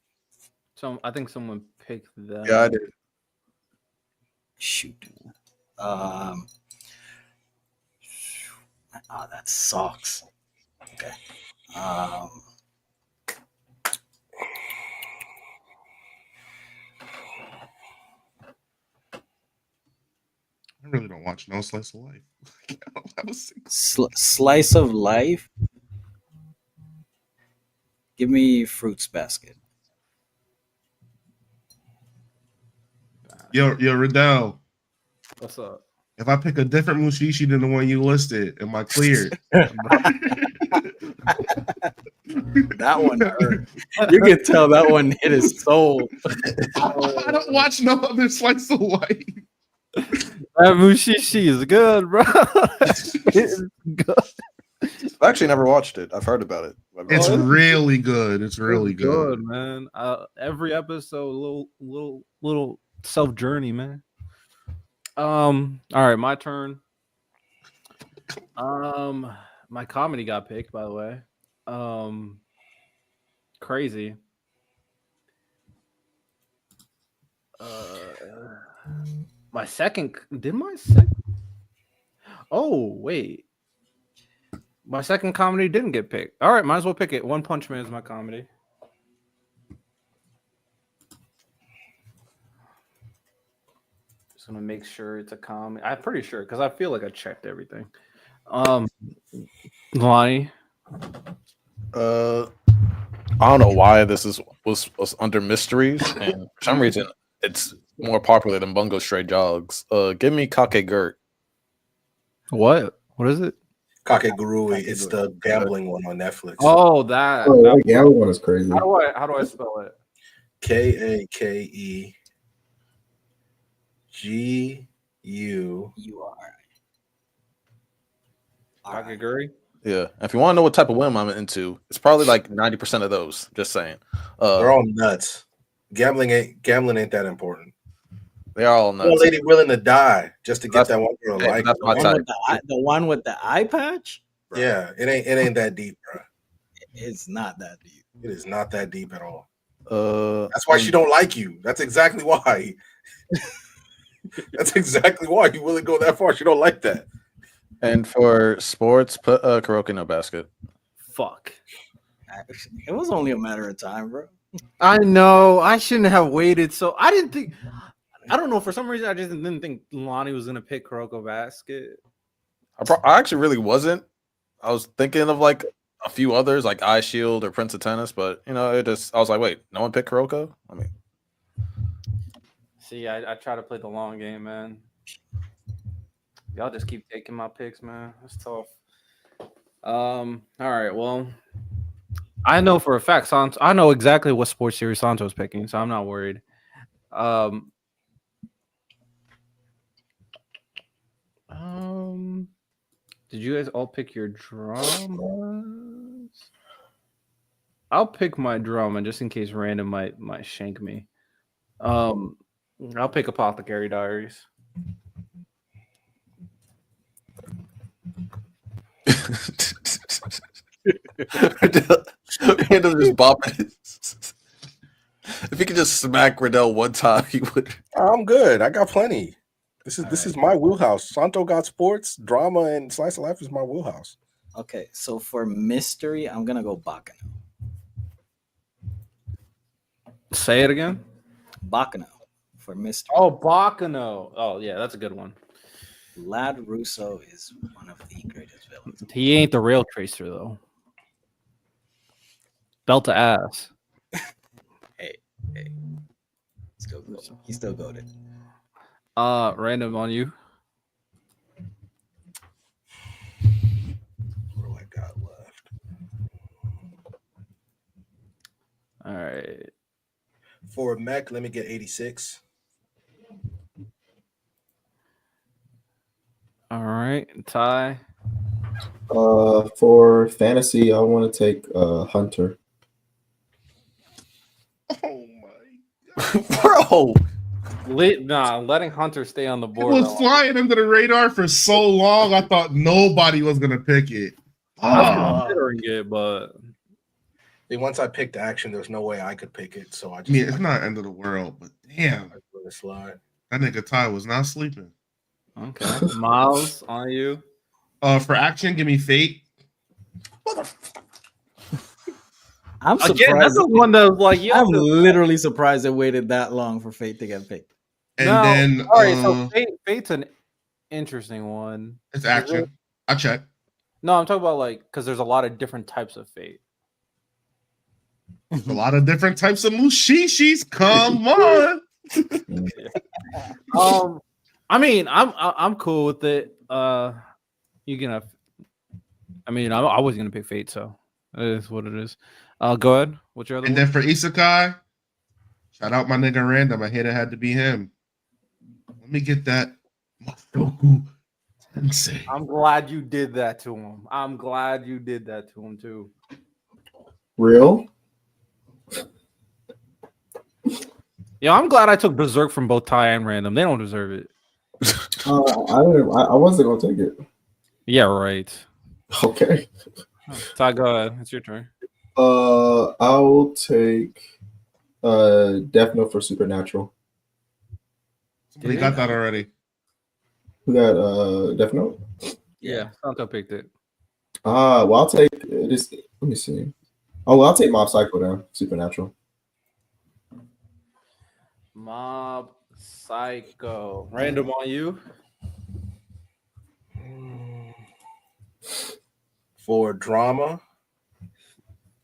So I think someone picked that. Yeah, I did. Shoot. Oh, that sucks. Okay. I really don't watch no slice of life. I don't have a single- Slice of life. Give me Fruits Basket. Yo, Riddell. What's up? If I pick a different Mushishi than the one you listed, am I cleared? That one hurt. You can tell that one hit his soul. I don't watch no other slice of life. That Mushishi is good, bro. It's good. I've actually never watched it. I've heard about it. It's really good. It's really It's good. man. Every episode, little self journey, man. All right, my turn. My comedy got picked, by the way. Crazy. My second. Oh wait, my second comedy didn't get picked. All right, might as well pick it. One Punch Man is my comedy. Just gonna make sure it's a comedy. I'm pretty sure because I feel like I checked everything. Lonnie. I don't know why this was under mysteries, and for some reason it's more popular than Bungo Stray Jogs. Give me Kakegurt. What? What is it? Kakegurui. It's the gambling one on Netflix. Oh, that. Oh, that gambling one is crazy. How do I spell it? Kakeguru. Kakegurui? Yeah. If you want to know what type of women I'm into, it's probably like 90% of those. Just saying. They're all nuts. Gambling ain't that important. They are all nuts. One lady willing to die just to get that one girl. Hey, Like that's my type. The one with the eye patch? Bro. Yeah, it ain't that deep, bro. It's not that deep. It is not that deep at all. That's why she don't like you. That's exactly why. That's exactly why you willing to go that far. She don't like that. And for sports, put Kuroki no basket. Fuck. It was only a matter of time, bro. I know. I shouldn't have waited. So I didn't think. I don't know. For some reason, I just didn't think Lonnie was gonna pick Kuroko Basket. I actually really wasn't. I was thinking of like a few others, like Eye Shield or Prince of Tennis, but I was like, wait, no one picked Kuroko? I mean, see, I try to play the long game, man. Y'all just keep taking my picks, man. That's tough. All right, well, I know for a fact I know exactly what sports series Santo's picking, so I'm not worried. Did you guys all pick your dramas? I'll pick my drama just in case random might shank me. I'll pick Apothecary Diaries. Random just bopping. If he could just smack Riddell one time, he would. I'm good. I got plenty. This is my wheelhouse. Santo got sports, drama, and slice of life is my wheelhouse. Okay, so for mystery, I'm gonna go Bakano. Say it again. Bakano for mystery. Oh, Bakano. Oh, yeah, that's a good one. Lad Russo is one of the greatest villains. He ain't the Rail Tracer though. Belt to ass. Hey, he's still goated. Random on you. What do I got left? All For mech, let me get 86. All right, Ty. For fantasy, I want to take Hunter. Oh my! Bro, Letting Hunter stay on the It board. was flying under the radar for so long. I thought nobody was gonna pick it. I was Ah. considering it, but Once I picked action, there was no way I could pick it. So I I just mean, it's not end of the world, but damn, I let it slide. that nigga Ty was not sleeping. okay. Miles, on you. For action, give me Fate. I'm Again, surprised. that's the one that like you I'm have to- literally surprised it waited that long for Fate to get picked. And No, then all right. So Fate's an interesting one. it's action. I check. No, I'm talking about like because there's a lot of different types of Fate. A lot of different types of mushishis. Come on. I mean, I'm cool with it. You can have. I mean, I was gonna pick Fate, so it is what it is. Go ahead. What's your other And one? then for Isekai, shout out my nigga Random. I hate it had to be him. Let me get that Masoku Sensei. I'm glad you did that to him. I'm glad you did that to him too. Real? Yeah, I'm glad I took Berserk from both Ty and Random. They don't deserve it. I wasn't gonna take it. Yeah, right. Okay. Ty, go ahead. It's your turn. I'll take Death Note for Supernatural. Somebody got that already. Who got Death Note? Yeah, Santo picked it. Well, I'll take this. Let me see. Oh, well, I'll take Mob Psycho then. Supernatural. Mob Psycho. Random on you. For drama,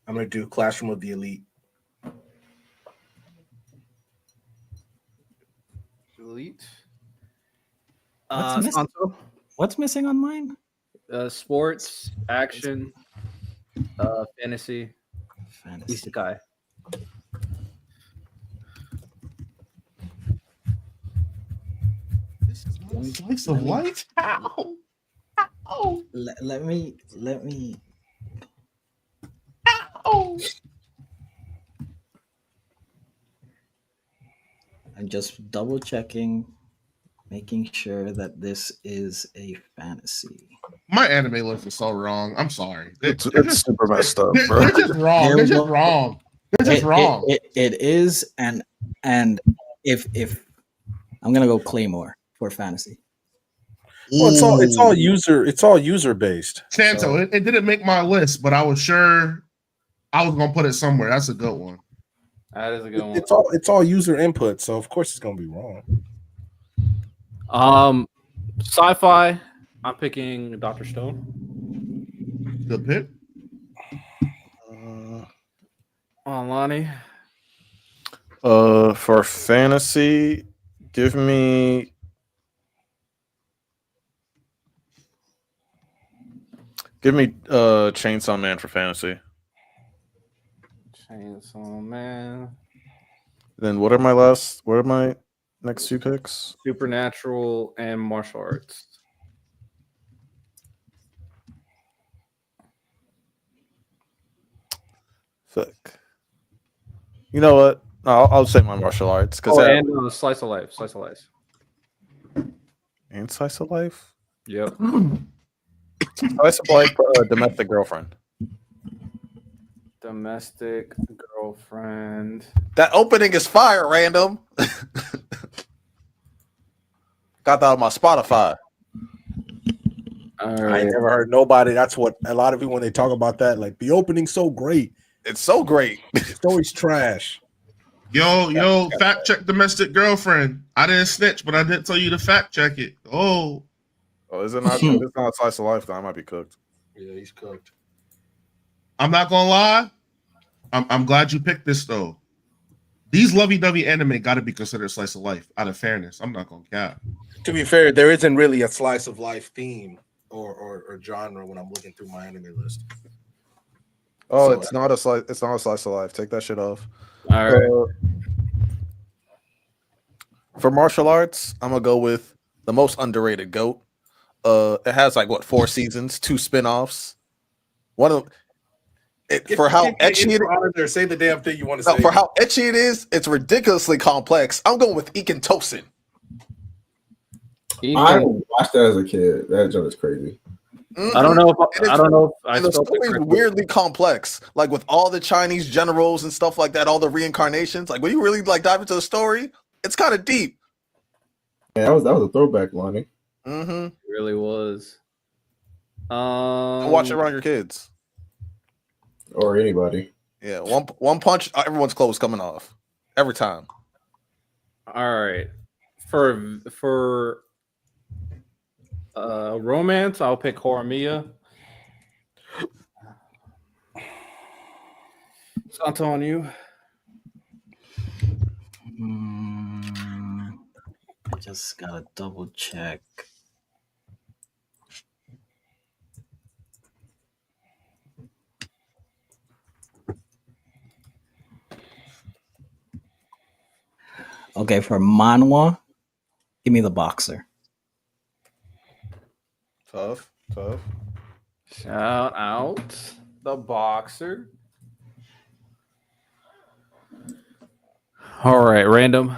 I'm gonna do Classroom of the Elite. Delete. What's missing? Santo. What's missing on mine? Sports, action, fantasy, Fantasy. isekai. This is my slice of life. Ow. Ow. Let me. Ow. I'm just double checking, making sure that this is a fantasy. My anime list is so wrong. I'm sorry. It's super messed up, They're bro. just wrong. They're just wrong. They're just wrong. It is, and if I'm gonna go Claymore for fantasy. Well, it's all user based. Santo, it didn't make my list, but I was sure I was gonna put it somewhere. That's a good one. That is a good one. It's all user input, so of course it's gonna be wrong. Sci-fi. I'm picking Dr. Stone. Good pick. Lonnie. For fantasy, give me Chainsaw Man for fantasy. Chainsaw Man. Then what are my next two picks? Supernatural and martial arts. Fuck. You know what? I'll say my martial arts because and slice of life. Slice of life. and slice of life. Yep. Slice of life, domestic girlfriend. Domestic girlfriend. that opening is fire, Random. Got that on my Spotify. All I right. ain't never heard nobody. That's what a lot of people when they talk about that, like the opening's so great. It's so great. The story's trash. Yo, fact check domestic girlfriend. I didn't snitch, but I did tell you to fact check it. Oh, Is it not? It's not a slice of life. Then I might be cooked. Yeah, he's cooked. I'm not gonna lie. I'm glad you picked this though. These lovey-dovey anime got to be considered slice of life. Out of fairness, I'm not gonna cap. To be fair, there isn't really a slice of life theme or genre when I'm looking through my anime list. Oh, So- it's not a slice. It's not a slice of life. Take that shit off. All right. For martial arts, I'm gonna go with the most underrated GOAT. It has like what 4 seasons, 2 spin-offs. One of it for how etchy it out of there. Say the damn thing you want to no, say. for how etchy it is, it's ridiculously complex. I'm going with Iken Tosin. I watched that as a kid. That joke is crazy. I don't know if I don't know if I And the spelled it story is correctly. weirdly complex, like with all the Chinese generals and stuff like that, all the reincarnations. Like when you really like dive into the story, it's kind of deep. Yeah, that was a throwback, Lonnie. Mm-hmm. It really was. Don't watch it around your kids or anybody. Yeah, one punch, everyone's clothes coming off every time. All right, for romance, I'll pick Horimiya. It's on you. I just gotta double check. Okay, for manhwa, give me the boxer. Tough. Shout out the boxer. All right, random.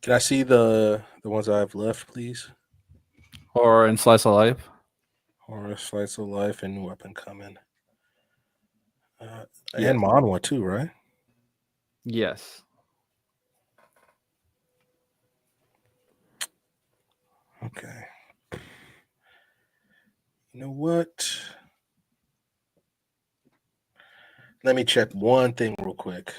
Can I see the ones I have left, please? Horror and slice of life. Horror, slice of life, and new up and coming. Yeah. And manhwa too, right? Yes. Okay. You know what? Let me check one thing real quick.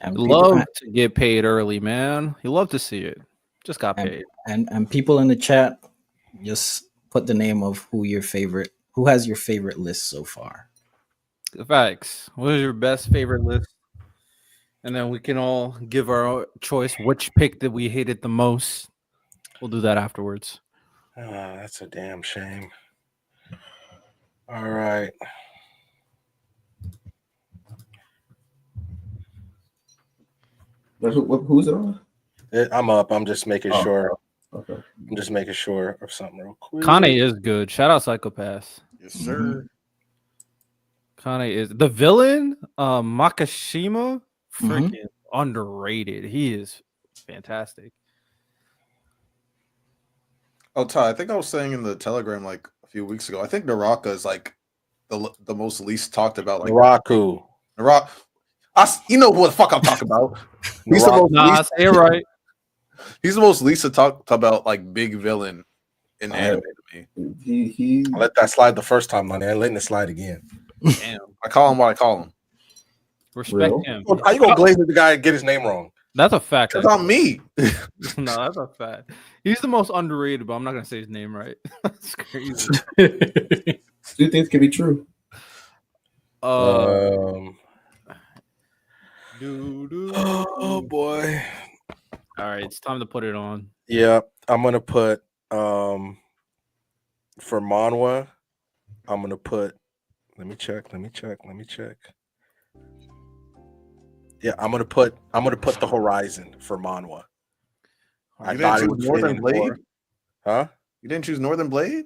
And Love to get paid early, man. You love to see it. Just got paid. And people in the chat, just put the name of who has your favorite list so far. Facts. What is your best favorite list? And then we can all give our choice. Which pick did we hated the most? We'll do that afterwards. That's a damn shame. All right. Who's it on? I'm up. I'm just making sure. Okay. I'm just making sure of something real quick. Kane is good. Shout out Psychopath. Yes, sir. Kane is the villain. Makashima, freaking underrated. He is fantastic. Oh, Ty, I think I was saying in the Telegram like a few weeks ago. I think Naraka is like the most least talked about. Like Naraku. You know what the fuck I'm talking about. He's the most least, say it right. He's the most least to talk about like big villain in anime to me. He I let that slide the first time, man. I'm letting it slide again. Damn. I call him what I call him. Respect him. How you gonna glaze at the guy and get his name wrong? That's a fact. That's on me. No, that's a fact. He's the most underrated, but I'm not gonna say his name right. That's crazy. Two things can be true. Oh boy. All right, it's time to put it on. Yeah, I'm gonna put for manhwa, I'm gonna put let me check. Yeah, I'm gonna put the Horizon for manhwa. I thought it was Northern Blade. more. Huh? You didn't choose Northern Blade?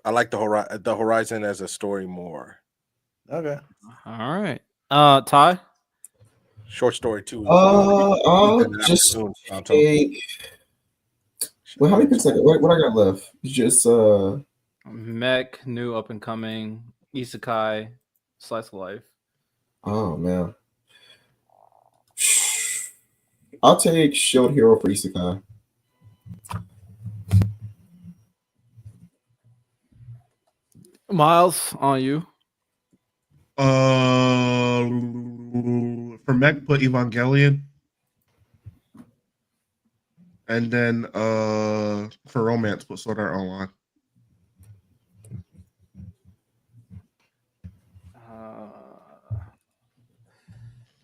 I like the Horizon as a story more. Okay. All right. Ty? Short story too. I'll just take. Well, how many picks? What I got left? Just Mech, new up and coming, Isekai, Slice of Life. Oh man. I'll take Shield Hero for Isekai. Miles, on you. For Mech, put Evangelion. And then for romance, put Sword Art Online.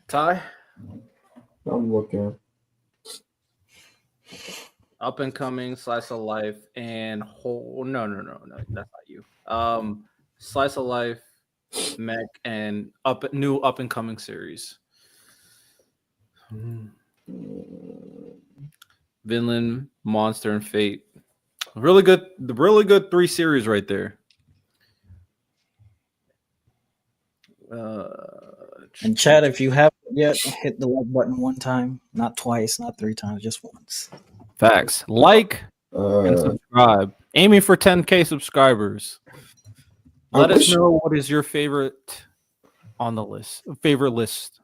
Ty? I'm looking. Up and coming, Slice of Life, and no, that's not you. Slice of Life, Mech, and new up and coming series. Vinland, Monster, and Fate. Really good 3 series right there. And Chad, if you haven't yet, hit the like button one time, not twice, not 3 times, just once. Facts. Like and subscribe. Aiming for 10K subscribers. Let us know what is your favorite on the list. Favorite list.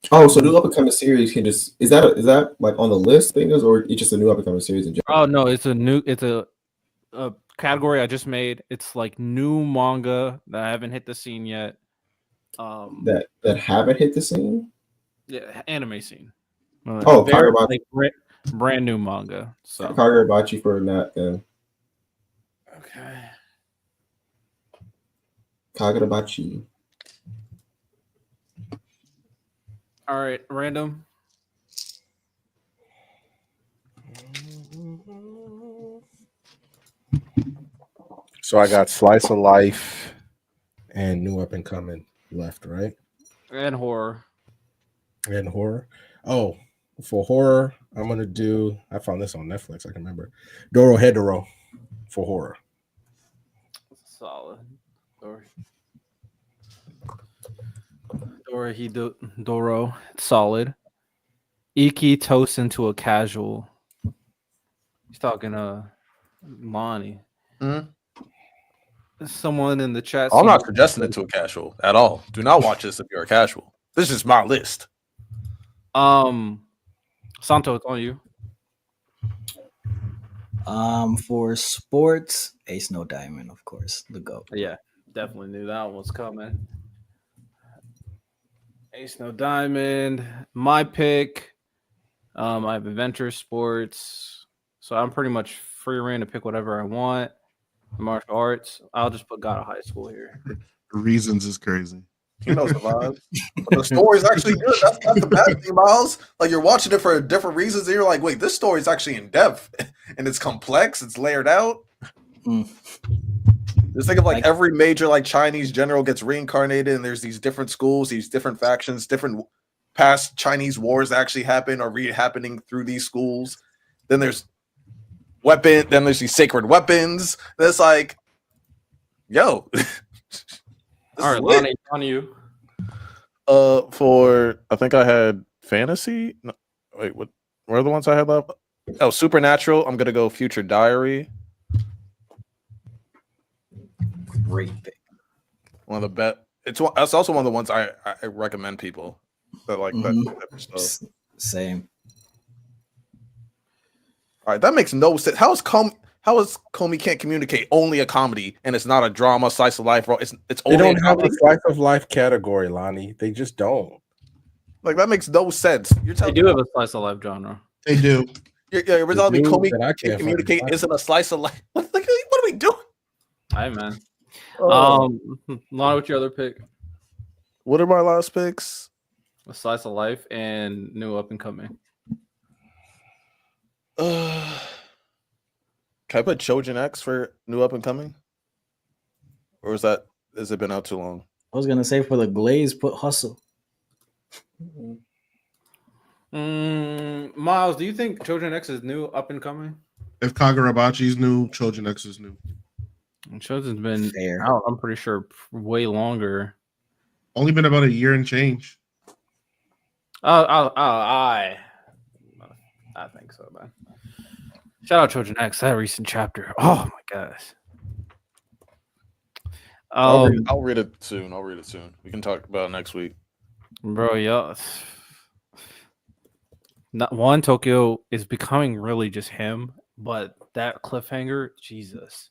Oh, so new up and coming series can just is that like on the list things, or it's just a new up and coming series in general? Oh no, it's a category I just made. It's like new manga that I haven't hit the scene yet. That haven't hit the scene. Yeah, anime scene. Oh, Very, Kagurabachi. like, brand new manga. So Kagurabachi for that then. okay. Kagurabachi. All right, random. So I got Slice of Life and New Up and Coming left, right? And horror. And horror. Oh, for horror, I'm gonna do. I found this on Netflix. I can remember. Dorohedoro for horror. Solid. Doro. Solid. Iki toast into a casual. He's talking Lonnie. Mhm. Someone in the chat. I'm not suggesting it to a casual at all. Do not watch this if you're a casual. This is my list. Santo, it's on you. For sports, Ace No Diamond, of course, the GOAT. Yeah, definitely knew that one was coming. Ace No Diamond. My pick. I have adventure sports, so I'm pretty much free reign to pick whatever I want. Martial arts. I'll just put God of High School here. Reasons is crazy. He knows the vibe. But the story's actually good. That's the bad thing, Miles. Like you're watching it for different reasons, and you're like, wait, this story's actually in depth and it's complex, it's layered out. Just think of like every major like Chinese general gets reincarnated, and there's these different schools, these different factions, different past Chinese wars that actually happen or happening through these schools. Then there's there's these sacred weapons. That's like, yo. All right, Lonnie, on you. For I think I had fantasy. No, wait, what are the ones I had left? Oh, supernatural. I'm gonna go Future Diary. Great pick. One of the best. That's also one of the ones I recommend people that like that type of stuff. Same. All right, that makes no sense. How is Comey can't communicate only a comedy and it's not a drama, slice of life? It's They only don't a have a comedy? slice of life category, Lonnie. They just don't. Like that makes no sense. You're They telling do have a slice of life genre. They do. you're telling me do, Comey but I can't can't communicate fucking isn't a slice of life? What are we doing? Hi, man. Oh. Lonnie, what's your other pick? What are my last picks? A slice of life and new up and coming. Can I put Chojin X for new up and coming? Or has it been out too long? I was gonna say for the Glaze, put Hustle. Miles, do you think Chojin X is new up and coming? If Kagurabachi's new, Chojin X is new. Chojin's been Fair. out, I'm pretty sure, way longer. Only been about a year and change. I think so, man. Shout out Chojin X, that recent chapter. Oh my gosh. I'll read it soon. We can talk about it next week. Bro, yeah. Not one, Tokyo is becoming really just him, but that cliffhanger, Jesus.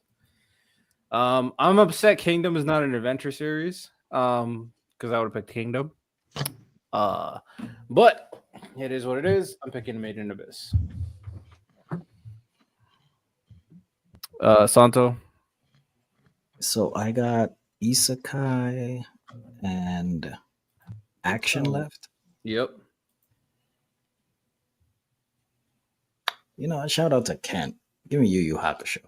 I'm upset Kingdom is not an adventure series. Because I would have picked Kingdom. But it is what it is. I'm picking Made in Abyss. Santo. So I got Isekai and Action left. Yep. You know, shout out to Kent. Give me Yu Yu Hakusho.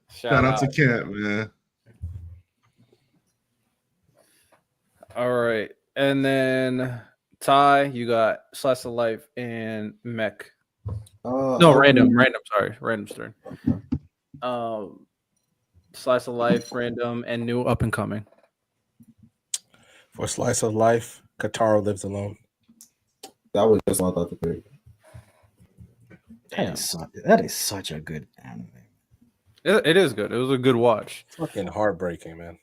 Shout out to Kent, man. All right, and then Ty, you got Slice of Life and Mech. No, random. Sorry, random's turn. Slice of Life, random, and new up and coming. For Slice of Life, Katara Lives Alone. That was just what I thought to pick. That is such a good anime. It is good. It was a good watch. Fucking heartbreaking, man.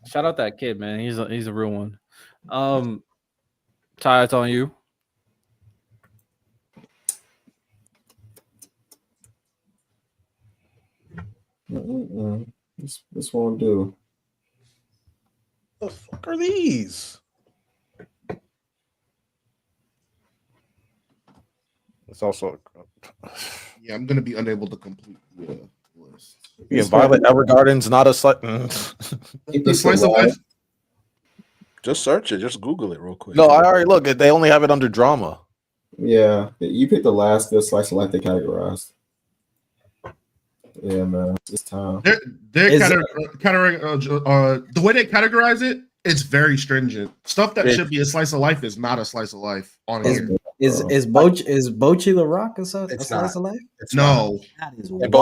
Shout out that kid, man. He's a real one. Ty, it's on you. This won't do. The fuck are these? It's also Yeah, I'm gonna be unable to complete the list. Yeah, Violet Evergarden's not a slice. The Slice of Life. Just search it. Just Google it real quick. No, I already look. They only have it under drama. Yeah, you picked the last good slice of life they categorized. Yeah, man, it's time. The way they categorize it, it's very stringent. Stuff that should be a slice of life is not a slice of life on here. Is Bochi the Rock a slice of life? No. That is And wild.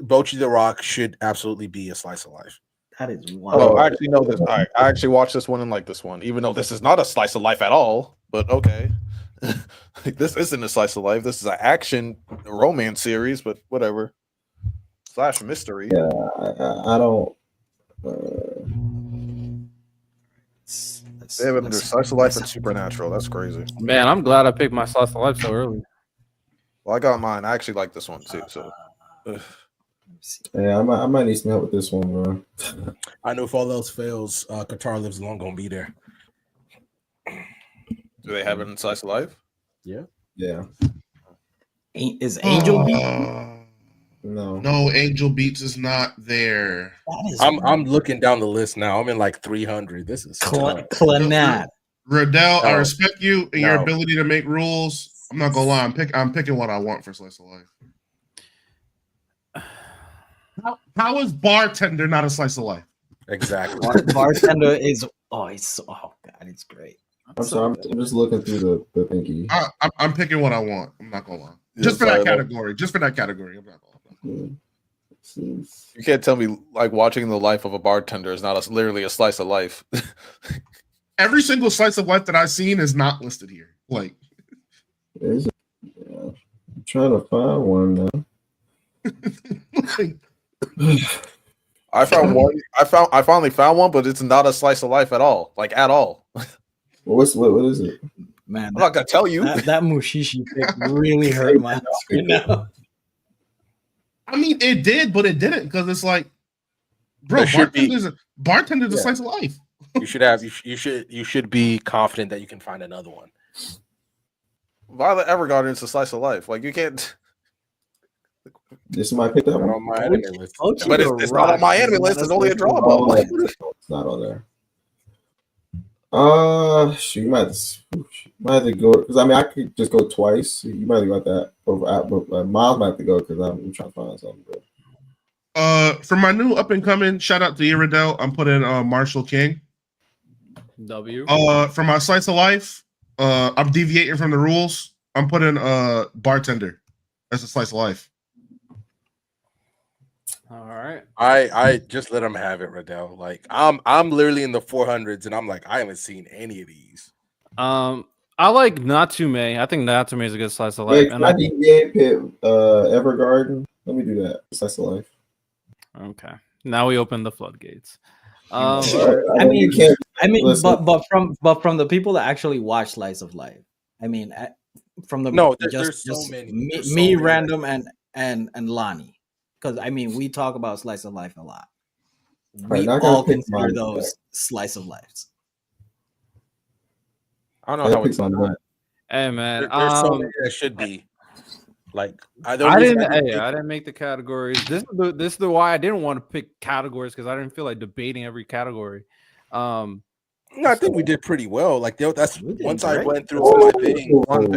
Bochi the Rock should absolutely be a slice of life. That is wild. Oh, I actually know this. I actually watched this one and like this one, even though this is not a slice of life at all. But okay, this isn't a slice of life. This is an action romance series, but whatever. / mystery. Yeah, I don't. They have it under slice of life and supernatural. That's crazy. Man, I'm glad I picked my Slice of Life so early. Well, I got mine. I actually like this one too. So. Yeah, I might need some help with this one, bro. I know if all else fails, Katara Lives Alone gonna be there. Do they have it in slice of life? Yeah. Yeah. Is Angel Beat? No, Angel Beats is not there. I'm looking down the list now. I'm in like 300. This is Clanat. Riddell, I respect you and your ability to make rules. I'm not gonna lie. I'm picking what I want for slice of life. How is Bartender not a slice of life? Exactly. Bartender is it's great. I'm sorry, I'm just looking through the thingy. I'm picking what I want. I'm not gonna lie. Just for that category. Just for that category. I'm not gonna lie. You can't tell me like watching the life of a bartender is not literally a slice of life. Every single slice of life that I've seen is not listed here. Like, I'm trying to find one now. I found one. I finally found one, but it's not a slice of life at all. Like at all. What is it? Man, I'm not gonna tell you. That Mushishi pick really hurt my screen now. I mean, it did, but it didn't because it's like, bro, bartender's a slice of life. You should be confident that you can find another one. Violet Evergarden is a slice of life. Like you can't. This might pick that one on my anime list, but it's not on my anime list. It's only a drama. It's not on there. You might have to go because I mean I could just go twice. You might have got that but Miles might have to go because I'm trying to find something. Bro. For my new up and coming, shout out to Iridell. I'm putting Marshall King. W. For my slice of life, I'm deviating from the rules. I'm putting Bartender as a slice of life. All right. I just let him have it, Riddell. Like I'm literally in the 400s, and I'm like I haven't seen any of these. I like Natsume. I think Natsume is a good slice of life. Wait, can I deviate Evergarden? Let me do that. Slice of life. Okay. Now we open the floodgates. But from the people that actually watch Slice of Life, I mean, from the there's so many. Me, Random, and Lonnie. Because I mean, we talk about slice of life a lot. We all consider those slice of lives. I don't know how it's on that. Hey man, there's so many that should be. Like I didn't make the categories. This is why I didn't want to pick categories because I didn't feel like debating every category. No, I think we did pretty well. Like that's We did once I great. went through all my things.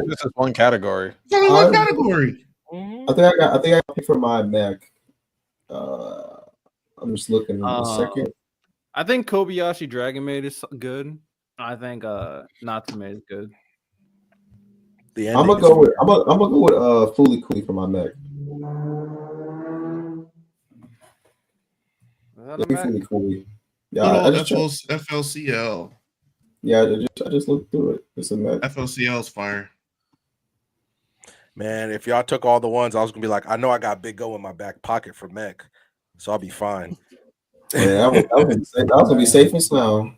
This is one category. It's only one category. I think I got picked for my mech. I'm just looking in a second. I think Kobayashi Dragon Maid is good. I think Natsume is good. The I'm gonna go with Fooly Cooly for my mech. Is that Yeah, a mech? Fooly Cooly. Yeah, Good I old just checked. FLCL. Yeah, I just looked through it. It's a mech. FLCL's fire. Man, if y'all took all the ones, I was gonna be like, I know I got Big Go in my back pocket for mech, so I'll be fine. Yeah, I was gonna be safe and sound.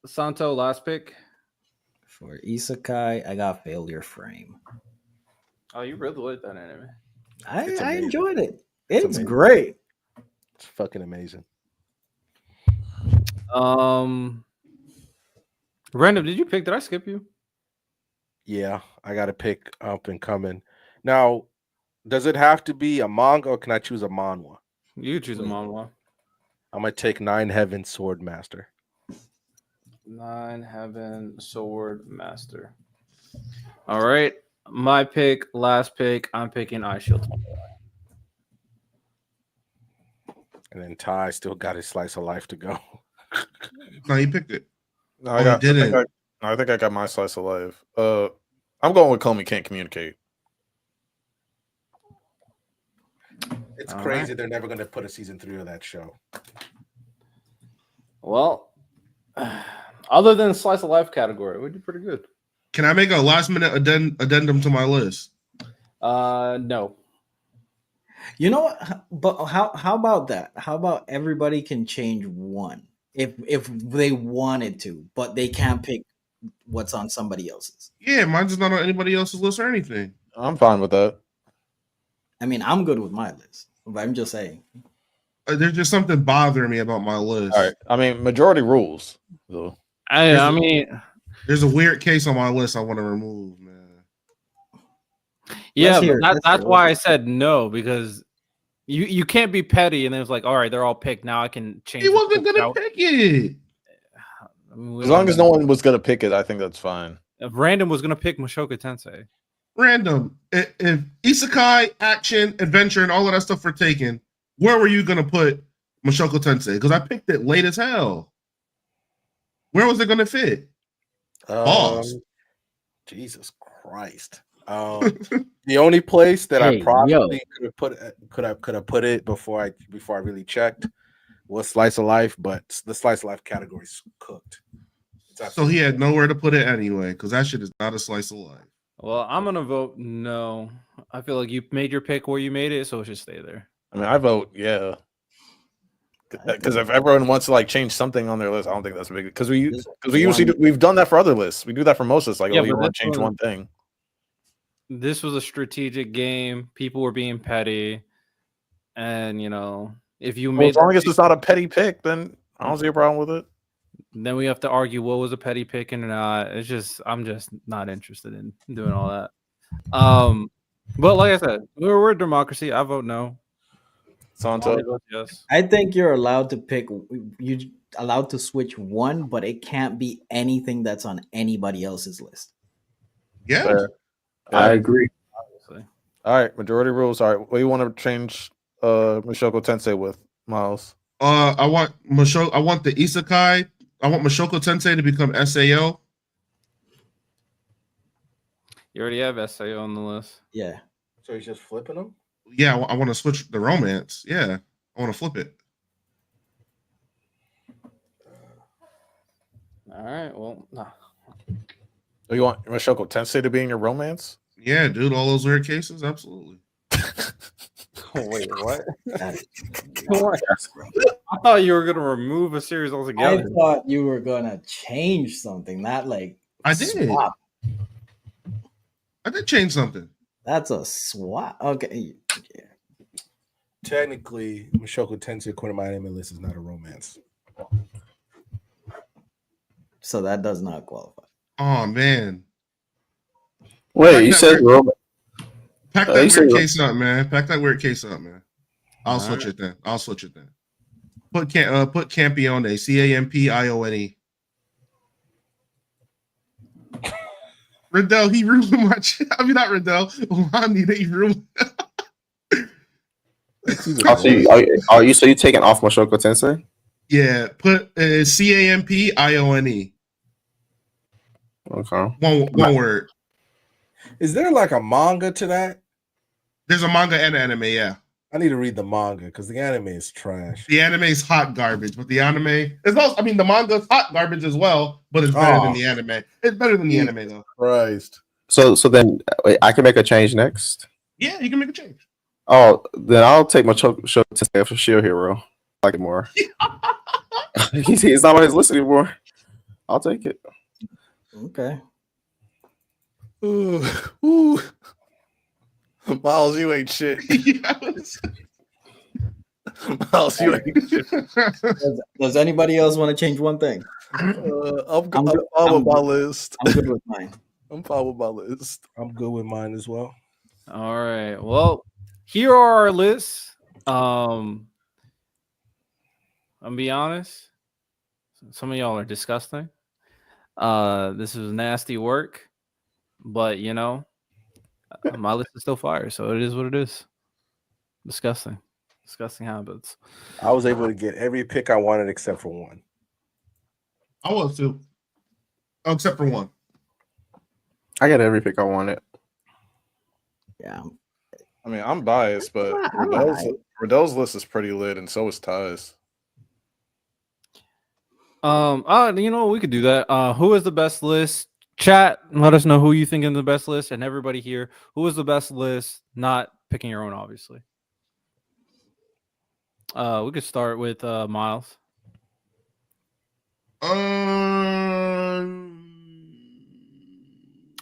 Santo, last pick. For Isekai, I got Failure Frame. Oh, you really like that anime. It's I amazing. enjoyed it. It's amazing. great. It's fucking amazing. Random, did you pick? Did I skip you? Yeah, I got to pick up and coming. Now, does it have to be a manga or can I choose a manhwa? You choose a manhwa. I'm gonna take 9 Heaven Sword Master. 9 Heaven Sword Master. All right, my pick, last pick. I'm picking Eye Shield. And then Ty still got his slice of life to go. No, he picked it. No, Oh, he didn't. I think I got my slice of life. I'm going with Comey Can't Communicate. It's All crazy they're never gonna put a season 3 of that show. Well, other than Slice of Life category, we did pretty good. Can I make a last minute addendum to my list? No. You know what? But how about that? How about everybody can change one if they wanted to, but they can't pick what's on somebody else's. Yeah, mine's not on anybody else's list or anything. I'm fine with that. I mean, I'm good with my list, but I'm just saying. There's just something bothering me about my list. All right. I mean, majority rules. So. I mean, there's a weird case on my list I want to remove, man. yeah, hear but it. that's why I said no, because you can't be petty and then it's like, all right, they're all picked. Now I can change. He wasn't gonna pick it. I mean, As long as no one was gonna pick it, I think that's fine. if Random was gonna pick Mushoku Tensei. Random. If isekai, action, adventure, and all of that stuff were taken, where were you gonna put Mushoku Tensei? Because I picked it late as hell. Where was it gonna fit? Pause. Jesus Christ. The only place that I probably could have put it before I really checked was Slice of Life, but the Slice of Life category is cooked. So he had nowhere to put it anyway, because that shit is not a slice of life. Well, I'm gonna vote no. I feel like you made your pick where you made it, so it should stay there. I mean, I vote yeah. Because if everyone wants to like change something on their list, I don't think that's big. Because we usually we've done that for other lists. We do that for most lists. Like, Yeah, oh, you but want to change one thing. This was a strategic game. People were being petty, and if you made as long as it's not a petty pick, then I don't see a problem with it. Then we have to argue what was a petty pick and not. I'm just not interested in doing all that. But like I said, we're a democracy. I vote no. Santo. Yes. I think you're allowed to pick. You allowed to switch one, but it can't be anything that's on anybody else's list. Yeah, Fair. I agree. Obviously. All right, majority rules. All right, what do you want to change Mushoku Tensei with, Miles? I want the isekai. I want Mushoku Tensei to become SAO. You already have SAO on the list. Yeah. So he's just flipping them? Yeah, I want to switch the romance. Yeah, I want to flip it. All right. Well, nah. Do you want Mushoku Tensei to be in your romance? Yeah, dude, all those weird cases, absolutely. Wait, what? What? I thought you were gonna remove a series I altogether. thought you were gonna change something, not like I did. swap. I did change something. That's a swap. Okay. Yeah. Technically, Mushoku Tensei, according to my anime list, is not a romance. So that does not qualify. Oh man. Wait, you said romance. Pack that weird case up, man. Pack that weird case up, man. I'll switch it then. put Campione, Campione. Riddell, he ruined my. I mean, not Riddell. Lonnie, they ruined. So you taking off Mashoko Tensei? Yeah, put Campione. Okay. One word. Is there like a manga to that? There's a manga and an anime. Yeah, I need to read the manga because the anime is trash. the anime is hot garbage, but the anime is also. I mean, the manga is hot garbage as well, but it's better than the anime. It's better than the anime though. Christ. So then wait, I can make a change next. Yeah, you can make a change. Oh, then I'll take my show Tensei for Shield Hero. I like it more. He's not on his list anymore. I'll take it. Okay. Ooh. Miles, you ain't shit. Miles, you ain't shit. Does anybody else want to change one thing? I'm fine with my list. I'm good with mine. I'm fine with my list. I'm good with mine as well. All right. Well, here are our lists. I'll be honest. Some of y'all are disgusting. This is nasty work, but you know, my list is still fire, so it is what it is. Disgusting habits. I was able to get every pick I wanted except for one. I was too. Oh, except for one. I got every pick I wanted. Yeah. I mean, I'm biased, but Riddell's list is pretty lit, and so is Ty's. You know, we could do that. Who is the best list? Chat, let us know who you think is the best list, and everybody here, who is the best list? Not picking your own, obviously. We could start with Miles.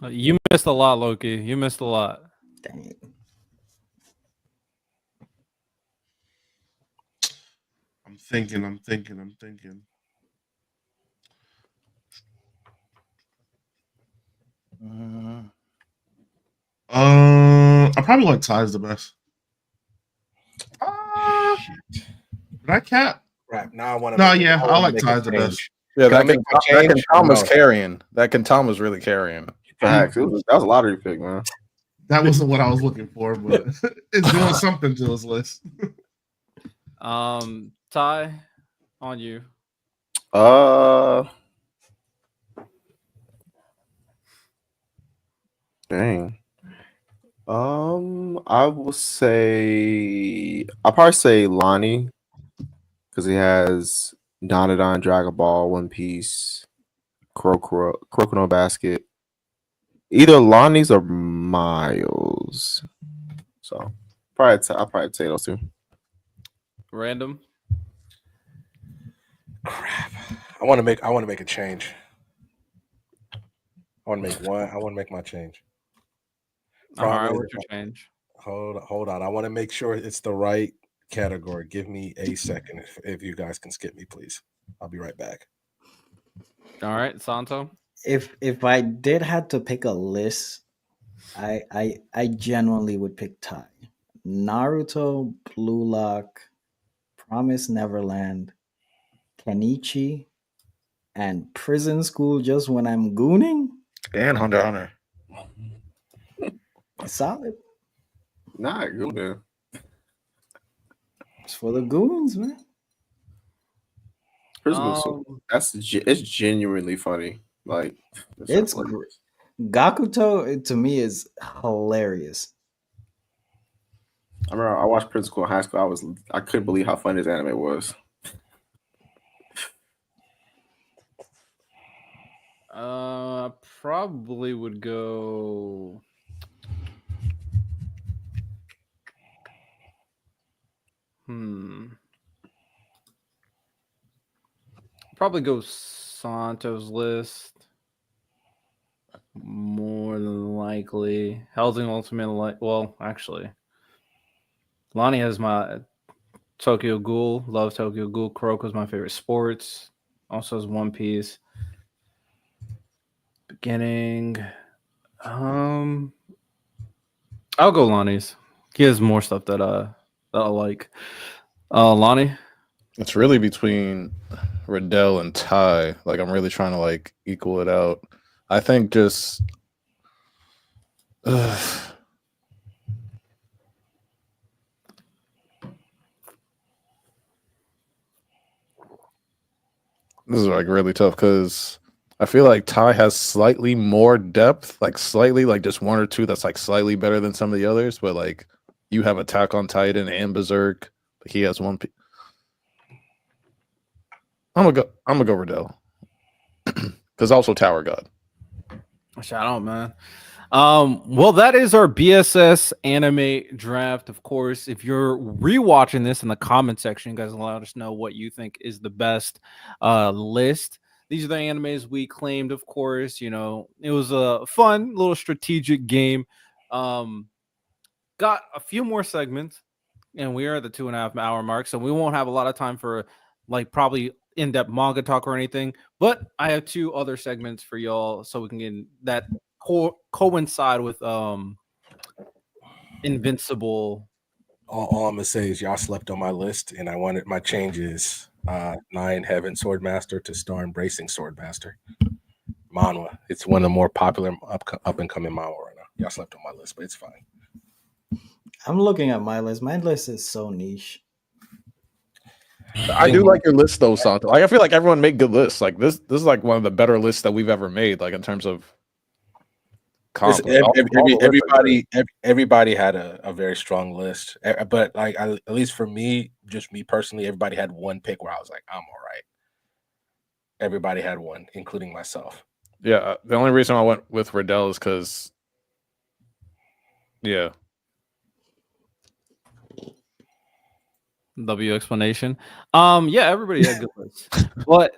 You missed a lot, Loki. You missed a lot. Dang it. I'm thinking. I probably like Ty's the best. Did I cap? Right now, I want to. No, yeah, I like Ty's the best. Yeah, Can I that make my change? Kentama's No. carrying. That Kentama's really carrying. Facts. That was a lottery pick, man. That wasn't what I was looking for, but it's doing something to his list. Ty, on you. Dang. I'll probably say Lonnie because he has Donadon, Dragon Ball, One Piece, Crocodile Basket. Either Lonnie's or Miles. So I'll probably say those two. Random. Crap. I want to make a change. I want to make my change. All right, what's your change? Hold on. I want to make sure it's the right category. Give me a second if you guys can skip me, please. I'll be right back. All right, Santo. If I did have to pick a list, I genuinely would pick Ty. Naruto, Blue Lock, Promise Neverland, Kenichi, and Prison School just when I'm gooning. And Hunter x Hunter. Solid. Nah, good man. It's for the goons, man. It's genuinely funny. Like It's Gakuto to me is hilarious. I remember I watched Prince School in high school. I couldn't believe how funny this anime was. Probably would go. Probably go Santo's list. More than likely. Housing Ultimate, well, actually. Lonnie has my Tokyo Ghoul. Love Tokyo Ghoul. Kuroko's my favorite sports. Also has One Piece. Beginning. I'll go Lonnie's. He has more stuff that I like. Lonnie? It's really between Riddell and Ty. Like I'm really trying to like equal it out. I think just this is like really tough because I feel like Ty has slightly more depth, like slightly, like just one or two that's like slightly better than some of the others. But like you have Attack on Titan and Berserk. He has one. I'm gonna go Riddell because also Tower God. Shout out, man. Well, that is our BSS anime draft. Of course, if you're rewatching this in the comment section, you guys will let us know what you think is the best list. These are the animes we claimed, of course. You know, it was a fun little strategic game. Got a few more segments, and we are at the 2.5 hour mark, so we won't have a lot of time for like probably in-depth manga talk or anything. But I have 2 other segments for y'all, so we can get that coincide with Invincible. All I'm gonna say is y'all slept on my list, and I wanted my changes. 9 Heaven Swordmaster to Star Embracing Swordmaster. Manhwa. It's one of the more popular up and coming manhwa right now. Y'all slept on my list, but it's fine. I'm looking at my list. My list is so niche. I do like your list though, Santo. Like I feel like everyone made good lists. Like this is like one of the better lists that we've ever made. Like in terms of comp. Everybody had a very strong list, but like at least for me, just me personally, everybody had one pick where I was like, I'm all right. Everybody had one, including myself. Yeah, the only reason I went with Riddell is because, yeah. W explanation. Yeah, everybody had good lists. But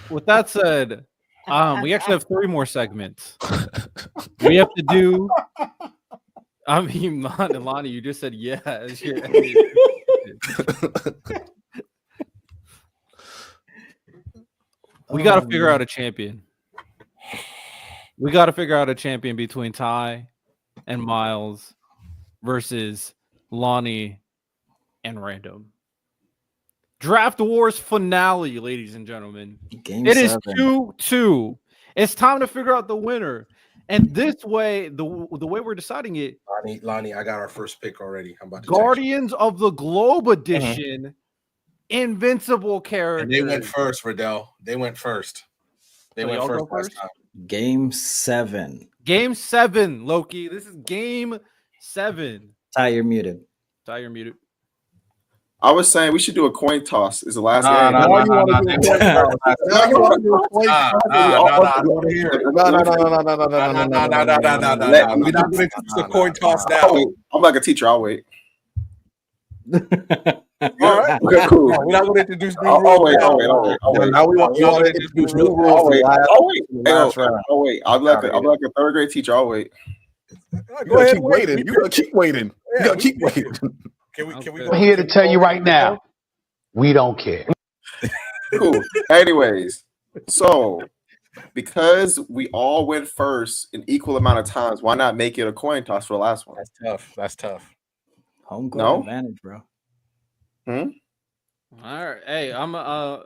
with that said, we actually have 3 more segments. We have to do. I mean, Lonnie, you just said yeah. We got to figure out a champion. We got to figure out a champion between Ty and Miles versus Lonnie and Random. Draft Wars finale, ladies and gentlemen. It is 2-2. It's time to figure out the winner. And this way, the way we're deciding it, Lonnie, I got our first pick already. I'm about to Guardians of the Globe edition, Invincible character. And they went first, Riddell. They went first. They went first last time. Game 7. Game 7, Loki. This is game 7. Ty, you're muted. Ty, you're muted. I was saying we should do a coin toss. Is the last game. We're not going to do a coin toss now. I'm like a teacher. I'll wait. All right. Okay, cool. We're not going to introduce new rules. rules. I'll wait. Now we want to introduce new rules. I'll wait. I'm like a third grade teacher. I'll wait. You gotta keep waiting. You gotta keep waiting. You gotta keep waiting. Can we I'm here to tell you right now, we don't care. Cool. Anyways, so because we all went first an equal amount of times, why not make it a coin toss for the last one? That's tough. Home court advantage, bro. All right. Hey, I'm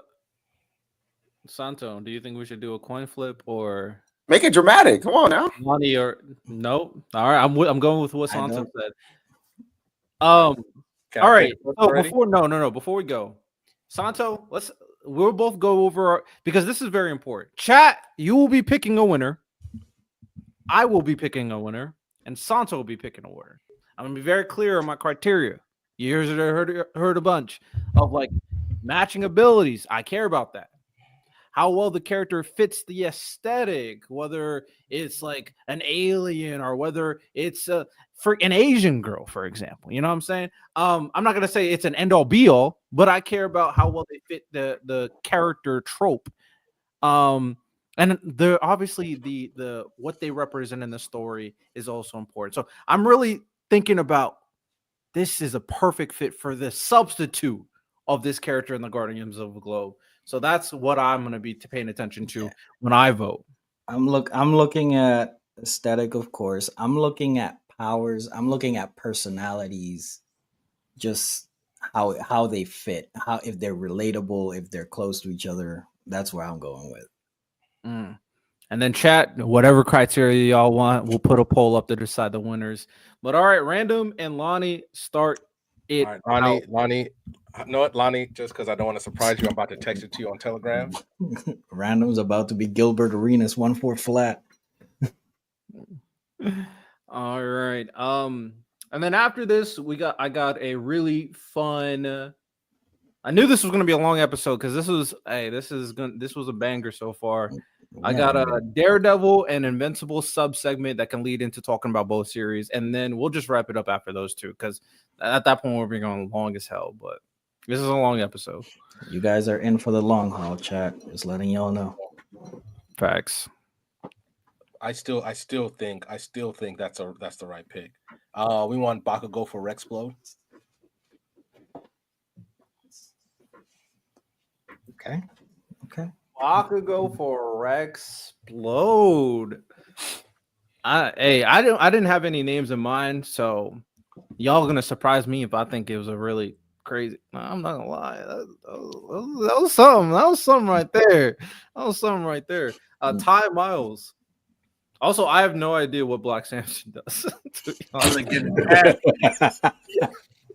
Santo, do you think we should do a coin flip or make it dramatic? Come on now. Money or no? All right, I'm going with what Santo said. All right. So before we go, Santo, we'll both go over because this is very important. Chat, you will be picking a winner. I will be picking a winner, and Santo will be picking a winner. I'm gonna be very clear on my criteria. You heard a bunch of like matching abilities. I care about that. How well the character fits the aesthetic, whether it's like an alien or whether it's for an Asian girl, for example. You know what I'm saying? I'm not gonna say it's an end all be all, but I care about how well they fit the character trope. And the obviously the what they represent in the story is also important. So I'm really thinking about this is a perfect fit for the substitute of this character in the Guardians of the Globe. So that's what I'm going to be paying attention to when I vote. I'm looking at aesthetic, of course. I'm looking at powers. I'm looking at personalities. Just how they fit, how if they're relatable, if they're close to each other. That's where I'm going with. Mm. And then chat whatever criteria y'all want. We'll put a poll up to decide the winners. But all right, Random and Lonnie, start it. All right, Lonnie, you know what, Lonnie? Just because I don't want to surprise you, I'm about to text it to you on Telegram. Random's about to be Gilbert Arenas 1/4 flat. All right. And then after this, I got a really fun. I knew this was going to be a long episode because this was a banger so far. I got a Daredevil and Invincible sub segment that can lead into talking about both series, and then we'll just wrap it up after those two because at that point we'll be going long as hell. But this is a long episode. You guys are in for the long haul, chat. Just letting y'all know. Facts. I still think that's the right pick. We want Bakugo for Rexplode. Okay. I could go for Rexplode. I didn't have any names in mind, so y'all gonna surprise me if I think it was a really crazy. No, I'm not gonna lie. That was something. That was something right there. Ty Miles. Also, I have no idea what Black Samson does.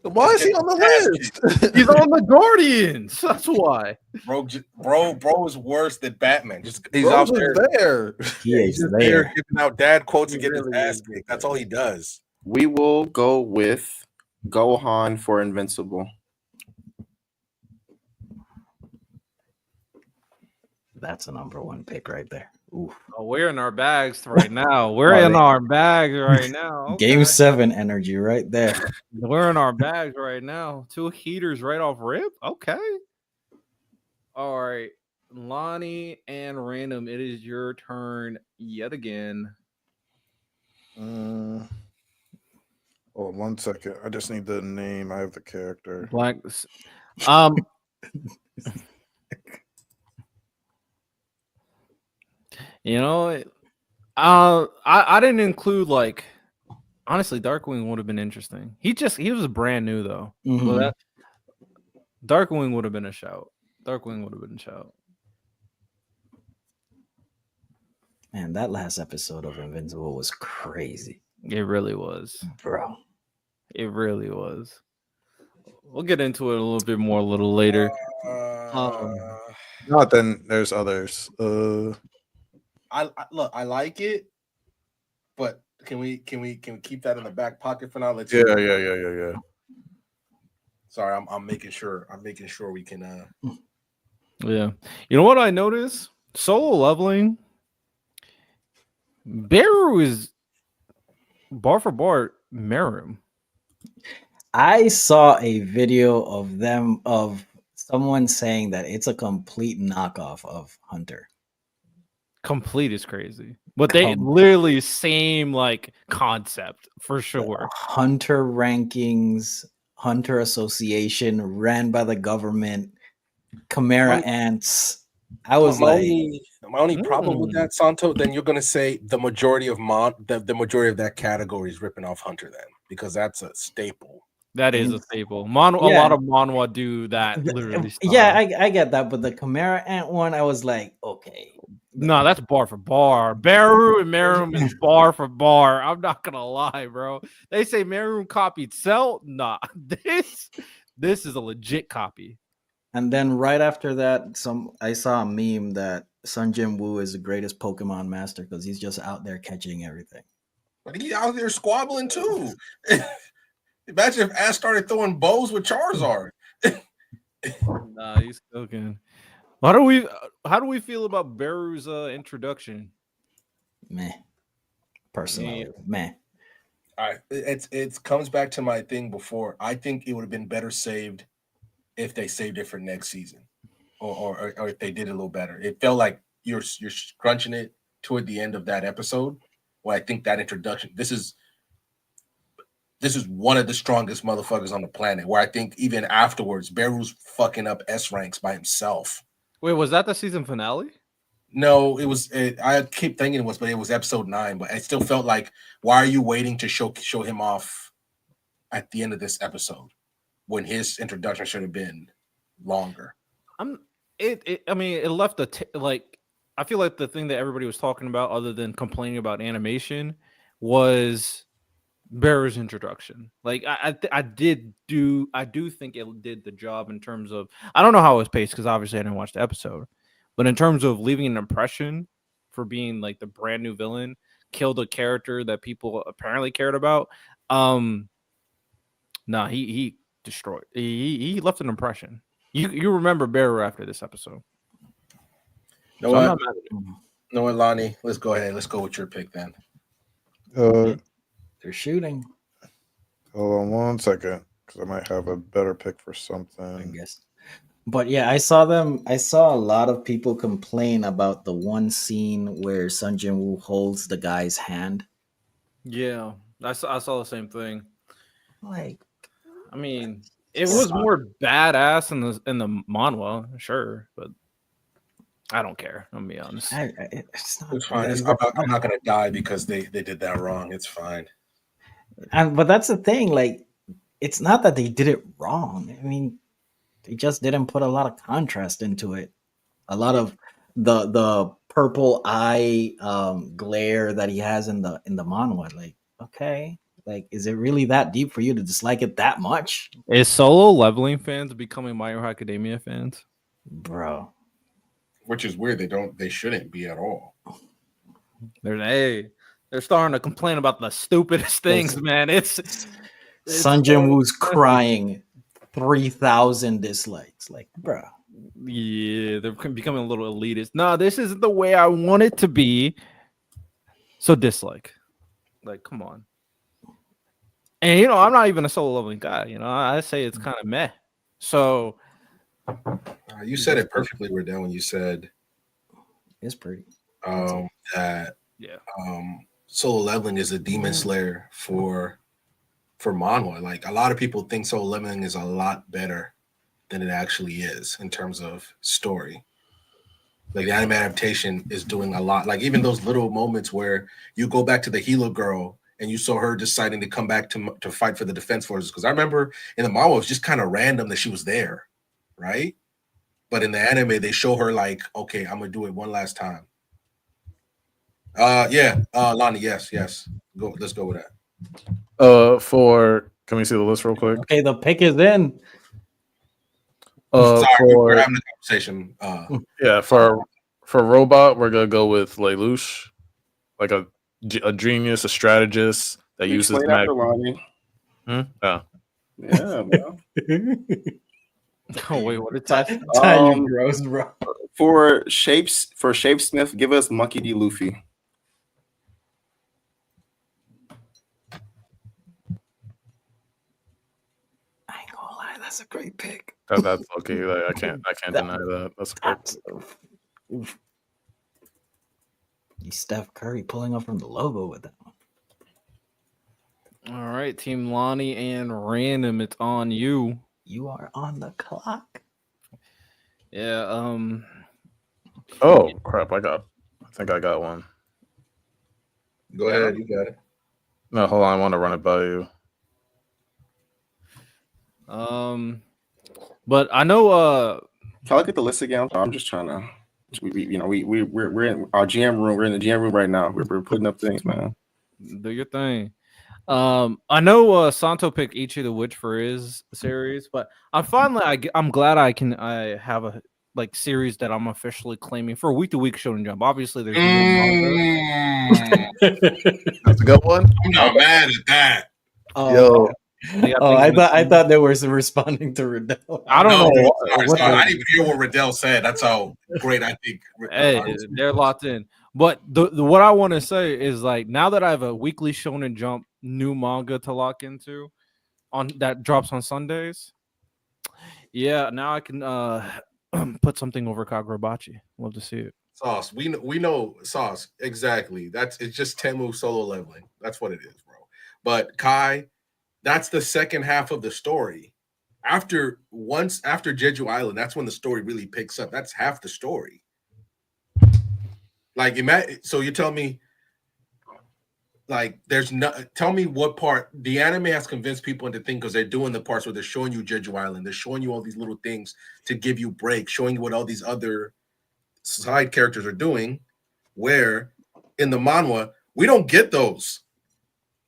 Why is he on the list? He's on the Guardians. That's why. Bro is worse than Batman. He's Bro's out just there. He's Just there. giving out dad quotes and He getting really his ass is. kicked. That's all he does. We will go with Gohan for Invincible. That's a number one pick right there. Oof. Oh, we're in our bags right now. We're in our bags right now. Okay. Game 7 energy right there. We're in our bags right now. 2 heaters right off rip. Okay. All right. Lonnie and Random, it is your turn yet again. Hold on 1 second. I just need the name. I have the character. Black. You know, I didn't include like honestly, Darkwing would have been interesting. He was brand new though. Mhm. So that Darkwing would have been a shout. Man, that last episode of Invincible was crazy. It really was. Bro. It really was. We'll get into it a little bit more a little later. Not then there's others. I like it, but can we keep that in the back pocket for now? Yeah. Sorry, I'm making sure we can. Yeah. You know what I noticed? Solo leveling. Beru is bar for bar Merum. I saw a video of someone saying that it's a complete knockoff of Hunter. Complete is crazy. But they literally same like concept for sure. Hunter rankings, Hunter Association ran by the government, Chimera ants. I was my like, only problem with that, Santo, then you're gonna say the majority of the majority of that category is ripping off Hunter then, because that's a staple. That is a staple. A lot of manhwa do that literally. Yeah, I get that, but the Chimera ant one, I was like, okay. No, that's bar for bar. Beru and Merum is bar for bar. I'm not gonna lie, bro. They say Merum copied Cell. Nah, this is a legit copy. And then right after that, I saw a meme that Sun Jin Woo is the greatest Pokemon master because he's just out there catching everything. But he's out there squabbling too. Imagine if Ash started throwing bows with Charizard. Nah, he's still good. How do we feel about Beru's introduction? Meh. Personally, meh. All right, it comes back to my thing before. I think it would have been better saved if they saved it for next season, or if they did it a little better. It felt like you're scrunching it toward the end of that episode. Well, I think that introduction. This is one of the strongest motherfuckers on the planet. Where I think even afterwards, Beru's fucking up S ranks by himself. Wait, was that the season finale? No, it was. I keep thinking it was, but it was episode 9. But it still felt like, why are you waiting to show him off at the end of this episode? when his introduction should have been longer. It left like I feel like the thing that everybody was talking about, other than complaining about animation, was Bearer's introduction. Like I do think it did the job in terms of, I don't know how it was paced because obviously I didn't watch the episode, but in terms of leaving an impression for being like the brand new villain, killed a character that people apparently cared about. He destroyed. He left an impression. You remember Bearer after this episode. Know what? Know what, Lonnie? Let's go ahead. Let's go with your pick then. They're shooting. Hold on 1 second, because I might have a better pick for something. I guess. But yeah, I saw a lot of people complain about the one scene where Sun Jin-woo holds the guy's hand. Yeah, I saw the same thing. Like, I mean, it was more badass in the manhwa, sure, but I don't care. I'm gonna be honest. It's fine. I'm not gonna die because they did that wrong. It's fine. But that's the thing. Like, it's not that they did it wrong. I mean, they just didn't put a lot of contrast into it. A lot of the purple eye glare that he has in the manhwa. Like, okay, like, is it really that deep for you to dislike it that much? Is Solo Leveling fans becoming My Hero Academia fans, bro? Which is weird. They shouldn't be at all. They're starting to complain about the stupidest things, man. It's Sun Jin-woo's crying 3,000 dislikes. Like, bro. Yeah, they're becoming a little elitist. No, this isn't the way I want it to be. So dislike. Like, come on. And I'm not even a Solo Leveling guy. I say it's kind of meh. So you said it perfectly, Riddell, when you said it's pretty. That Solo Leveling is a demon slayer for manhwa. Like, a lot of people think Solo Leveling is a lot better than it actually is in terms of story. Like, the anime adaptation is doing a lot. Like, even those little moments where you go back to the Hilo girl and you saw her deciding to come back to fight for the defense forces. Because I remember in the manhwa, it was just kind of random that she was there, right? But in the anime, they show her like, okay, I'm gonna do it one last time. Lonnie, yes. Go. Let's go with that. Can we see the list real quick? Okay, the pick is in. Sorry, we're having a conversation. For robot, we're gonna go with Lelouch, like a genius, a strategist that uses mag. Yeah, bro. Oh wait, what did that? You gross, bro. For Shapesmith, give us Monkey D. Luffy. I ain't gonna lie, that's a great pick. That's okay. Like, I can't deny that. That's great. You Steph Curry pulling up from the logo with that one. All right, Team Lonnie and Random, it's on you. You are on the clock. Yeah. Oh crap! I think I got one. Go ahead. You got it. No, hold on. I want to run it by you. But I know. Can I look at the list again? I'm just trying to. We're in our GM room. We're in the GM room right now. We're putting up things, man. Do your thing. I know Santo picked Ichi the Witch for his series, but I'm glad I have a series that I'm officially claiming for a week-to-week Shonen Jump. Obviously, there's That's a good one. I'm not mad at that. I thought they were responding to Riddell. I don't know. I didn't even hear what Riddell said. That's how great I think. Hey, they're locked in. But the what I want to say is, like, now that I have a weekly Shonen Jump new manga to lock into that drops on Sundays, yeah, now I can put something over Kagurabachi. Love to see it. Sauce, we know Sauce exactly. It's just Temu Solo Leveling. That's what it is, bro. But Kai, that's the second half of the story. After Jeju Island, that's when the story really picks up. That's half the story. Like, so you tell me Like, there's no. Tell me what part the anime has convinced people into thinking, because they're doing the parts where they're showing you Jeju Island, they're showing you all these little things to give you breaks, showing you what all these other side characters are doing. Where in the manhwa we don't get those.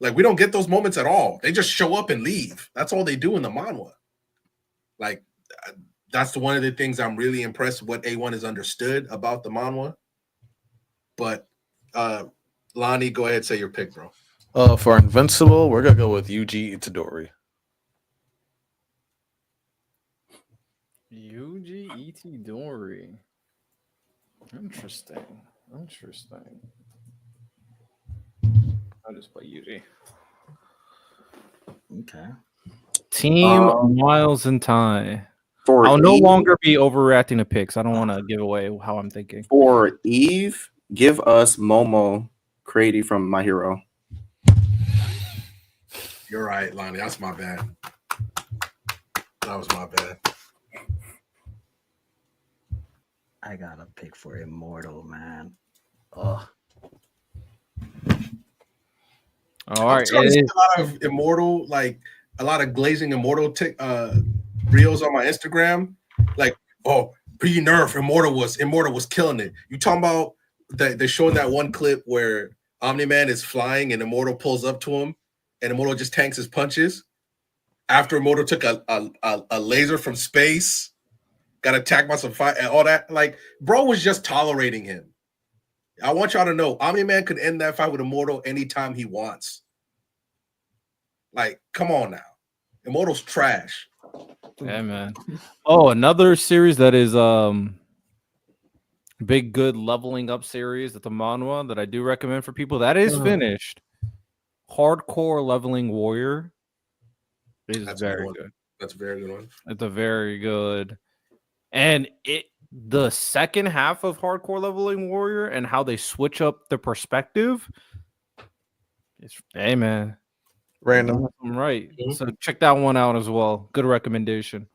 Like, we don't get those moments at all. They just show up and leave. That's all they do in the manhwa. Like, that's one of the things I'm really impressed with what A1 has understood about the manhwa. But Lonnie, go ahead, say your pick, bro. For Invincible, we're gonna go with Yuji Itadori. Yuji Itadori. Interesting. I'll just play Yuji. Okay. Team Miles and Ty. For I'll no Eve- longer be overreacting to picks. I don't want to give away how I'm thinking. For Eve, give us Momo Crady from My Hero. You're right, Lonnie. That's my bad. That was my bad. I got a pick for Immortal, man. Oh, All right. A lot of Immortal, like a lot of glazing Immortal reels on my Instagram. Like, oh, pre-nerf, Immortal was killing it. You talking about they're showing that one clip where Omni-Man is flying and Immortal pulls up to him and Immortal just tanks his punches. After Immortal took a laser from space, got attacked by some fire and all that. Like, bro was just tolerating him. I want y'all to know, Omni-Man could end that fight with Immortal anytime he wants. Like, come on now. Immortal's trash. Yeah, man. Oh, another series that is big, good leveling up series at the manhwa that I do recommend for people. That is finished. Hardcore Leveling Warrior is very good. That's a very good one. It's a very good. And the second half of Hardcore Leveling Warrior and how they switch up the perspective. Hey, man. Random. I'm right. So check that one out as well. Good recommendation.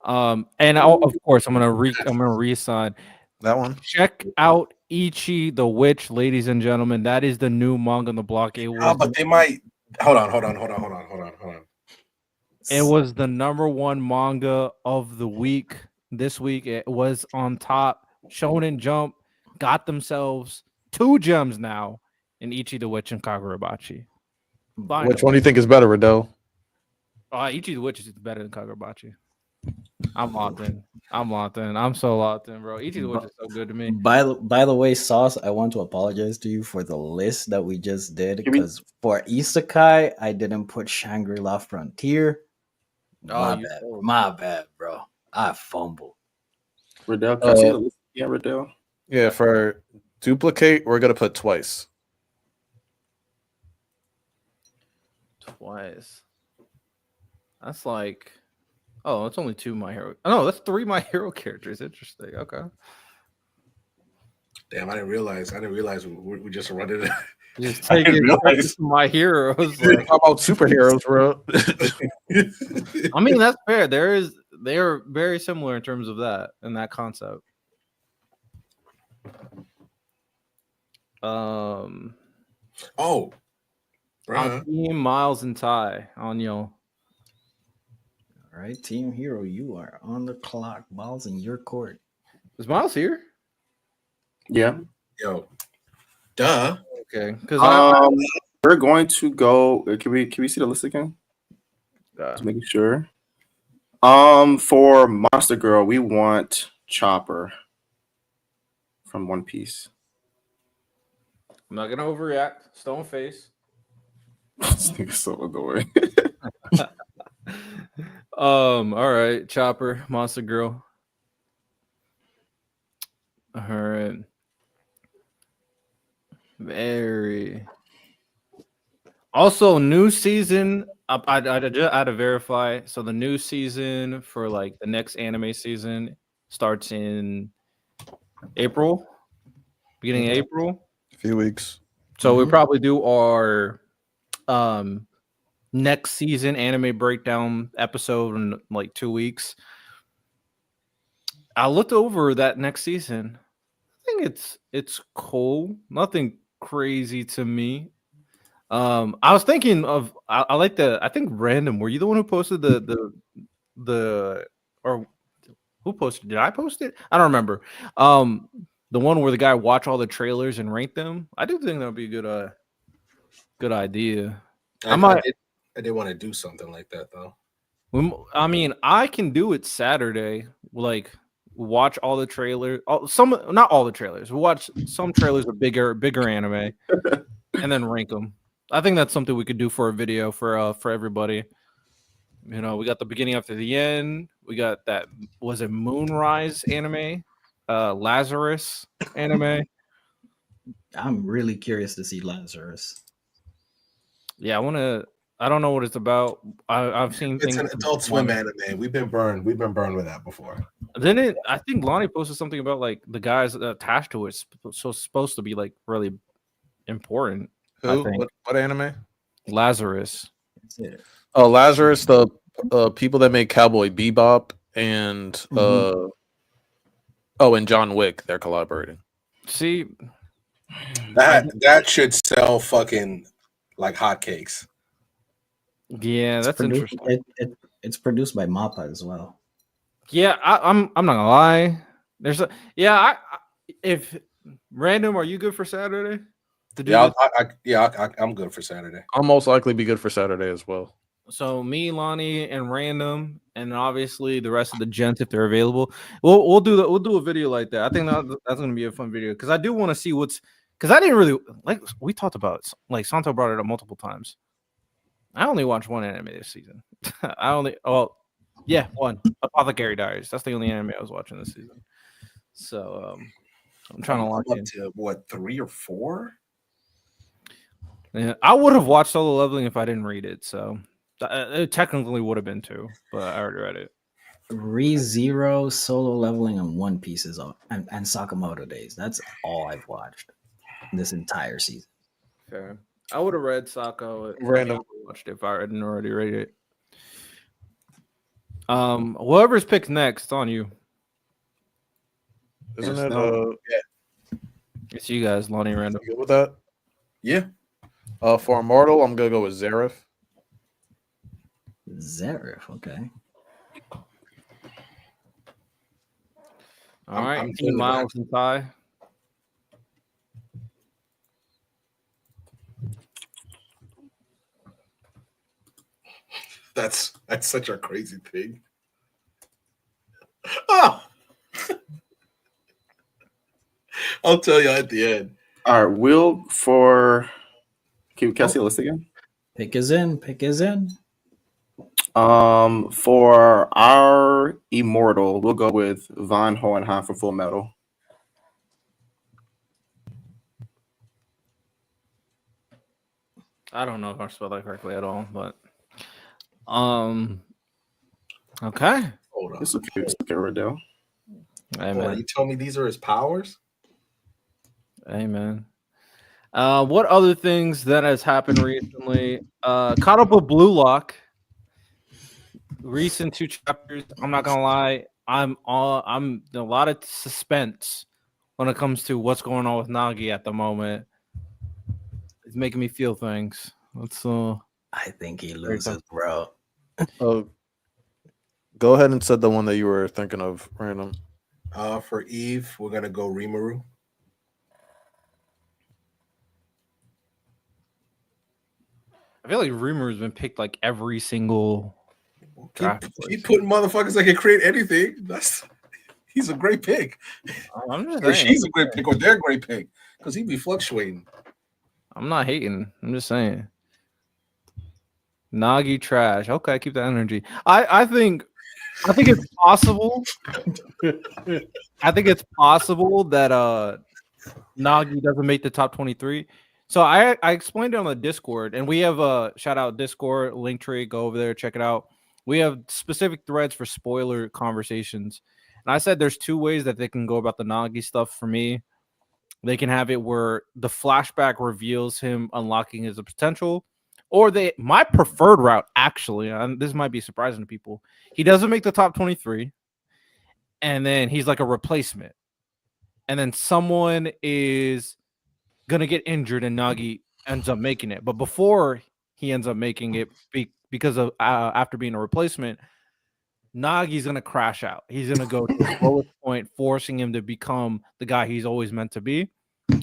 And of course I'm gonna reassign That one. Check out Ichi the Witch, ladies and gentlemen. That is the new manga on the block. It was, but they might hold on. It was the #1 manga of the week. This week it was on top. Shonen Jump got themselves 2 gems now in Ichi the Witch and Kagurabachi. Which one do you think is better, Riddell? Ichi the Witch is better than Kagurabachi. I'm locked in. I'm so locked in, bro. Ichi the Witch is so good to me. By the way, Sauce, I want to apologize to you for the list that we just did, because for Isekai, I didn't put Shangri-La Frontier. My bad, bro. I fumbled. Riddell, can I see the list? Yeah, Riddell. Yeah, for Duplicate, we're gonna put twice. Twice. That's like, oh, it's only 2 My Hero. Oh, no, that's 3 My Hero characters. Interesting. Okay. Damn, I didn't realize we just run it. Just take it My Heroes. Like, how about superheroes, bro? I mean, that's fair. They are very similar in terms of that and that concept. Team Miles and Ty on yo. All right, Team Hero, you are on the clock. Miles in your court. Is Miles here? Yeah. Yo. Duh. Okay. Because we're going to go. Can we see the list again? Just making sure. For Monster Girl, we want Chopper from One Piece. I'm not gonna overreact. Stone face. This nigga's so annoying. All right, Chopper, Monster Girl. All right. Very. Also, new season. I had to verify. So the new season for like the next anime season starts in April, beginning of April. A few weeks. So we probably do our next season anime breakdown episode in like 2 weeks. I looked over that next season. think it's cool. Nothing crazy to me. I was thinking of I like I think random. Were you the one who posted the or who posted? Did I post it? I don't remember. The one where the guy watch all the trailers and rank them. I do think that would be a good idea. I did want to do something like that though. I mean, I can do it Saturday. Like, watch all the trailers. Not all the trailers. We'll watch some trailers of bigger anime, and then rank them. I think that's something we could do for a video for everybody. You know, we got the beginning after the end. We got that. Was it Moonrise anime? Lazarus anime. I'm really curious to see Lazarus. Yeah, I don't know what it's about. I've seen It's things. an Adult Swim anime. We've been burned with that before. Then I think Lonnie posted something about like the guys attached to it. So it's supposed to be like really important. Who? I think. What anime? Lazarus. That's it. Oh, Lazarus, the people that made Cowboy Bebop and and John Wick, they're collaborating. See, That should sell fucking like hotcakes. yeah, that's interesting. It's produced by Mappa as well. Yeah, I'm not gonna lie. If random, are you good for Saturday? To do this? I'm good for Saturday. I'll most likely be good for Saturday as well. So me, Lonnie, and random, and obviously the rest of the gents if they're available. We'll do a video like that. I think that's gonna be a fun video because I do want to see because I didn't really like we talked about it, like Santo brought it up multiple times. I only watched one anime this season. One Apothecary Diaries. That's the only anime I was watching this season. So I'm trying to lock up in. to what 3 or 4. Yeah, I would have watched Solo Leveling if I didn't read it. So it technically would have been 2, but I already read it. ReZero, Solo Leveling, and One Piece and Sakamoto Days. That's all I've watched this entire season. Fair. I would have read Sako. Random. Watched it if I hadn't already read it. Whoever's picked next, it's on you. Isn't it? It's you guys, Lonnie Random. You good with that? Yeah. For Immortal, I'm gonna go with Zareth. Zareth, okay. All right, I'm Team good Miles and Ty. That's such a crazy thing. Oh. I'll tell you at the end. All right, Will for. Can I see the list again? Pick is in. For our Immortal, we'll go with Von Hohenheim for Full Metal. I don't know if I spelled that correctly at all, but okay. Hold on. It's okay, Riddell. Hey, Hold on, man. you tell me these are his powers? Hey, man. What other things that has happened recently? Caught up with Blue Lock. Recent 2 chapters. I'm not gonna lie. I'm in a lot of suspense when it comes to what's going on with Nagi at the moment. It's making me feel things. I think he loses, bro. Go ahead and set the one that you were thinking of, Random. For Eve, we're gonna go Rimuru. I feel like Rumor has been picked like every single. Keep putting motherfuckers that can create anything. He's a great pick. I'm just Or saying. she's a great pick, or they're a great pick, because he'd be fluctuating. I'm not hating. I'm just saying. Nagi trash. Okay, keep that energy. I think it's possible. I think it's possible that Nagi doesn't make the top 23. So I explained it on the Discord, and we have a shout out Discord link tree. Go over there, check it out. We have specific threads for spoiler conversations. And I said there's 2 ways that they can go about the Nagi stuff for me. They can have it where the flashback reveals him unlocking his potential, or my preferred route, actually, and this might be surprising to people, he doesn't make the top 23, and then he's like a replacement. and then someone is gonna get injured, and Nagi ends up making it. But before he ends up making it, because of after being a replacement, Nagi's gonna crash out. He's gonna go to his lowest point, forcing him to become the guy he's always meant to be.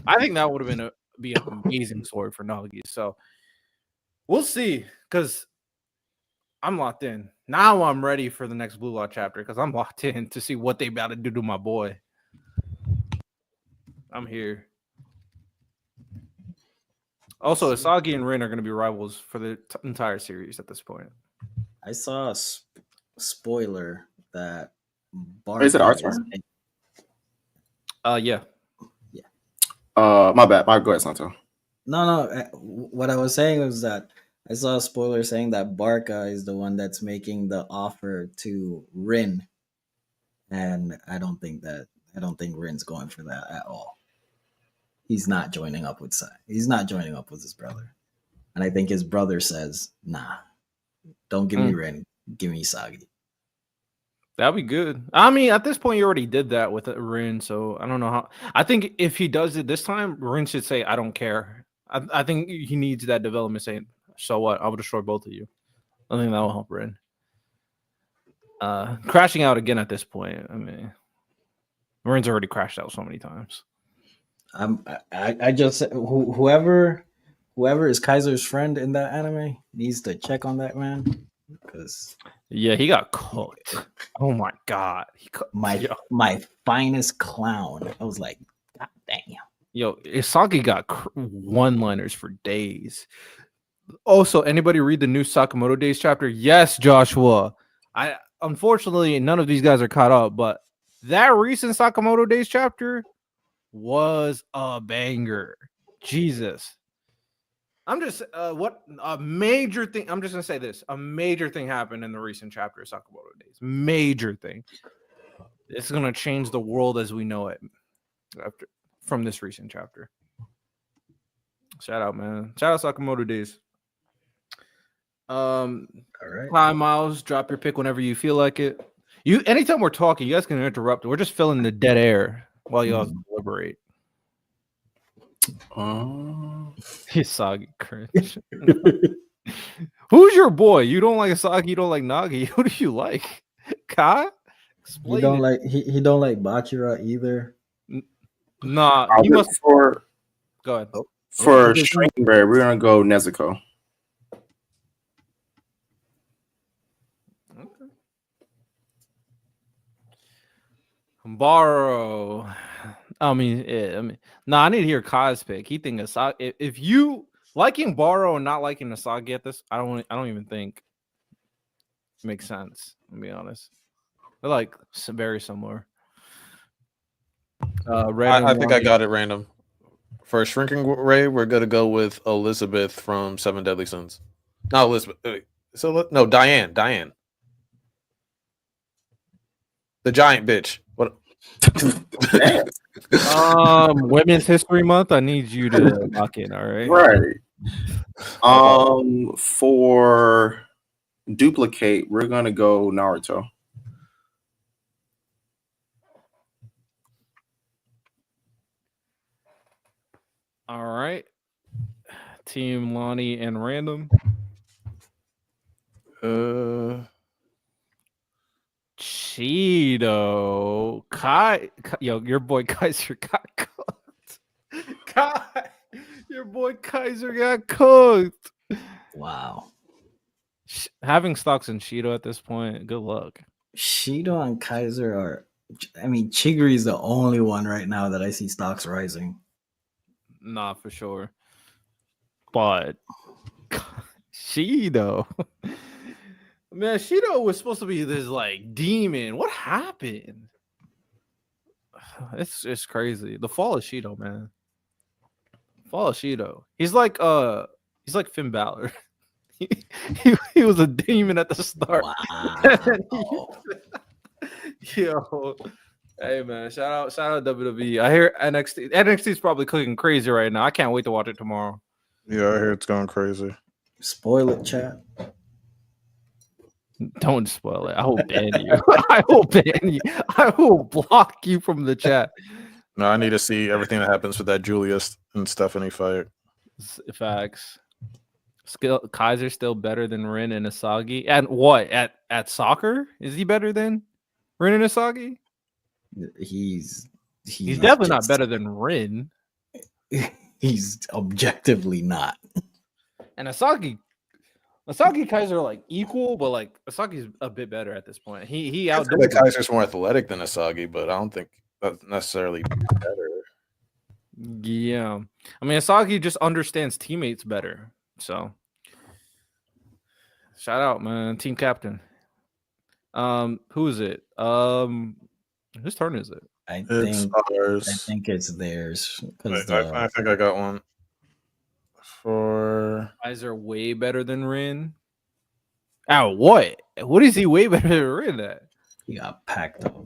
I think that would have been be an amazing story for Nagi. So we'll see, because I'm locked in. Now I'm ready for the next Blue Lock chapter, because I'm locked in to see what they about to do to my boy. I'm here. Also, Asagi and Rin are going to be rivals for the entire series at this point. I saw a spoiler that Is it our Barca is turn? Yeah. My bad. Go ahead, Santo. No. What I was saying was that I saw a spoiler saying that Barca is the one that's making the offer to Rin, and I don't think Rin's going for that at all. He's not joining up with He's not joining up with his brother, and I think his brother says, "Nah, don't give me Rin, give me Sagi." That'd be good. I mean, at this point, you already did that with Rin, so I don't know how. I think if he does it this time, Rin should say, "I don't care." I think he needs that development saying, "So what? I will destroy both of you." I think that will help Rin. Crashing out again at this point. I mean, Rin's already crashed out so many times. I just whoever is Kaiser's friend in that anime needs to check on that man, because he got cooked. Oh my god, my finest clown. I was like, God damn. Yo, Isagi got one-liners for days. Also, anybody read the new Sakamoto Days chapter? Yes, Joshua. Unfortunately, none of these guys are caught up, but that recent Sakamoto Days chapter was a banger. Jesus. I'm just what a major thing. I'm just gonna say this. A major thing happened in the recent chapter of Sakamoto Days. Major thing. It's gonna change the world as we know it from this recent chapter. Shout out, man. Shout out Sakamoto Days. All right. Hi, Miles. Drop your pick whenever you feel like it. Anytime we're talking, you guys can interrupt. We're just filling the dead air while y'all deliberate. Isagi cringe. Who's your boy? You don't like Isagi, you don't like Nagi. Who do you like? Kai? He don't like Bachira either. Nah, he must go ahead. For Shrinking Bear, we're gonna go Nezuko. Borrow. I mean, I need to hear Kai's pick. He think Asagi. If you liking Borrow and not liking Asagi at this, I don't even think it makes sense. To be honest, they're like very similar. I think I got it random. For Shrinking Ray, we're gonna go with Elizabeth from Seven Deadly Sins. Not Elizabeth. No, Diane. The giant bitch. What? Women's History Month. I need you to lock in. All right. Right. For Duplicate, we're gonna go Naruto. All right. Team Lonnie and Random. Cheeto. Kai. Yo, your boy Kaiser got cooked. Kai. Your boy Kaiser got cooked. Wow. Having stocks in Cheeto at this point, good luck. Cheeto and Kaiser are. I mean, Chigiri is the only one right now that I see stocks rising. Nah, for sure. But Shido. Man, Shido was supposed to be this like demon. What happened? It's crazy. The fall of Shido, man. Fall of Shido. He's like Finn Balor. he was a demon at the start. Wow. Yo. Hey man, shout out WWE. I hear NXT is probably clicking crazy right now. I can't wait to watch it tomorrow. Yeah, I hear it's going crazy. Spoil it, chat. Don't spoil it. I will ban you. I will ban you. I will block you from the chat. No, I need to see everything that happens with that Julius and Stephanie fight. Facts. Kaiser still better than Rin and Asagi. And what at soccer? Is he better than Rin and Asagi? He's definitely not better than Rin. He's objectively not. And Asagi Kaiser are like equal, but like Asagi's a bit better at this point. He I outdoes think Kaiser's more athletic than Asagi, but I don't think that's necessarily better. Yeah. I mean, Asagi just understands teammates better. So shout out, man. Team captain. Who is it? Whose turn is it? I It's ours. think it's theirs. Wait, I think I got one. For Kaiser way better than Rin. Oh, what? What is he way better than Rin at? He got packed up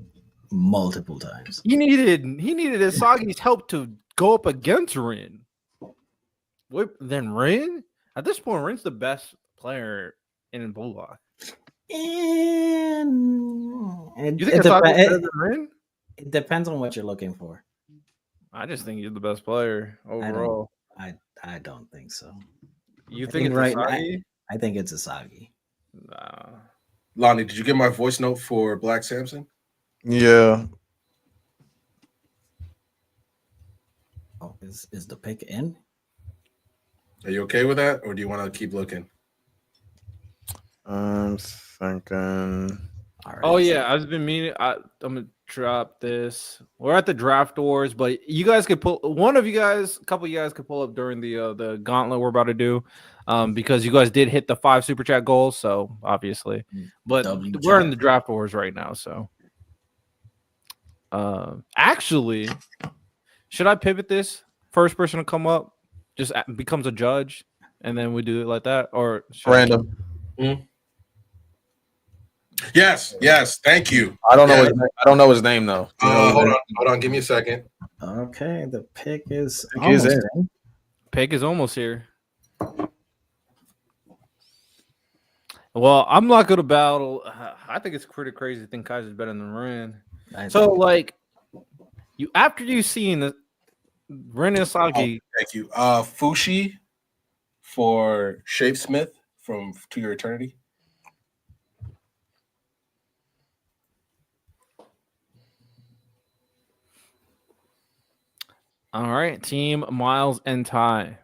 multiple times. He needed Asagi's help to go up against Rin. Then Rin? At this point, Rin's the best player in Blue Lock. And You think Asagi's better than Rin? It depends on what you're looking for. I just think you're the best player overall. I don't think so. You think it's Asagi? I think it's Asagi. Nah. Lonnie, did you get my voice note for Black Samson? yeah, Oh, is the pick in? Are you okay with that, or do you want to keep looking? I'm thinking. All right, Oh yeah, I've been meaning. I'm gonna drop this. We're at the draft wars, but you guys could pull. A couple of you guys could pull up during the gauntlet we're about to do, because you guys did hit the 5 super chat goals. So obviously, but we're in the draft wars right now. So, actually, should I pivot this? First person to come up just becomes a judge, and then we do it like that, or Random. Yes, thank you. I don't know his name though. Hold on, give me a second. Okay, the pick is He's almost in. in. Pick is almost here. Well, I'm not going to battle. I think it's pretty crazy to think Kaiser's better than Rin. So, like, after you've seen the Rin and Asagi. Thank you. Fushi for Shapesmith from To Your Eternity. All right, team Miles and Ty.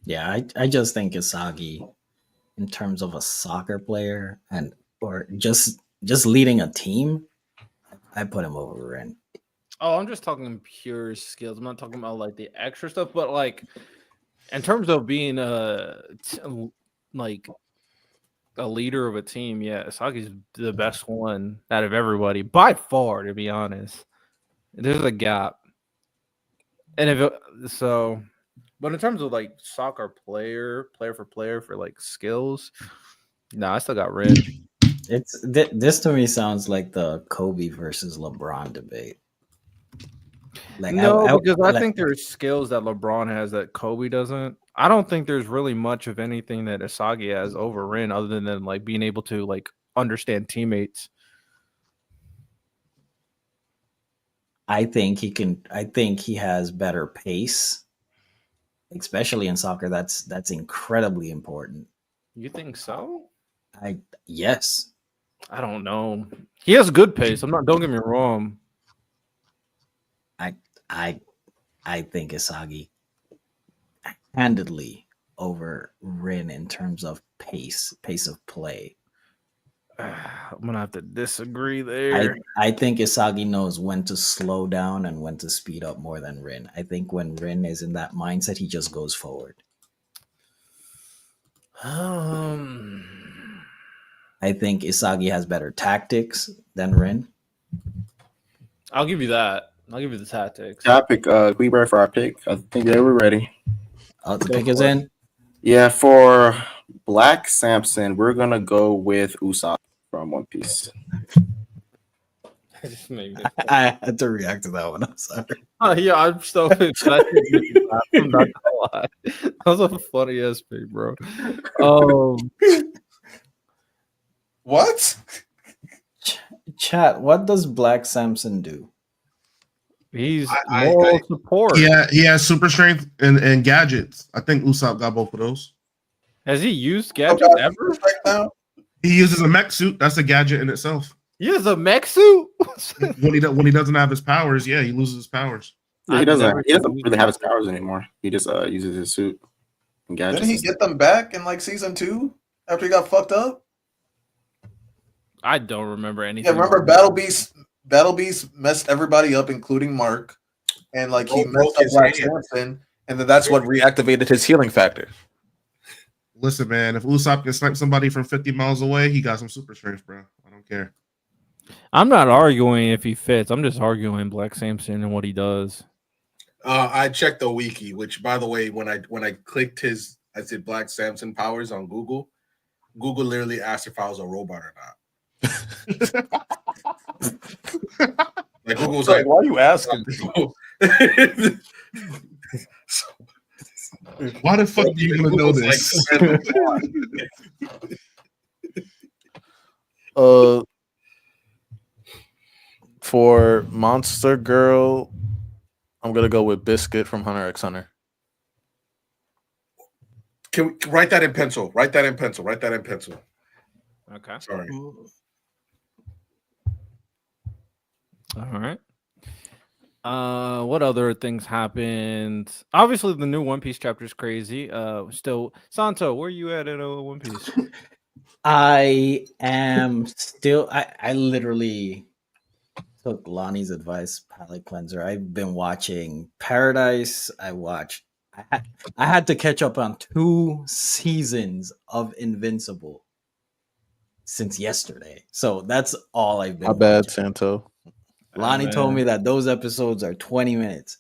Yeah, I just think Asagi, in terms of a soccer player or just leading a team, I put him over Rin. Oh, I'm just talking pure skills. I'm not talking about like the extra stuff, but like in terms of being like a leader of a team, yeah, Asagi's the best one out of everybody by far. To be honest, there's a gap, and but in terms of like soccer player for player for like skills, no, I still got Rin. This to me sounds like the Kobe versus LeBron debate. Like, because I think there's skills that LeBron has that Kobe doesn't. I don't think there's really much of anything that Asagi has over Rin other than like being able to like understand teammates. I think he has better pace, especially in soccer. That's incredibly important. You think so? Yes. I don't know. He has good pace. Don't get me wrong. I think Asagi handedly over Rin in terms of pace of play. I'm gonna have to disagree there. I think Asagi knows when to slow down and when to speed up more than Rin. I think when Rin is in that mindset, he just goes forward. I think Asagi has better tactics than Rin. I'll give you that. I'll give you the tactics. Topic, we ready for our pick? I think we're ready. Oh, the pick is in? Yeah, for Black Samson, we're gonna go with Usopp from One Piece. I had to react to that one. I'm sorry. Oh yeah, I'm so pissed. I'm not gonna lie. That was a funny ass pick, bro. What? Chat, what does Black Samson do? He's I- moral support. Yeah, he has super strength and gadgets. I think Usopp got both of those. Has he used gadgets Okay, ever? right now. He uses a mech suit. That's a gadget in itself. He has a mech suit. When he doesn't have his powers, yeah, he loses his powers. Yeah, he I've doesn't. never He doesn't seen really have his powers anymore. He just uses his suit and gadgets. Didn't he get them back in like season 2 after he got fucked up? I don't remember anything. Yeah, remember Battle Beast? Battle Beast messed everybody up, including Mark, and like he Broke messed up his Black hand. Samson, and then that's what reactivated his healing factor. Listen, man, if Usopp can snipe somebody from 50 miles away, he got some super strength, bro. I don't care. I'm not arguing if he fits. I'm just arguing Black Samson and what he does. I checked the wiki, which, by the way, when I clicked I said Black Samson powers on Google. Google literally asked if I was a robot or not. Like Google was like, Why are you asking? Why the fuck are you gonna know this? For Monster Girl, I'm gonna go with Biscuit from Hunter x Hunter. Can we write that in pencil? Write that in pencil. Write that in pencil. Okay. Sorry. All right. What other things happened? Obviously, the new One Piece chapter is crazy. Still, Santo, where you at in One Piece? I am still. I literally took Lonnie's advice, palate cleanser. I've been watching Paradise. I had to catch up on 2 seasons of Invincible since yesterday. So that's all I've been. My bad, watching. Santo. Lonnie told me that those episodes are 20 minutes.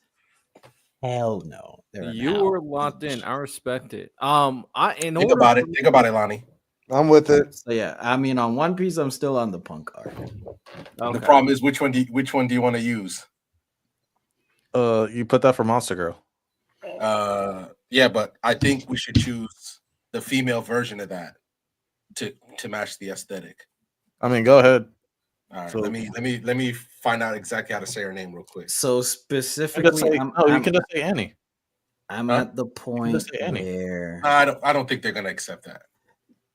Hell no. They're an You hour were locked in. I respect it. Think about it. Think about it, Lonnie. I'm with it. So yeah, I mean, on One Piece, I'm still on the punk arc. The problem is which one do you want to use? You put that for Monster Girl. Yeah, but I think we should choose the female version of that to match the aesthetic. I mean, go ahead. All right, So- let me find out exactly how to say her name real quick. So You can specifically, just say, you can just say Annie. I'm Huh? at the point just say Annie. where I don't think they're gonna accept that.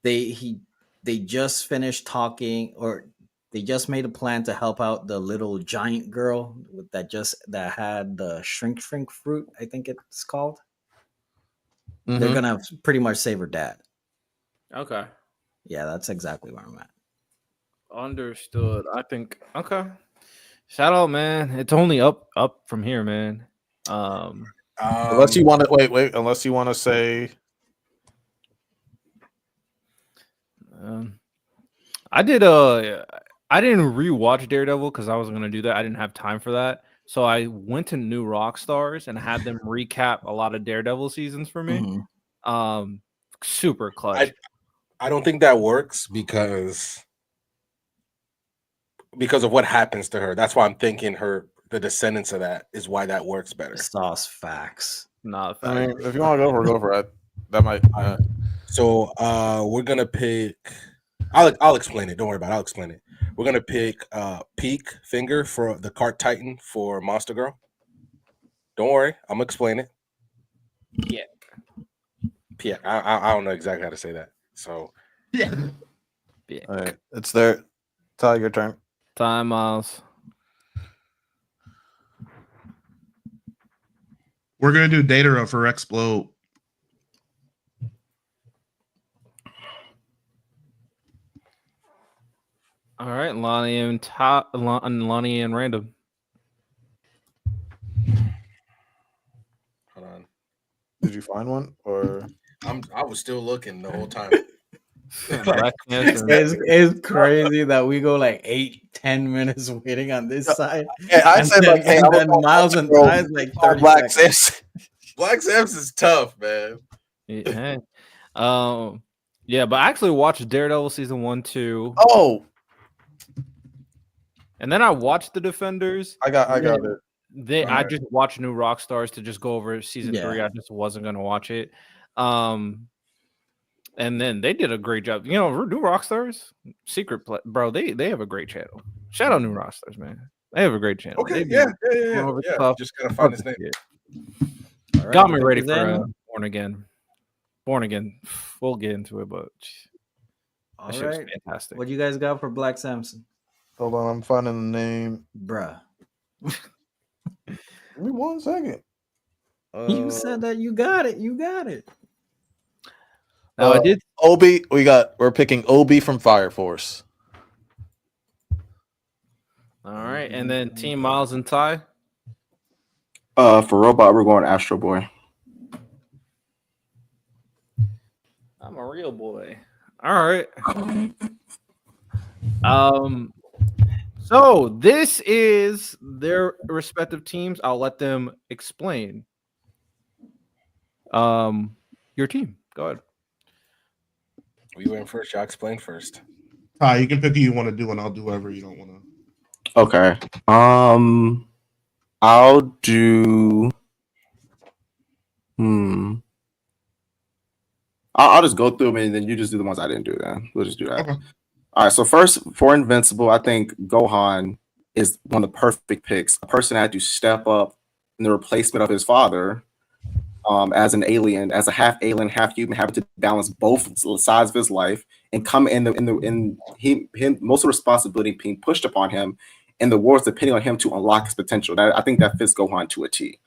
they just finished talking, or they just made a plan to help out the little giant girl that had the shrink fruit, I think it's called. They're Mhm. gonna pretty much save her dad. Okay. Yeah, that's exactly where I'm at. Understood. I think okay. Shout out, man. It's only up from here, man. Unless you want to wait. Unless you want to say, I didn't rewatch Daredevil because I wasn't gonna do that. I didn't have time for that. So I went to New Rockstars and had them recap a lot of Daredevil seasons for me. Mhm. Super clutch. I don't think that works because of what happens to her. That's why I'm thinking the descendants of that is why that works better. Sauce facts. Not I mean, if you want to go for it. That might. So we're gonna pick. I'll explain it. Don't worry about it. I'll explain it. We're gonna pick Peak Finger for the Cart Titan for Monster Girl. Don't worry, I'm gonna explain it. Yeah. Yeah, I don't know exactly how to say that. So Yeah. All right, it's there. Ty, your turn. Time, Miles. We're gonna do Datara for Explode. All right, Lonnie and Random. hold on. Did you find one or? I was still looking the whole time. Black Panther. It's crazy that we go like 8-10 minutes waiting on this side. Yeah, I And said then, like, hey, and I'm then gonna Miles and go Ty's like 30 Black seconds. Samson. Black Samson's tough, man. Yeah. Yeah, but I actually watched Daredevil season 1, 2, Oh, and then I watched The Defenders. I got it. I Alright. just watched New Rockstars to just go over season Yeah. 3. I just wasn't gonna watch it. And then they did a great job. You know, New Rockstars, bro. They have a great channel. Shout out New Rockstars, man. They have a great channel. Okay, They be yeah. going over stuff. Just gotta find his name. All right, Got you me picked ready his for anime? Born Again. Born Again. We'll get into it, but All that shit was right. fantastic. What you guys got for Black Samson? Hold on, I'm finding the name. Bruh. Give me 1 second. You said that you got it. You got it. Now I did. Obi. We're picking Obi from Fire Force. All right, and then Team Miles and Ty. For robot, we're going Astro Boy. I'm a real boy. All right. So this is their respective teams. I'll let them explain. Your team. Go ahead. You went first. Y'all explain first. You can pick who you want to do, and I'll do whatever you don't want to. Okay. I'll do. I'll just go through them, and then you just do the ones I didn't do. Then we'll just do that. Okay. All right. So first, for Invincible, I think Gohan is one of the perfect picks. A person that had to step up in the replacement of his father, as an alien, as a half alien, half human, having to balance both sides of his life, and come in most of the responsibility being pushed upon him, and the wars depending on him to unlock his potential. I think that fits Gohan to a T.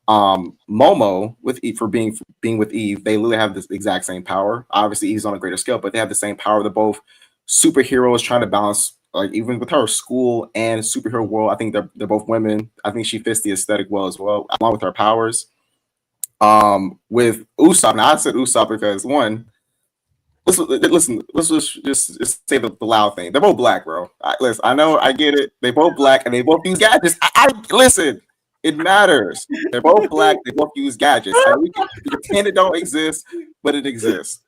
Momo with Eve, for being with Eve, they literally have this exact same power. Obviously, Eve's on a greater scale, but they have the same power. They're both superheroes trying to balance, like, even with her school and superhero world. I think they're both women. I think she fits the aesthetic well as well, along with her powers. With Usopp, now I said Usopp because one, let's just say the loud thing. They're both black, bro. Listen, I know, I get it. They both black and they both use gadgets. Listen. It matters. They're both black. They both use gadgets. We can pretend it don't exist, but it exists.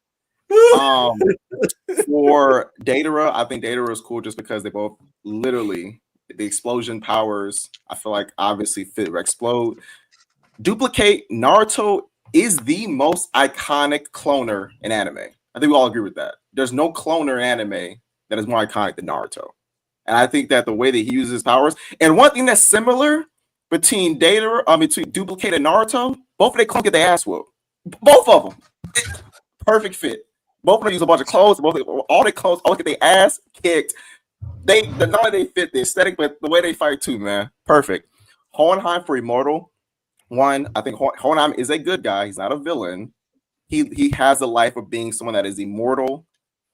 For Datara, I think Datara is cool just because they both literally, the explosion powers, I feel like obviously fit or explode. Duplicate, Naruto is the most iconic cloner in anime. I think we all agree with that. There's no cloner in anime that is more iconic than Naruto. And I think that the way that he uses his powers, and one thing that's similar between between Duplicate and Naruto, both of their clones get their ass whooped. Both of them. Perfect fit. Both of them use a bunch of clothes. All their clothes all get their ass kicked. Not only they fit the aesthetic, but the way they fight too, man. Perfect. Hohenheim for Immortal. One, I think Hohenheim is a good guy. He's not a villain. He has the life of being someone that is immortal.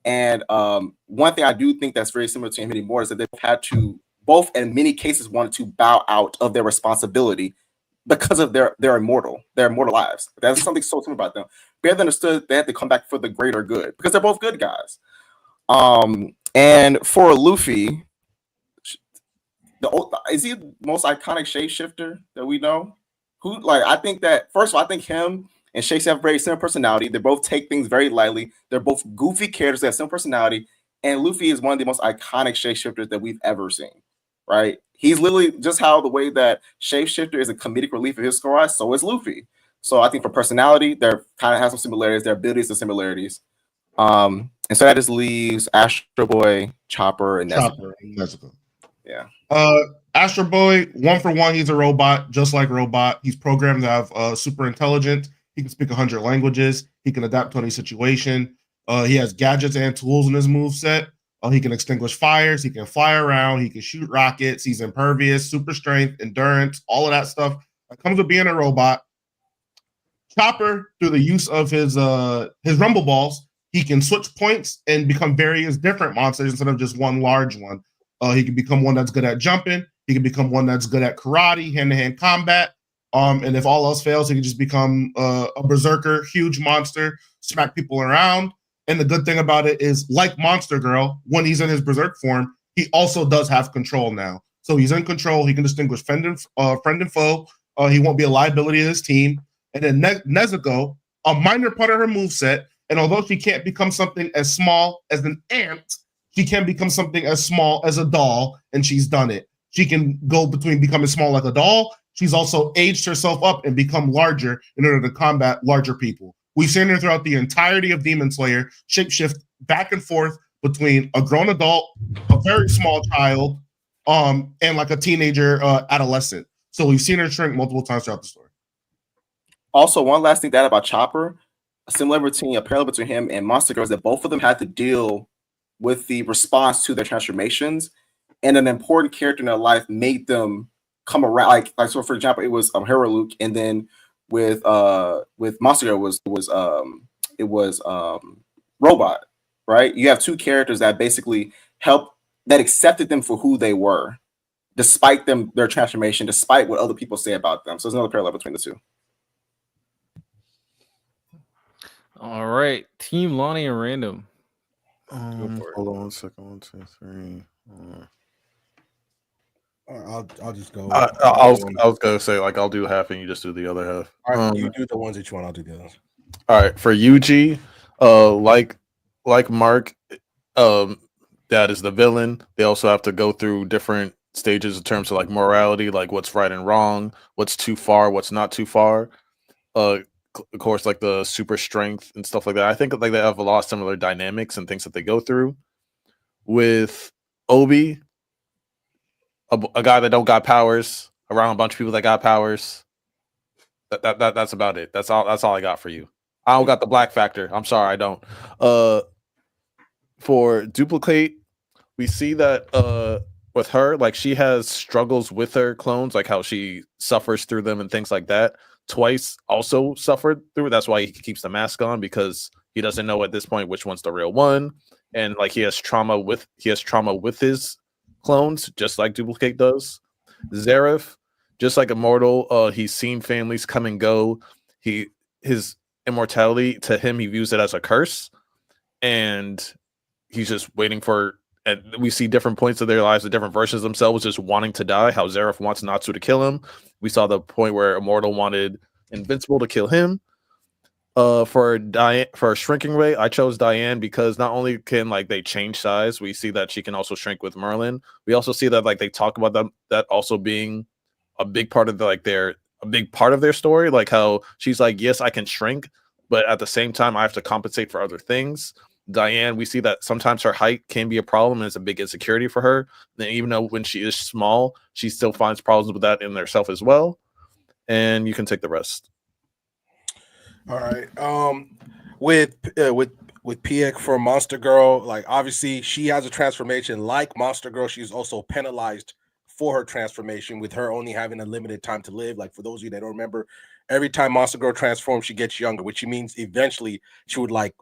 And one thing I do think that's very similar to him and Immortal is that they've had to, both in many cases, wanted to bow out of their responsibility because of their immortal lives. That's something so similar about them. They understood they had to come back for the greater good because they're both good guys. And for Luffy, is he the most iconic shapeshifter that we know? I think that, first of all, I think him and Shakes have very similar personality. They both take things very lightly. They're both goofy characters that have similar personality. And Luffy is one of the most iconic shapeshifters that we've ever seen, right? He's literally just how the way that shapeshifter is a comedic relief of his squad, so is Luffy. So I think for personality, they're kind of have some similarities. Their abilities and similarities. And so that just leaves Astro Boy, Chopper, and Nezuko. Yeah. Astro Boy, 1 for 1, he's a robot, just like Robot. He's programmed to have super intelligent. He can speak 100 languages. He can adapt to any situation. He has gadgets and tools in his moveset. He can extinguish fires. He can fly around. He can shoot rockets. He's impervious, super strength, endurance, all of that stuff that comes with being a robot. Chopper, through the use of his rumble balls, he can switch points and become various different monsters instead of just one large one. He can become one that's good at jumping. He can become one that's good at karate, hand-to-hand combat. And if all else fails, he can just become a berserker, huge monster, smack people around. And the good thing about it is, like Monster Girl, when he's in his berserk form, he also does have control now. So he's in control. He can distinguish friend and foe. He won't be a liability to his team. And then Nezuko, a minor part of her moveset, and although she can't become something as small as an ant, she can become something as small as a doll, and she's done it. She can go between becoming small like a doll. She's also aged herself up and become larger in order to combat larger people. We've seen her throughout the entirety of Demon Slayer shapeshift back and forth between a grown adult, a very small child, and like a teenager, adolescent. So we've seen her shrink multiple times throughout the story. Also, one last thing that about Chopper, a parallel between him and Monster Girl is that both of them had to deal with the response to their transformations, and an important character in their life made them come around. Like so, for example, it was Hero Luke, and then with Monster Girl it was Robot, right? You have two characters that basically accepted them for who they were, despite their transformation, despite what other people say about them. So there's another parallel between the two. All right, Team Lonnie and Random. Hold on 1 second. 1, 2, 3. I'll just go. I was gonna say like I'll do half and you just do the other half. All right, you do the ones that you want. I'll do the others. All right, for Yuji, like Mark, that is the villain. They also have to go through different stages in terms of like morality, like what's right and wrong, what's too far, what's not too far. Of course, like the super strength and stuff like that. I think like they have a lot of similar dynamics and things that they go through. With Obi, a guy that don't got powers around a bunch of people that got powers. That's about it. That's all I got for you. I don't got the black factor. I'm sorry, I don't. For Duplicate, we see that with her, like she has struggles with her clones, like how she suffers through them and things like that. Twice also suffered through it. That's why he keeps the mask on, because he doesn't know at this point which one's the real one, and like he has trauma with his clones, just like Duplicate does. Zareth, just like Immortal, he's seen families come and go. His immortality, to him, he views it as a curse, and he's just waiting for. And we see different points of their lives, the different versions of themselves just wanting to die. How Zareth wants Natsu to kill him. We saw the point where Immortal wanted Invincible to kill him. For Shrinking Ray, I chose Diane because not only can like they change size, we see that she can also shrink with Merlin. We also see that like they talk about that also being a big part of their story, like how she's like, yes, I can shrink, but at the same time I have to compensate for other things. Diane, we see that sometimes her height can be a problem and it's a big insecurity for her. Then even though when she is small, she still finds problems with that in herself as well. And you can take the rest. All right. With Piek for Monster Girl, like obviously she has a transformation like Monster Girl. She's also penalized for her transformation, with her only having a limited time to live. Like for those of you that don't remember, every time Monster Girl transforms, she gets younger, which means eventually she would like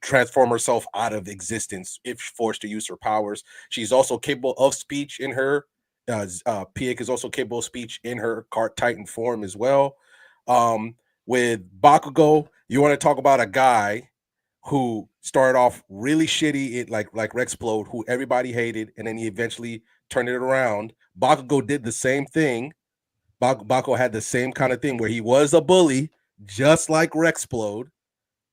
transform herself out of existence if forced to use her powers. She's also capable of speech in her. Piek is also capable of speech in her Cart Titan form as well. With Bakugo, you want to talk about a guy who started off really shitty, like Rexplode, who everybody hated, and then he eventually turned it around. Bakugo did the same thing. Bakugo had the same kind of thing where he was a bully, just like Rexplode.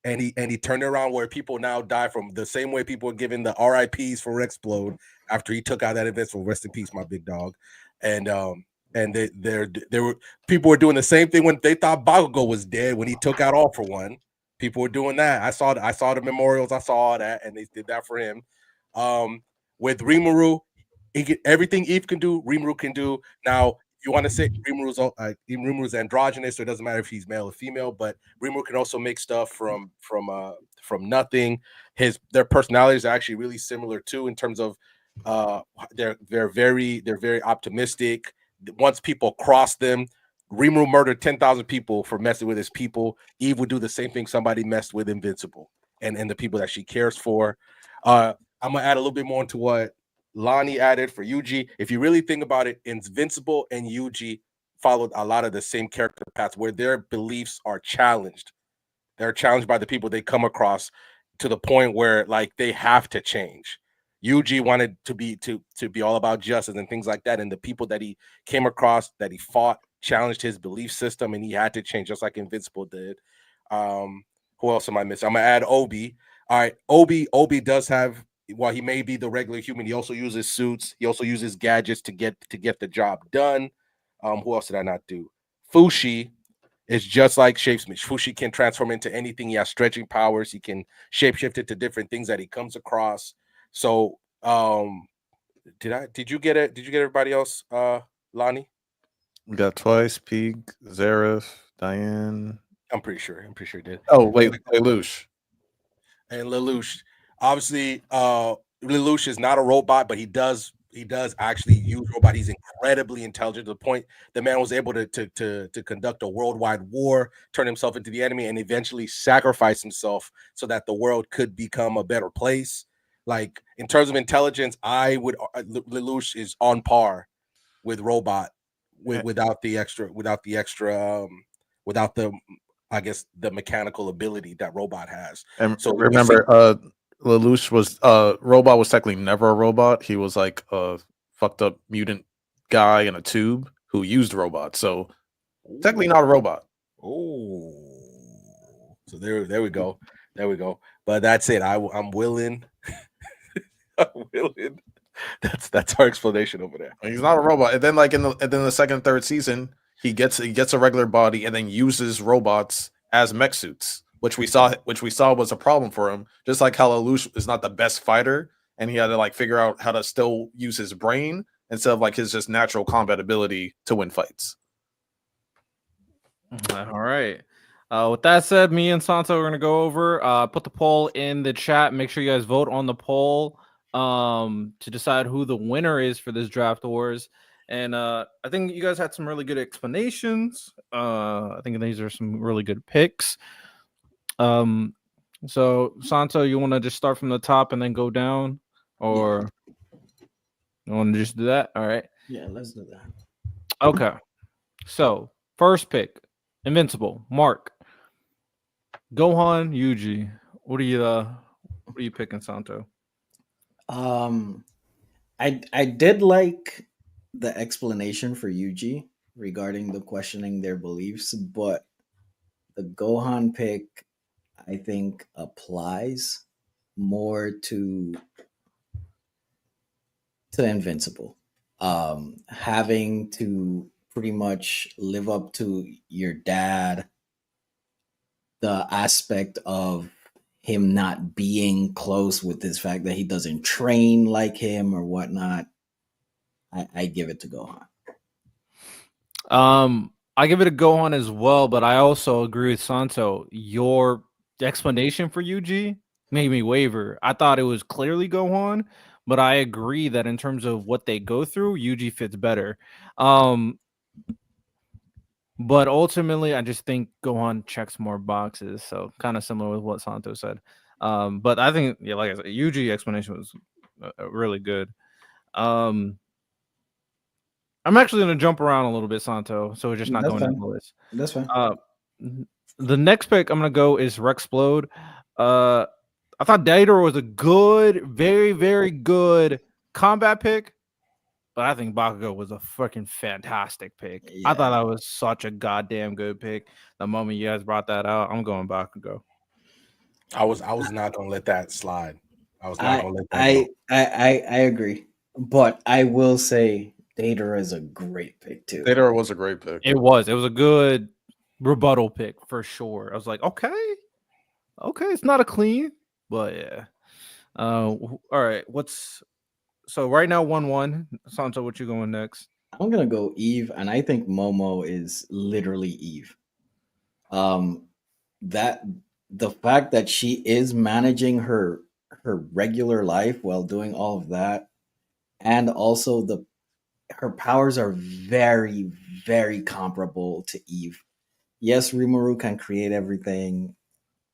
And he turned it around where people now die from the same way people were giving the RIPs for Rexplode after he took out that Invincible. Rest in peace, my big dog. And there were people were doing the same thing when they thought Bakugo was dead when he took out All For One. People were doing that. I saw the memorials. I saw all that, and they did that for him. With Rimuru, everything Eve can do, Rimuru can do. Now, you want to say Rimuru's androgynous, so it doesn't matter if he's male or female, but Rimuru can also make stuff from nothing. Their personalities are actually really similar too, in terms of they're very optimistic. Once people cross them, Rimuru murdered 10,000 people for messing with his people. Eve would do the same thing somebody messed with Invincible and the people that she cares for. I'm gonna add a little bit more into what Lonnie added for Yuji. If you really think about it, Invincible and Yuji followed a lot of the same character paths where their beliefs are challenged. They're challenged by the people they come across to the point where like they have to change. Yuji wanted to be all about justice and things like that, and the people that he came across, that he fought, challenged his belief system, and he had to change, just like Invincible did. Who else am I missing? I'm gonna add Obi. All right, Obi does have, while he may be the regular human, he also uses suits. He also uses gadgets to get the job done. Who else did I not do? Fushi. It's just like shapesmith. Fushi can transform into anything. He has stretching powers. He can shapeshift it to different things that he comes across. So, did you get it? Did you get everybody else? Lonnie? We got Twice, Pig, Zareth, Diane. I'm pretty sure he did. Oh, wait, Lelouch. And Lelouch. Obviously, Lelouch is not a robot, but he does actually use robot. He's incredibly intelligent to the point the man was able to conduct a worldwide war, turn himself into the enemy, and eventually sacrifice himself so that the world could become a better place. Like in terms of intelligence, I would Lelouch is on par with robot without the I guess the mechanical ability that robot has. And So remember, Lelouch was robot was technically never a robot. He was like a fucked up mutant guy in a tube who used robots. So technically not a robot. Oh, so there we go. But that's it. I'm willing. I'm willing. That's our explanation over there. He's not a robot. And then like in the second and third season, he gets a regular body and then uses robots as mech suits, which we saw was a problem for him. Just like how Lelouch is not the best fighter, and he had to like figure out how to still use his brain instead of like his just natural combat ability to win fights. All right. With that said, me and Santo are gonna go over. Put the poll in the chat. Make sure you guys vote on the poll to decide who the winner is for this draft wars. And I think you guys had some really good explanations. I think these are some really good picks. So Santo, you want to just start from the top and then go down, or you want to just do that? All right. Yeah, let's do that. Okay. So first pick, Invincible. Mark. Gohan, Yuji. What are you picking, Santo? I did like the explanation for Yuji regarding the questioning their beliefs, but the Gohan pick I think applies more to Invincible. Having to pretty much live up to your dad, the aspect of him not being close with this fact that he doesn't train like him or whatnot. I give it to Gohan. I give it a Gohan as well, but I also agree with Santo. Your explanation for Yuji made me waver. I thought it was clearly Gohan, but I agree that in terms of what they go through, Yuji fits better. But ultimately, I just think Gohan checks more boxes. So kind of similar with what Santo said. But I think, yeah, like I said, Yuji explanation was really good. I'm actually going to jump around a little bit, Santo. So we're just not That's going fine. down the list. That's fine. The next pick I'm going to go is Rexplode. I thought Daedor was a good, very, very good combat pick. But I think Bakugo was a freaking fantastic pick. Yeah. I thought that was such a goddamn good pick. The moment you guys brought that out, I'm going Bakugo. I was not gonna let that slide. I was not gonna let that go. I agree. But I will say Daedor is a great pick too. Daedor was a great pick. It was a good rebuttal pick for sure. I was like, okay, it's not a clean, but yeah. All right, so right now 1-1. Santo, what you going next? I'm gonna go Eve, and I think Momo is literally Eve. That the fact that she is managing her regular life while doing all of that, and also her powers are very, very comparable to Eve. Yes, Rimuru can create everything.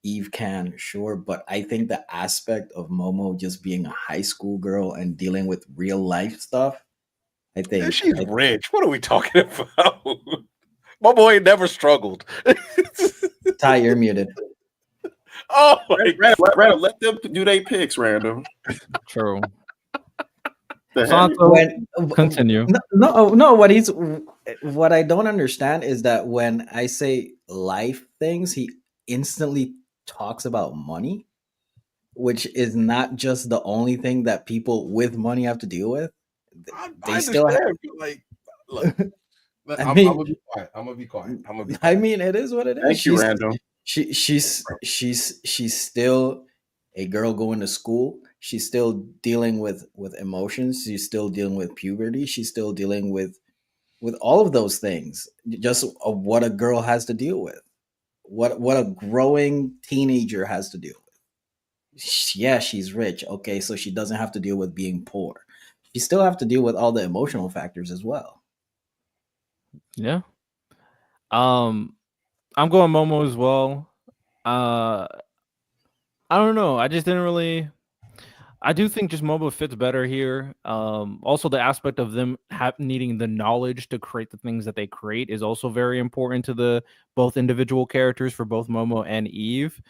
Eve can, sure, but I think the aspect of Momo just being a high school girl and dealing with real life stuff, I think And she's rich. What are we talking about? My boy never struggled. Ty, you're muted. Oh my Random, let them do their picks, random. True. The heck? Santo, When, continue. no. What I don't understand is that when I say life things, he instantly talks about money, which is not just the only thing that people with money have to deal with. I still have like look, I'm mean- gonna be quiet. I'm gonna be quiet. I'm gonna be I quiet. mean, it is what it is. Thank you, Random. She's still a girl going to school. She's still dealing with emotions. She's still dealing with puberty. She's still dealing with all of those things. Just what a girl has to deal with. What a growing teenager has to deal with. Yeah, she's rich. Okay, so she doesn't have to deal with being poor. She still have to deal with all the emotional factors as well. Yeah. I'm going Momo as well. I don't know. I just didn't really. I do think just Momo fits better here. Also, the aspect of them needing the knowledge to create the things that they create is also very important to the both individual characters for both Momo and Eve.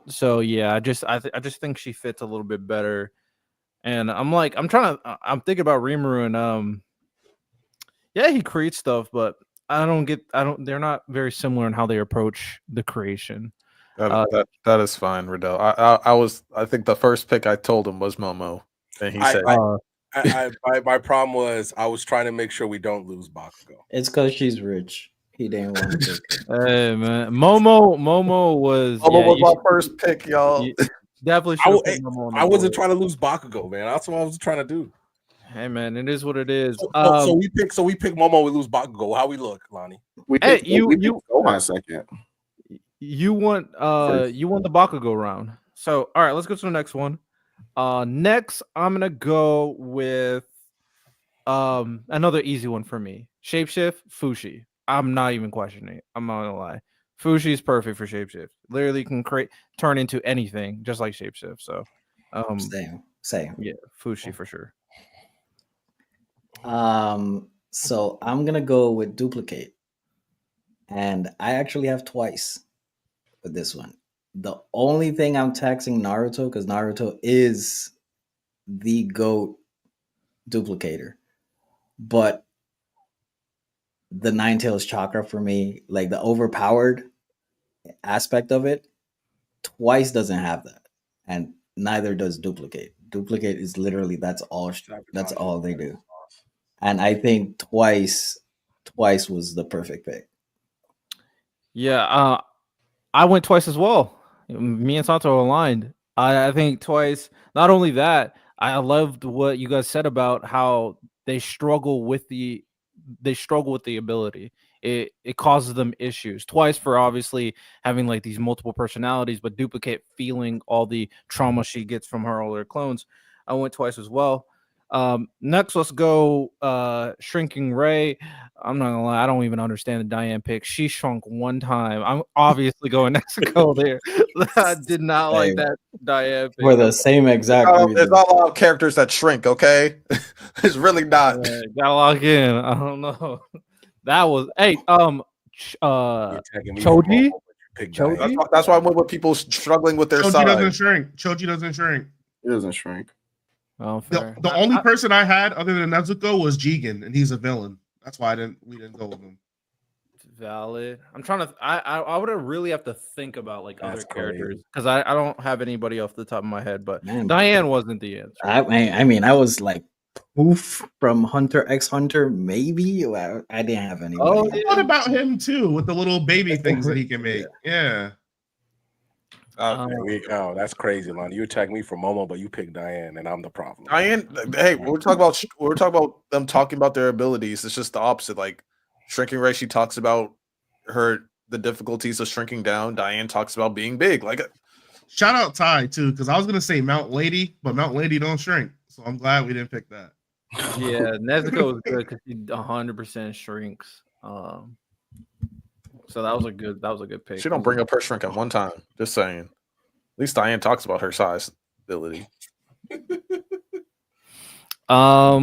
So yeah, I just think she fits a little bit better. And I'm thinking about Rimuru and yeah, he creates stuff, but they're not very similar in how they approach the creation. That is fine, Riddell. I think the first pick I told him was Momo, and he said, My problem was I was trying to make sure we don't lose Bakugo. It's because she's rich. He didn't want to pick her. Hey man, Momo was my first pick, y'all. Definitely should have picked Momo on the I wasn't board. trying to lose Bakugo, man. That's what I was trying to do. Hey man, it is what it is. So we pick Momo, we lose Bakugo. How we look, Lonnie? We Hey, picked, you- we picked you- Gohan second. You want the Bakugo round. So all right, let's go to the next one. Next I'm gonna go with another easy one for me. Shapeshift, Fushi. I'm not even questioning it. I'm not gonna lie. Fushi is perfect for Shapeshift. Literally can turn into anything just like Shapeshift. So Same. yeah, Fushi for sure. So I'm gonna go with Duplicate, and I actually have twice with this one. The only thing I'm taxing Naruto, because Naruto is the GOAT duplicator, but the Nine Tails chakra for me, like the overpowered aspect of it, Twice doesn't have that, and neither does Duplicate. Duplicate is literally that's all they do, and I think Twice was the perfect pick. Yeah, I went twice as well. Me and Santo aligned. I think twice. Not only that, I loved what you guys said about how they struggle with the ability. It causes them issues. Twice for obviously having like these multiple personalities, but Duplicate feeling all the trauma she gets from her older clones. I went twice as well. Next, let's go Shrinking Ray. I'm not gonna lie, I don't even understand the Diane pick. She shrunk one time. I'm obviously going Nezuko there. I did not like that Diane pick. For the same exact reason. There's not a lot of characters that shrink, okay? It's really not. Gotta log in. I don't know. That was Choji. That's why I went with people struggling with their Choji size. doesn't shrink. Choji doesn't shrink. It doesn't shrink. Oh, fair. The only person I had other than Nezuko was Jigen, and he's a villain. That's why we didn't go with him. Valid. I'm trying to. I would really have to think about like other characters because I don't have anybody off the top of my head. But Man, Diane wasn't the answer. I mean, I was like Poof from Hunter x Hunter, maybe. I didn't have anybody. Oh, yeah. What about him too, with the little baby things that he can make? Yeah. That's crazy, Lonnie. You attacked me for Momo, but you picked Diane, and I'm the problem. Diane, hey, we're talking about them talking about their abilities. It's just the opposite. Like Shrinking Ray, she talks about the difficulties of shrinking down. Diane talks about being big. Like, shout out Ty too, because I was gonna say Mount Lady, but Mount Lady don't shrink. So I'm glad we didn't pick that. Yeah, Nezuko was good because she 100% shrinks. So that was a good pick. She don't bring up her shrink at one time. Just saying. At least Diane talks about her size ability. All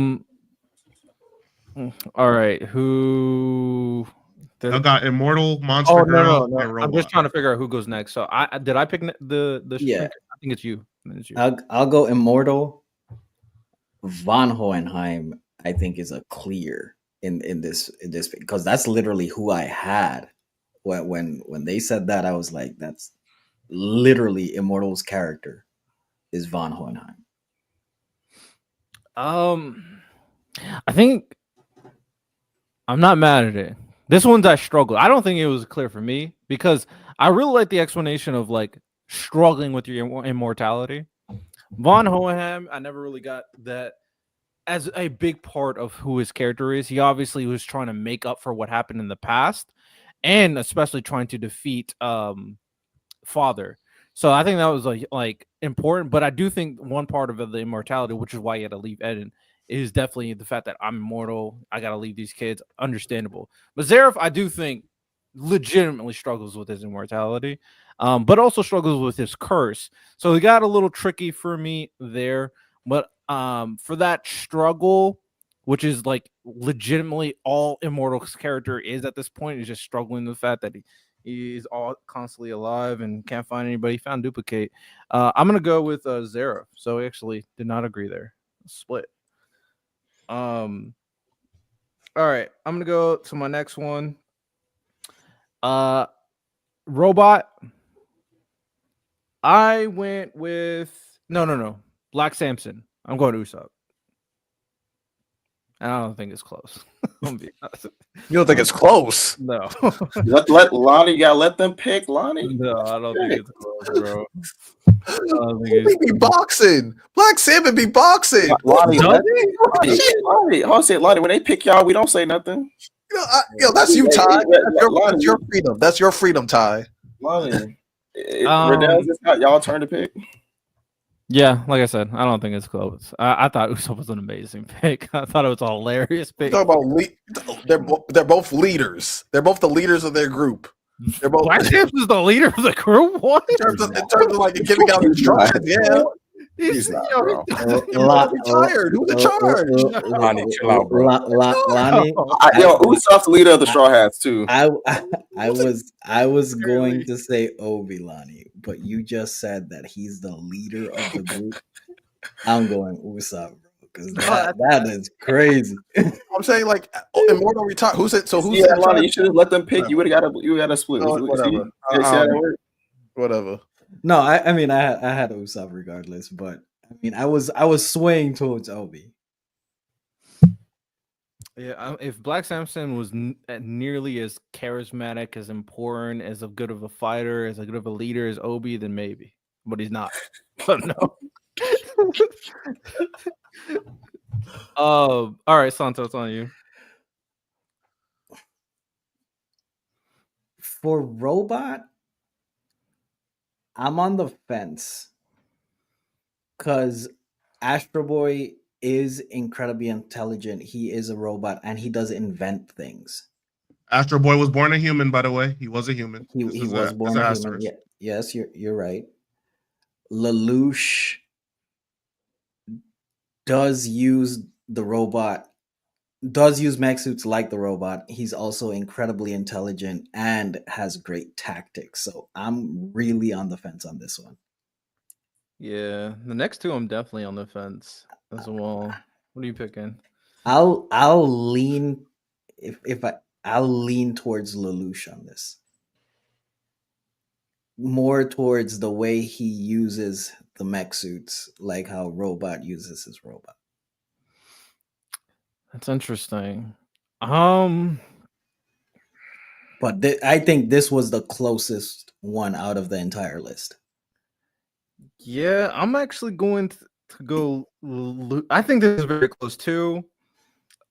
right. Who? I got Immortal, Monster Girl. No. I'm just trying to figure out who goes next. So did I pick the Yeah. shrink? I think it's you. I'll go Immortal. Von Hohenheim, I think, is a clear in this because that's literally who I had when they said that. I was like, that's literally Immortal's character is Von Hohenheim. I think I'm not mad at it. This one's I struggled. I don't think it was clear for me because I really like the explanation of like struggling with your immortality. Von Hohenheim, I never really got that as a big part of who his character is. He obviously was trying to make up for what happened in the past, and especially trying to defeat Father. So I think that was like important. But I do think one part of the immortality, which is why he had to leave Eden, is definitely the fact that I'm immortal. I gotta leave these kids. Understandable. But Zareth, I do think legitimately struggles with his immortality, but also struggles with his curse. So he got a little tricky for me there. But for that struggle, which is like legitimately all Immortal's character is at this point, is just struggling with the fact that he's all constantly alive and can't find anybody. Found duplicate. I'm gonna go with Zareth. So we actually did not agree there. Split. All right, I'm gonna go to my next one. Robot. I went with no. Black Samson. I'm going to Usopp. I don't think it's close. I'm be honest. You don't think it's close? No. Let Lonnie, you gotta let them pick Lonnie. No, I don't think it's close, bro. He be boxing. Black Salmon be boxing. Lonnie, Does Lonnie, I'll say Lonnie. When they pick y'all, we don't say nothing. That's you, Ty. That's your freedom. That's your freedom, Ty. Lonnie, Riddell's it's not y'all turn to pick. Yeah, like I said, I don't think it's close. I thought Usopp was an amazing pick. I thought it was a hilarious pick. Talk about they're both leaders. They're both the leaders of their group. They're both Black Samson's the leader of the group. What? in terms of like giving out instructions. Yeah. He's not, bro. Retired. Who's in charge? Lonnie, chill out, bro. Lonnie, Usopp's the leader of the Straw Hats too. I was going to say Obi, Lonnie, but you just said that he's the leader of the group. I'm going Usopp, bro, because that is crazy. I'm saying like Immortal retired. Who's it? So who's Yeah, Lonnie, you should have let them pick. You would have got a split. Whatever. See how that worked? Whatever. No, I mean I had Usopp regardless, but I mean I was swaying towards Obi. Yeah, if Black Samson was nearly as charismatic, as important, as good of a fighter, as good of a leader as Obi, then maybe. But he's not. But no. All right, Santo, it's on you. For Robot, I'm on the fence because Astro Boy is incredibly intelligent. He is a robot and he does invent things. Astro Boy was born a human, by the way. He was a human. He was born a human. Yeah, yes, you're right. Lelouch does use the robot, does use mech suits like the robot. He's also incredibly intelligent and has great tactics. So I'm really on the fence on this one. Yeah, the next two I'm definitely on the fence as well. What are you picking? I'll lean I'll lean towards Lelouch on this. More towards the way he uses the mech suits, like how Robot uses his robot. That's interesting. But I think this was the closest one out of the entire list. Yeah, I'm actually going to go. I think this is very close too.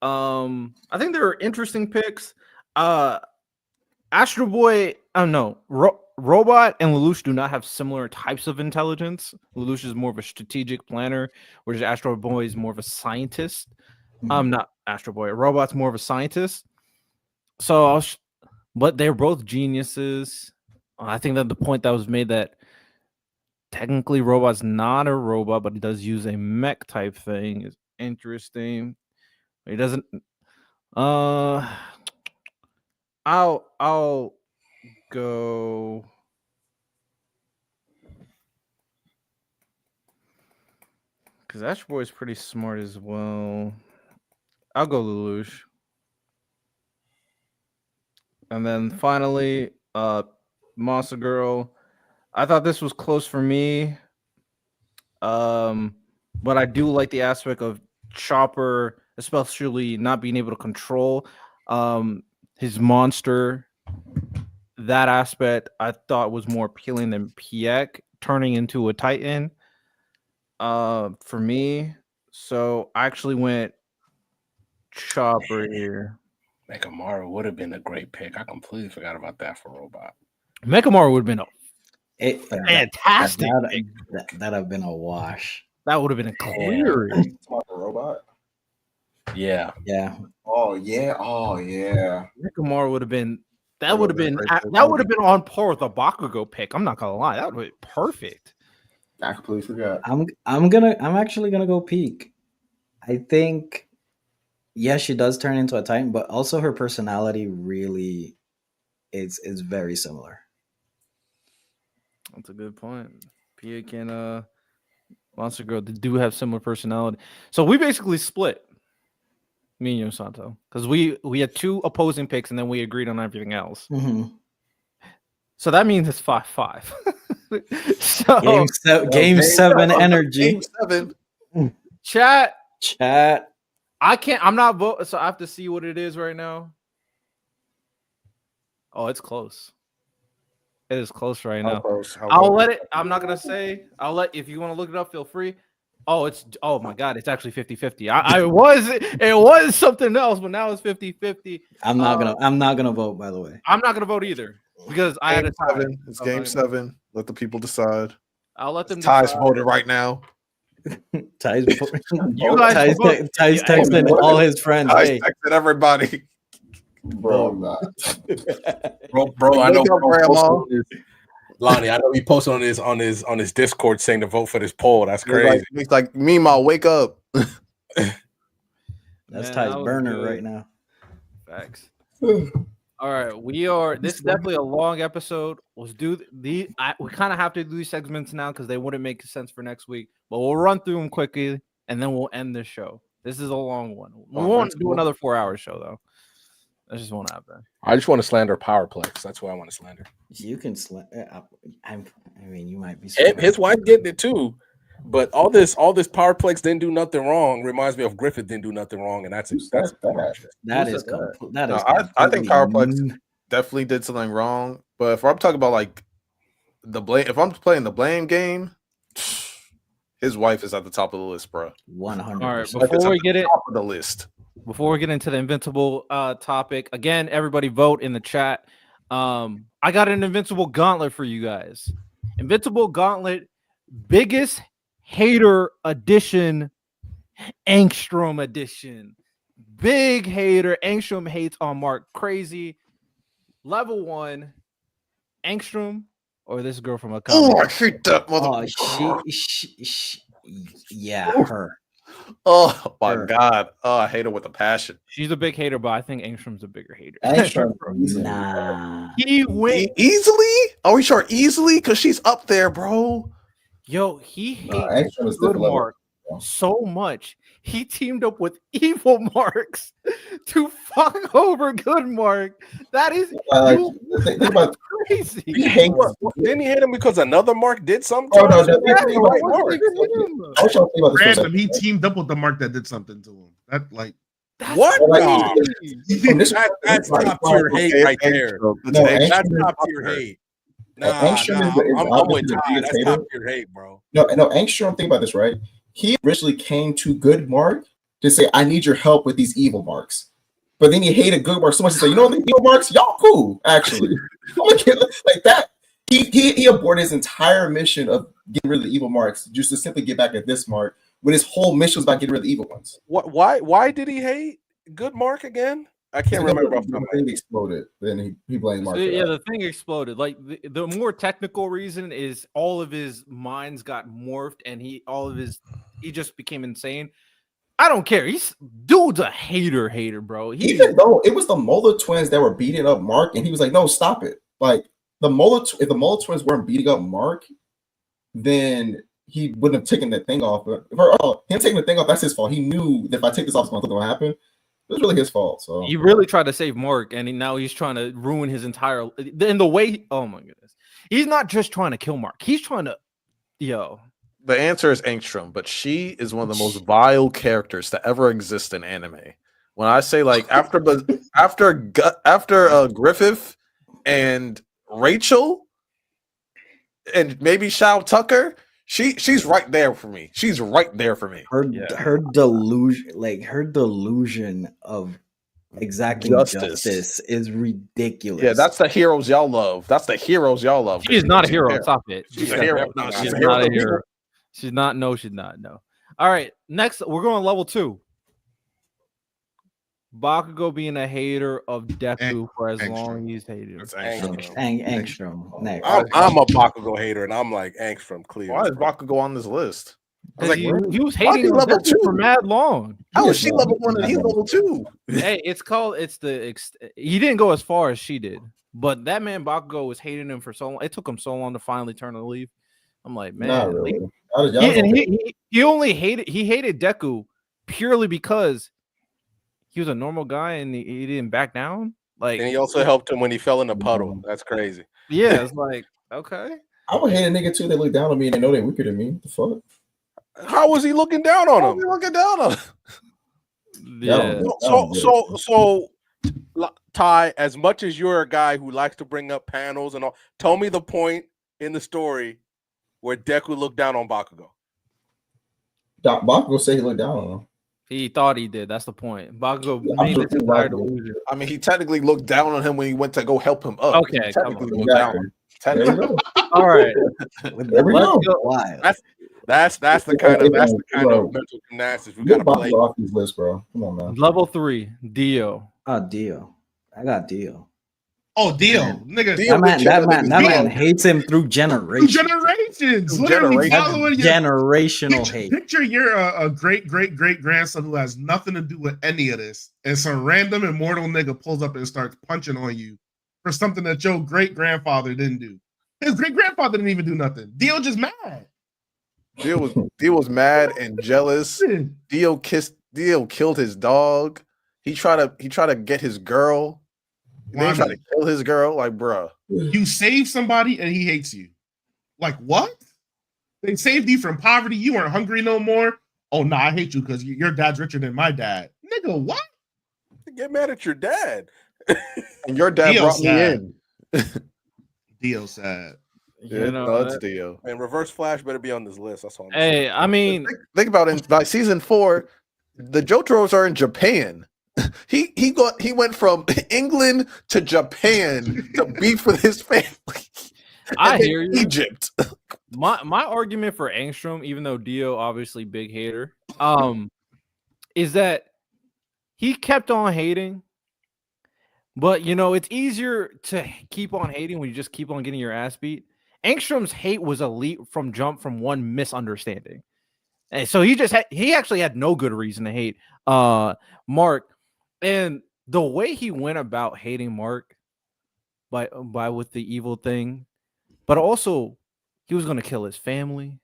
I think there are interesting picks. Astro Boy, no, Robot and Lelouch do not have similar types of intelligence. Lelouch is more of a strategic planner, whereas Astro Boy is more of a scientist. Not Astro Boy. Robot's more of a scientist. So, but they're both geniuses. I think that the point that was made that technically Robot's not a robot, but he does use a mech type thing is interesting. He doesn't. I'll go. Because Astro Boy is pretty smart as well. I'll go Lelouch. And then finally, Monster Girl. I thought this was close for me. But I do like the aspect of Chopper, especially not being able to control. His monster, that aspect I thought was more appealing than Piek turning into a Titan. For me, so I actually went Chopper here. Mekamaru would have been a great pick. I completely forgot about that for Robot. Mekamaru would have been a fantastic. That'd have been a wash. That would have been a clear. Robot. Yeah. Yeah. Oh yeah. Oh yeah. Mekamaru would have been. That would have been on par with a Bakugo pick. I'm not gonna lie, that would be perfect. I completely forgot. I'm actually gonna go Peak. I think yes, she does turn into a Titan, but also her personality really is very similar. That's a good point. Piek and Monster Girl do have similar personality. So we basically split. Me and Yosanto, because we had two opposing picks and then we agreed on everything else. Mm-hmm. So that means it's 5-5. So game seven energy. Game 7. Chat. I'm not voting, so I have to see what it is right now. Oh, it's close. It is close right now. I'll let it. I'm not gonna say. I'll let if you want to look it up. Feel free. Oh my god, it's actually 50-50. It was something else, but now it's 50-50. I'm not gonna vote, by the way. I'm not gonna vote either because I had a tie. It's game 7. Let the people decide. I'll let them Ty's decide. voted right now. Ty's guys texting all his friends. Ty's Hey, texted everybody. Bro, nah. Bro, I know. Grandma. Lonnie, I know he posted on his Discord saying to vote for this poll. That's crazy. He's like, Mima, wake up. that's Man, Ty's that was burner good. right now. Facts. All right, this is definitely a long episode. Let's do we kind of have to do these segments now because they wouldn't make sense for next week. But we'll run through them quickly and then we'll end this show. This is a long one. We won't do another 4-hour show though. That just won't happen. I just want to slander Powerplex. That's what I want to slander. You can I mean, you might be. And his wife getting it too, but all this Powerplex didn't do nothing wrong. Reminds me of Griffith didn't do nothing wrong, and that's that is. I think Powerplex definitely did something wrong. But if I'm talking about like the blame, if I'm playing the blame game, his wife is at the top of the list, bro. 100%. All right, before we get it top of the list. Before we get into the Invincible topic, again, everybody vote in the chat. I got an Invincible Gauntlet for you guys. Invincible Gauntlet, biggest hater edition, Angstrom edition. Big hater. Angstrom hates on Mark. Crazy. Level 1, Angstrom or this girl from a comic. Oh, I hate that mother. Yeah, her. Oh my god! Oh, I hate her with a passion. She's a big hater, but I think Angstrom's a bigger hater. Nah. He went easily. Are we sure easily? Because she's up there, bro. Yo, he hates Good Mark so much. He teamed up with Evil Marks to fuck over Good Mark. That is crazy. Didn't he hate him because another Mark did something? Oh no, random. He teamed up with the Mark that did something to him. What? That's top tier hate right there. That's top tier hate. I'm with Ty. That's top tier hate, bro. No, Angstrom, think about this, right? He originally came to Good Mark to say, I need your help with these evil marks. But then he hated Good Mark so much to say, you know what, the evil marks, y'all cool, actually. Like that. He aborted his entire mission of getting rid of the evil marks just to simply get back at this Mark when his whole mission was about getting rid of the evil ones. Why did he hate Good Mark again? I can't remember. The thing exploded. Then he blamed Mark. Yeah, the thing exploded. Like the more technical reason is all of his minds got morphed, and he just became insane. I don't care. Dude's a hater, bro. Even though it was the Molar twins that were beating up Mark, and he was like, "No, stop it!" Like if the Molar twins weren't beating up Mark, then he wouldn't have taken that thing off. But him taking the thing off, that's his fault. He knew that if I take this off, something will happen. It was really his fault. So he really tried to save Mark, and now he's trying to ruin his entire. In the way, oh my goodness, he's not just trying to kill Mark. He's trying to, The answer is Angstrom, but she is one of the most vile characters to ever exist in anime. When I say like after Griffith and Rachel and maybe Shao Tucker, she's right there for me. She's right there for me. Her delusion of exacting justice is ridiculous. Yeah, that's the heroes y'all love. That's the heroes y'all love. She's not a hero. Stop it. She's a hero. No, She's not a hero. She's not. No, she's not. No. All right. Next, we're going level 2. Bakugo being a hater of Deku for as long as he's hated. Angstrom. Next. I'm a Bakugo hater, and I'm like Angstrom clear. Why is Bakugo on this list? He was hating on Deku for mad long. How is she level 1 and he's level 2? Hey, he didn't go as far as she did, but that man Bakugo was hating him for so long. It took him so long to finally turn the leaf. I'm like, man, Not really. he hated Deku purely because he was a normal guy and he didn't back down. Like, and he also helped him when he fell in a puddle. That's crazy. Yeah, it's like, okay. I would hate a nigga too that look down on me and they know they're weaker than me. What the fuck? How was he looking down on him? Looking down on him. Yeah. So, Ty, as much as you're a guy who likes to bring up panels and all, tell me the point in the story where Deku looked down on Bakugo. Bakugo said he looked down on him. He thought he did. That's the point. Bakugo made this entire delusion. I mean, he technically looked down on him when he went to go help him up. Okay, He technically looked down on him. Technically. All right. There we go. That's the kind of mental gymnastics we gotta play. Off this list, bro. Come on, man. Level 3, Dio. Dio. I got Dio. Oh, Dio, nigga. That man hates him through generations. Literally following generational hate. Picture you're a great grandson who has nothing to do with any of this, and some random immortal nigga pulls up and starts punching on you for something that your great grandfather didn't do. His great grandfather didn't even do nothing. Dio just mad. Dio was mad and jealous. Dio killed his dog. He tried to get his girl. They tried to kill his girl. Like, bruh. You save somebody and he hates you. Like, what? They saved you from poverty. You weren't hungry no more. Oh, no, I hate you because your dad's richer than my dad. Nigga, what? Get mad at your dad. And your dad Dio brought sad. me in. Dio sad. You know, no, it's Dio. And Reverse Flash better be on this list. That's all I'm hey, saying. I mean, think about it. By season 4, the Jotaros are in Japan. He went from England to Japan to beef with his family. I hear you. Egypt. My argument for Angstrom, even though Dio obviously big hater, is that he kept on hating. But you know, it's easier to keep on hating when you just keep on getting your ass beat. Angstrom's hate was elite from one misunderstanding. And so he actually had no good reason to hate Mark. And the way he went about hating Mark by with the evil thing, but also he was going to kill his family.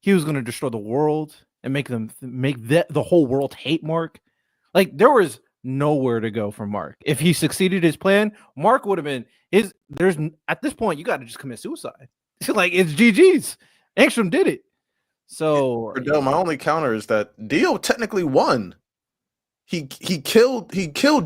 He was going to destroy the world and make the whole world hate Mark. Like, there was nowhere to go for Mark. If he succeeded his plan, Mark would have been at this point, you got to just commit suicide. Like, it's GG's. Angstrom did it. So my only counter is that Dio technically won. He killed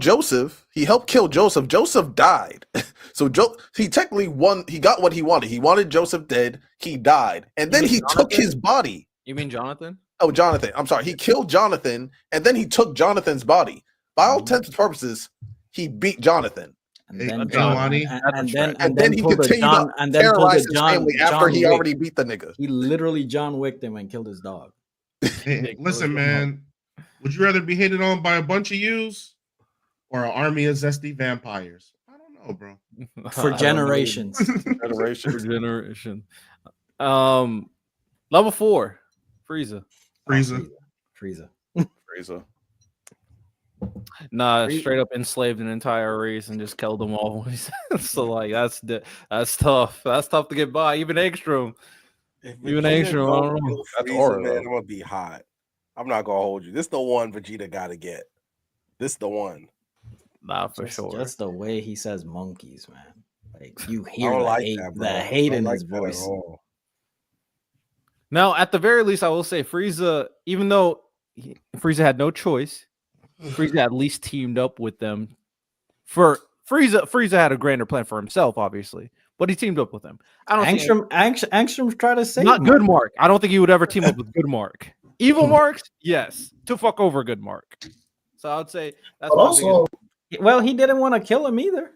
Joseph. He helped kill Joseph. Joseph died. So he technically won. He got what he wanted. He wanted Joseph dead. He died. And then he took his body. You mean Jonathan? Oh, Jonathan. I'm sorry. He killed Jonathan, and then he took Jonathan's body. By all intents and purposes, he beat Jonathan. And then he continued to terrorize his family after he already beat the nigga. He literally John Wicked him and killed his dog. Hey, listen, man. Would you rather be hated on by a bunch of yous or an army of zesty vampires? I don't know, bro. For generations. Generation. Level 4, Frieza. Nah, straight up enslaved an entire race and just killed them all. So like that's tough. That's tough to get by. Even Angstrom. That's horrible. Man, I'm gonna be hot. I'm not gonna hold you. This is the one Vegeta gotta get. This is the one. Nah, for sure. Just the way he says monkeys, man. Like, you hear the that, hate in his voice. Now, at the very least, I will say Frieza, even though Frieza had no choice, Frieza at least teamed up with them. For Frieza had a grander plan for himself, obviously, but he teamed up with them. I don't think Angstrom tried to save not Mark. good Mark. I don't think he would ever team up with good Mark. Evil Marks, yes, to fuck over good Mark. So I would say that's But also, Well, he didn't want to kill him either.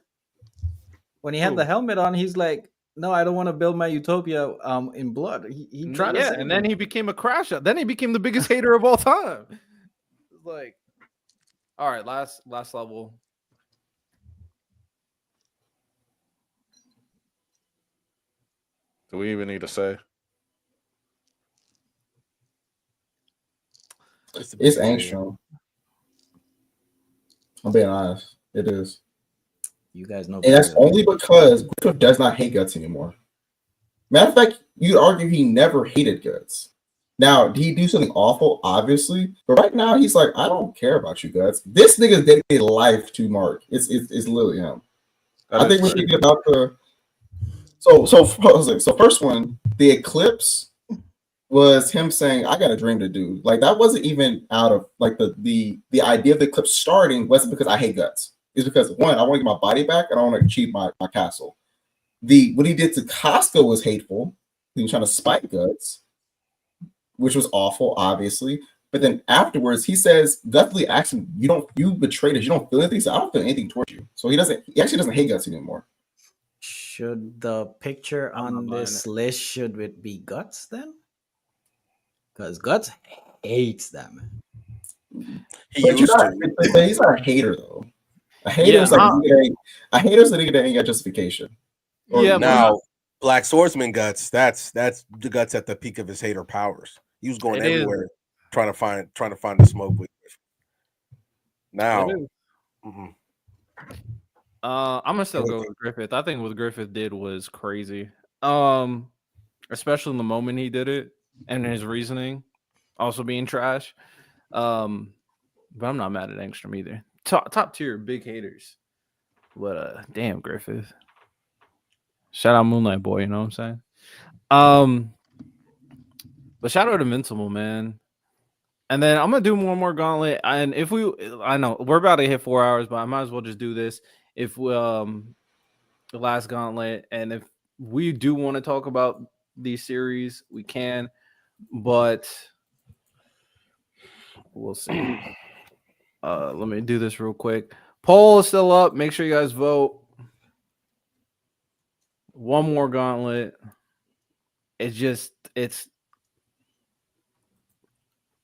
When he had the helmet on, he's like, "No, I don't want to build my utopia in blood." He tried to save and then him. he became a crash out. Then he became the biggest hater of all time. Like, all right, last level. Do we even need to say? it's Angstrom. I'm being honest. It is. You guys know, And that's only because Griffith does not hate Guts anymore. Matter of fact, you'd argue he never hated Guts. Now, did he do something awful? Obviously. But right now, he's like, I don't care about you, Guts. This nigga's dedicated life to Mark. It's literally him. I think we're thinking about the... So first one, the Eclipse was him saying, I got a dream to do. Like, that wasn't even out of, like, the idea of the Eclipse starting wasn't because I hate Guts. It's because, one, I want to get my body back and I want to achieve my castle. What he did to Costco was hateful. He was trying to spite Guts, which was awful, obviously. But then afterwards, he says, Guthrie asks him, you betrayed us. You don't feel anything? So I don't feel anything towards you. So he actually doesn't hate Guts anymore. Should the picture on this list, should it be Guts then? Because Guts hates them. But he's not a hater, though. A hater is like a hater's a nigga that ain't got justification. Now, Black Swordsman Guts, that's the Guts at the peak of his hater powers. He was going everywhere trying to find the smoke with. Now, I'm gonna still go with Griffith. I think what Griffith did was crazy. Especially in the moment he did it and his reasoning also being trash. But I'm not mad at Angstrom either. Top tier big haters. But damn Griffith. Shout out Moonlight Boy, you know what I'm saying? But shout out Invincible, man. And then I'm gonna do one more gauntlet. And I know we're about to hit 4 hours, but I might as well just do this. If the last gauntlet, and if we do want to talk about these series, we can, but we'll see. Let me do this real quick. Poll is still up. Make sure you guys vote. One more gauntlet. It's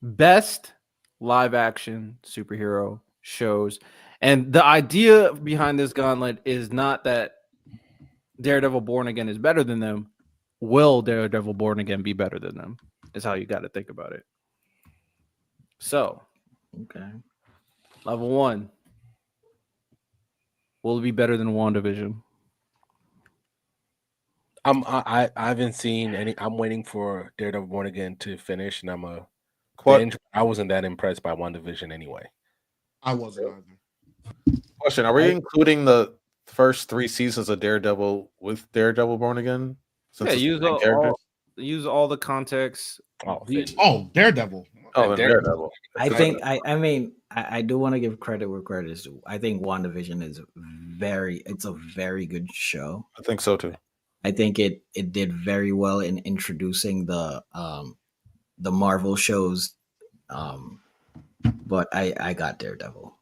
best live action superhero shows. And the idea behind this gauntlet is not that Daredevil Born Again is better than them. Will Daredevil Born Again be better than them? Is how you got to think about it. So, okay. Level 1. Will it be better than WandaVision? I haven't seen any. I'm waiting for Daredevil Born Again to finish, and I'm a binge. I wasn't that impressed by WandaVision anyway. I wasn't either. Question: Are we including the first 3 seasons of Daredevil with Daredevil Born Again? Yeah, use all the context. Daredevil. Daredevil. I think I do want to give credit where credit is due. I think WandaVision is it's a very good show. I think so too. I think it did very well in introducing the Marvel shows. But I got Daredevil.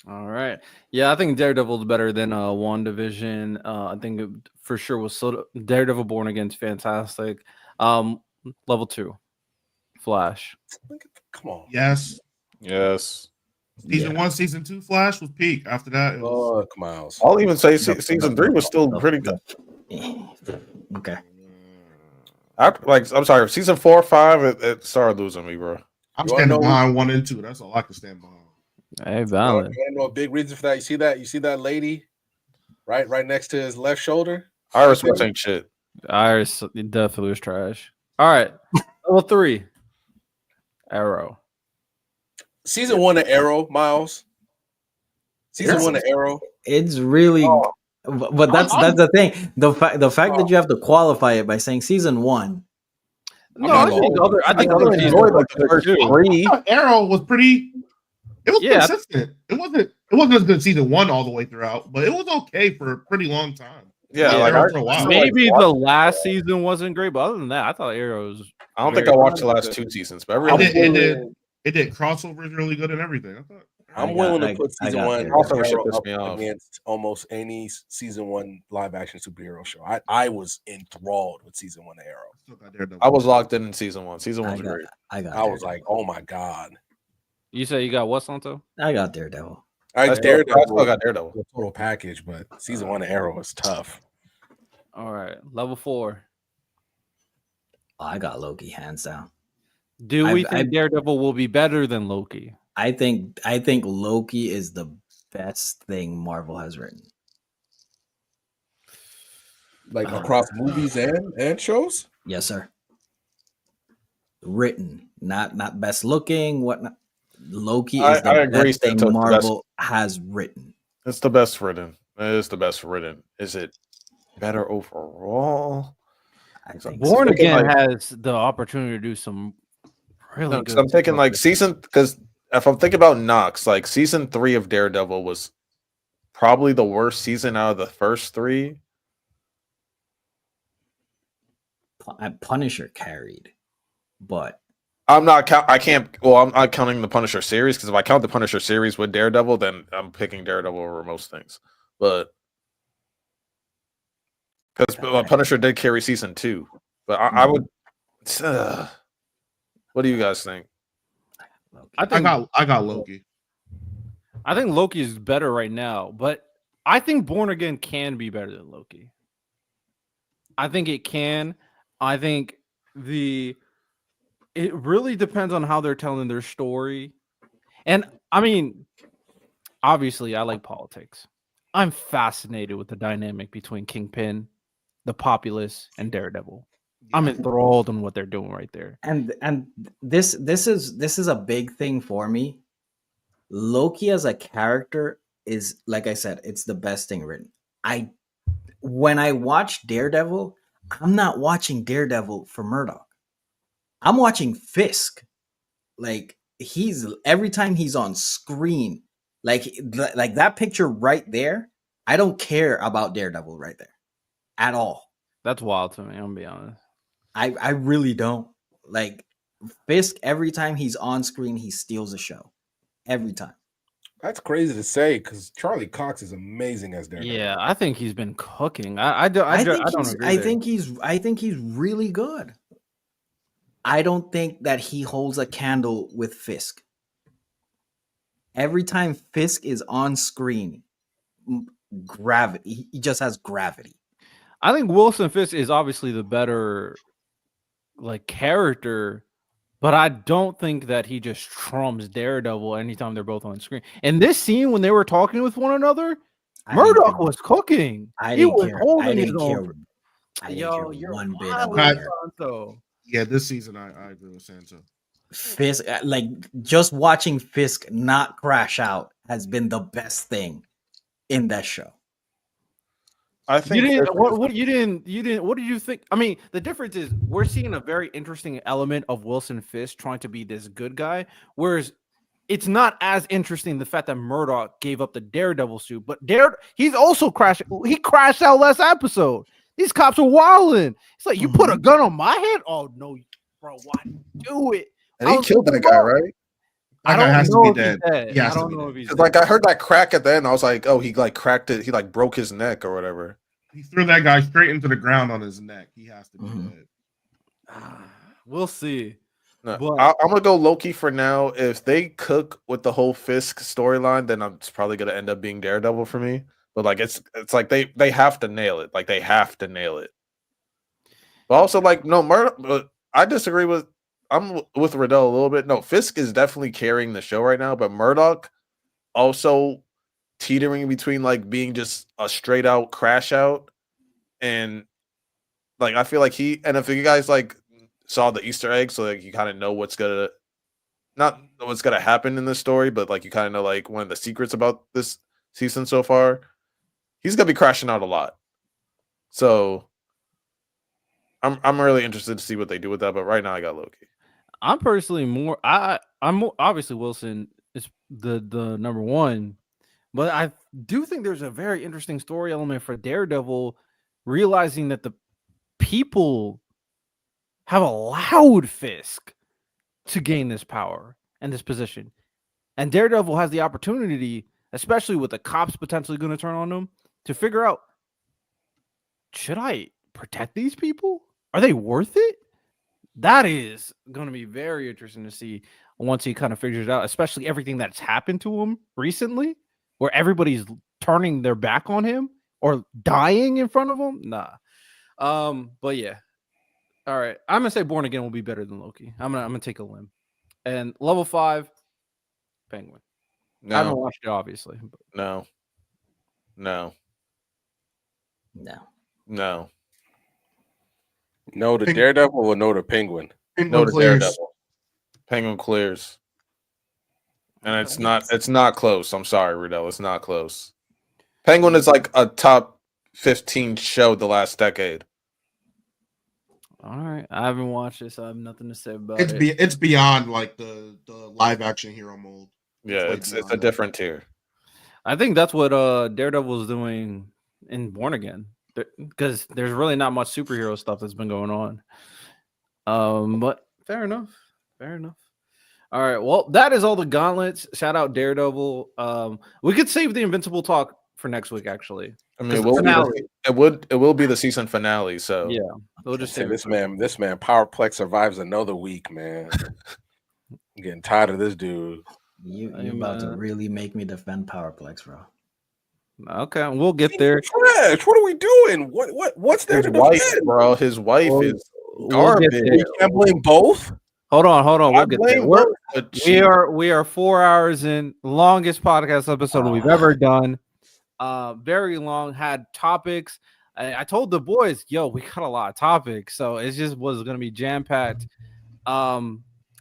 All right. Yeah, I think Daredevil is better than WandaVision. I think it for sure was Daredevil Born Again is fantastic. Level 2, Flash. Come on. Yes. Season 1, season 2, Flash was peak. After that, it was... Miles. I'll even say season 3 was still pretty good. Okay. I'm sorry. Season 4 or 5, it started losing me, bro. I'm standing behind 1 and 2. That's all I can stand behind. Hey, valid. You want to know a big reason for that? You see that lady right next to his left shoulder? Iris was ain't shit. Iris definitely was trash. All right. Level 3, Arrow. Season 1 of Arrow, Miles. Season 1 of Arrow. It's really, but that's the thing. The fact that you have to qualify it by saying season 1. No, I think other enjoyed like the first 3. Arrow was pretty. It was Yeah. consistent. It wasn't as good season 1 all the way throughout, but it was okay for a pretty long time. Yeah, It was like Arrow for a while. Maybe the last season wasn't great, but other than that, I thought Arrow was. I don't think I watched the last 2 seasons, but It did crossovers really good and everything. I thought. I'm willing to put season 1 Crossover up pissed me off. against almost any season 1 live action superhero show. I was enthralled with season 1 of Arrow. I was locked in season 1. Season 1 was great. I was like, oh my god. You say you got what, Santo? I got Daredevil. I still got Daredevil. The total package, but season 1 of Arrow was tough. All right, level 4. Oh, I got Loki hands down. Do we think Daredevil will be better than Loki? I think Loki is the best thing Marvel has written. Like across movies and shows? Yes, sir. Written, not best looking, whatnot. Loki is the best thing Marvel has written. It's the best written. It is the best written. Is it better overall? I think Born Again has the opportunity to do some really good. I'm thinking like because if I'm thinking about Knox, like season 3 of Daredevil was probably the worst season out of the first 3. Punisher carried, but I'm not. I can't. Well, I'm not counting the Punisher series because if I count the Punisher series with Daredevil, then I'm picking Daredevil over most things. But because Punisher did carry season 2, but I would. What do you guys think? I got Loki. I think Loki is better right now, but I think Born Again can be better than Loki. I think it can. I think it really depends on how they're telling their story. And I mean, obviously, I like politics. I'm fascinated with the dynamic between Kingpin, the Populace, and Daredevil. I'm enthralled in what they're doing right there. And this is a big thing for me. Loki as a character is, like I said, it's the best thing written. When I watch Daredevil, I'm not watching Daredevil for Murdoch. I'm watching Fisk. Like every time he's on screen, like that picture right there, I don't care about Daredevil right there at all. That's wild to me, I'm gonna be honest. I really don't. Like Fisk, every time he's on screen, he steals the show. Every time. That's crazy to say because Charlie Cox is amazing as Daredevil. Yeah, I think he's been cooking. I don't agree. I think he's really good. I don't think that he holds a candle with Fisk. Every time Fisk is on screen, gravity. He just has gravity. I think Wilson Fisk is obviously the better character, but I don't think that he just trumps Daredevil anytime they're both on screen. And this scene when they were talking with one another, Murdoch was cooking. He was holding his own. Yo, you're one bit. Yeah, this season I agree with Santo. Fisk, like just watching Fisk not crash out has been the best thing in that show. I think what did you think? I mean, the difference is we're seeing a very interesting element of Wilson Fisk trying to be this good guy, whereas it's not as interesting the fact that Murdoch gave up the Daredevil suit, but he's also crashed. He crashed out last episode. These cops are wilding. It's like you put a gun on my head. Oh no, bro, why do it? And he killed that guy, right? I don't know if he's dead. I don't know if he's dead. Like I heard that crack at the end. I was like, oh, he like cracked it. He like broke his neck or whatever. He threw that guy straight into the ground on his neck. He has to be dead. We'll see. No, I'm gonna go Loki for now. If they cook with the whole Fisk storyline, then it's probably gonna end up being Daredevil for me. But like it's like they have to nail it. Like they have to nail it. But also like but I disagree with. I'm with Riddell a little bit. No, Fisk is definitely carrying the show right now, but Murdoch also teetering between like being just a straight out crash out and like I feel like if you guys like saw the Easter egg, so like you kind of know what's gonna happen in this story, but like you kind of know like one of the secrets about this season so far, he's gonna be crashing out a lot. So I'm really interested to see what they do with that, but right now I got Loki. I'm personally more. I'm obviously Wilson is the number one. But I do think there's a very interesting story element for Daredevil, realizing that the people have allowed Fisk to gain this power and this position. And Daredevil has the opportunity, especially with the cops potentially going to turn on him, to figure out, should I protect these people? Are they worth it? That is going to be very interesting to see once he kind of figures it out, especially everything that's happened to him recently, where everybody's turning their back on him or dying in front of him. Nah. But yeah. All right. I'm gonna say Born Again will be better than Loki. I'm gonna take a limb. And level 5, Penguin. I haven't No, watched it, obviously. But no, no, No. no, No to Peng- Daredevil or no to Penguin? no Penguin to clears. Daredevil. Penguin clears, and it's not close. I'm sorry, Riddell. It's not close. Penguin is like a top 15 show the last decade. all right. I haven't watched it, so I have nothing to say about It's it. it's beyond like the live action hero mold. Yeah, way it's beyond a that. different tier. I think that's what Daredevil is doing in Born Again, because there's really not much superhero stuff that's been going on. But fair enough. Fair enough. All right. Well, that is all the gauntlets. Shout out Daredevil. We could save the Invincible talk for next week, actually. I mean, 'Cause it the will, be finale. it will be the season finale. So Yeah. We'll just Say save this it. man, Powerplex survives another week, man. I'm getting tired of this dude. You Hey, about to man. really make me defend Powerplex, bro. Okay, we'll get there. Trash. What are we doing? What's there his to wife, defend? bro, his wife We'll- is we'll garbage. get We there. can't blame both. Hold on. I We'll get there. blame both, but We are 4 hours in, longest podcast episode we've ever done. Very long, had topics. I told the boys, yo, we got a lot of topics, so it just was gonna be jam-packed.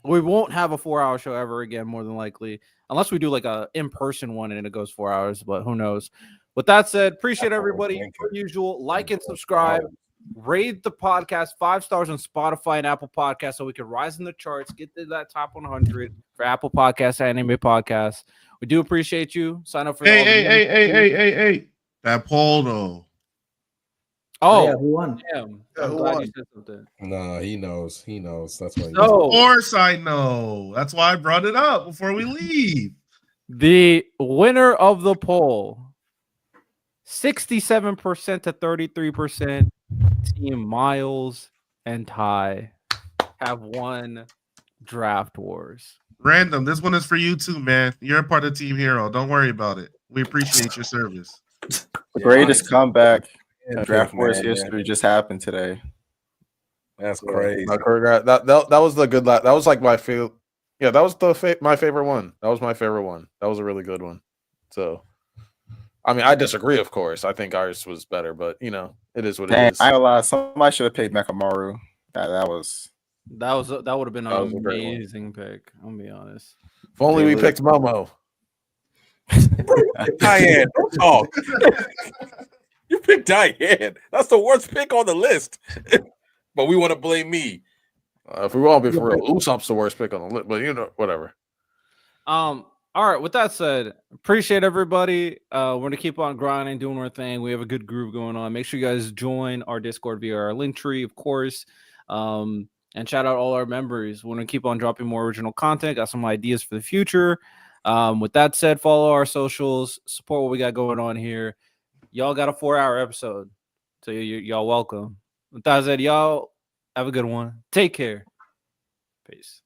We won't have a 4-hour show ever again, more than likely, unless we do like a in-person one and it goes 4 hours, but who knows. With that said, appreciate That's what we're everybody. thinking. Per usual, like and subscribe. Rate the podcast 5 stars on Spotify and Apple Podcasts so we can rise in the charts, get to that top 100 for Apple Podcasts, Anime Podcasts. We do appreciate you. Sign up for all the Hey. That poll though. Oh, yeah, who won? damn. Yeah, I'm who glad won? you said something. Nah, he knows. He knows. That's why. Of So, course I know. That's why I brought it up before we leave. the winner of the poll, 67% to 33%, Team Miles and Ty have won Draft Wars. Random. This one is for you too, man. You're a part of Team Hero. Don't worry about it. We appreciate your service. The greatest comeback in Yeah, Draft man, Wars yeah. history just happened today. That's crazy. I choreographed that was the good. That was like my favorite. Yeah, that was my favorite one. That was my favorite one. That was a really good one. So, I mean, I disagree, of course. I think ours was better, but you know, it is what it Dang, is. I ain't gonna lie, somebody should have picked Mekamaru. That was That would have been That an was a great one. amazing pick. I'll be honest. If only we They picked Momo. Diane, don't talk. You picked Diane. That's the worst pick on the list. But we want to blame me. If we want to be for real, Usopp's the worst pick on the list, but you know, whatever. All right. With that said, appreciate everybody. We're gonna keep on grinding, doing our thing. We have a good groove going on. Make sure you guys join our Discord via our link tree, of course. And shout out all our members. We're gonna keep on dropping more original content. Got some ideas for the future. With that said, follow our socials, support what we got going on here. Y'all got a 4-hour episode, so y'all welcome. With that said, y'all have a good one. Take care. Peace.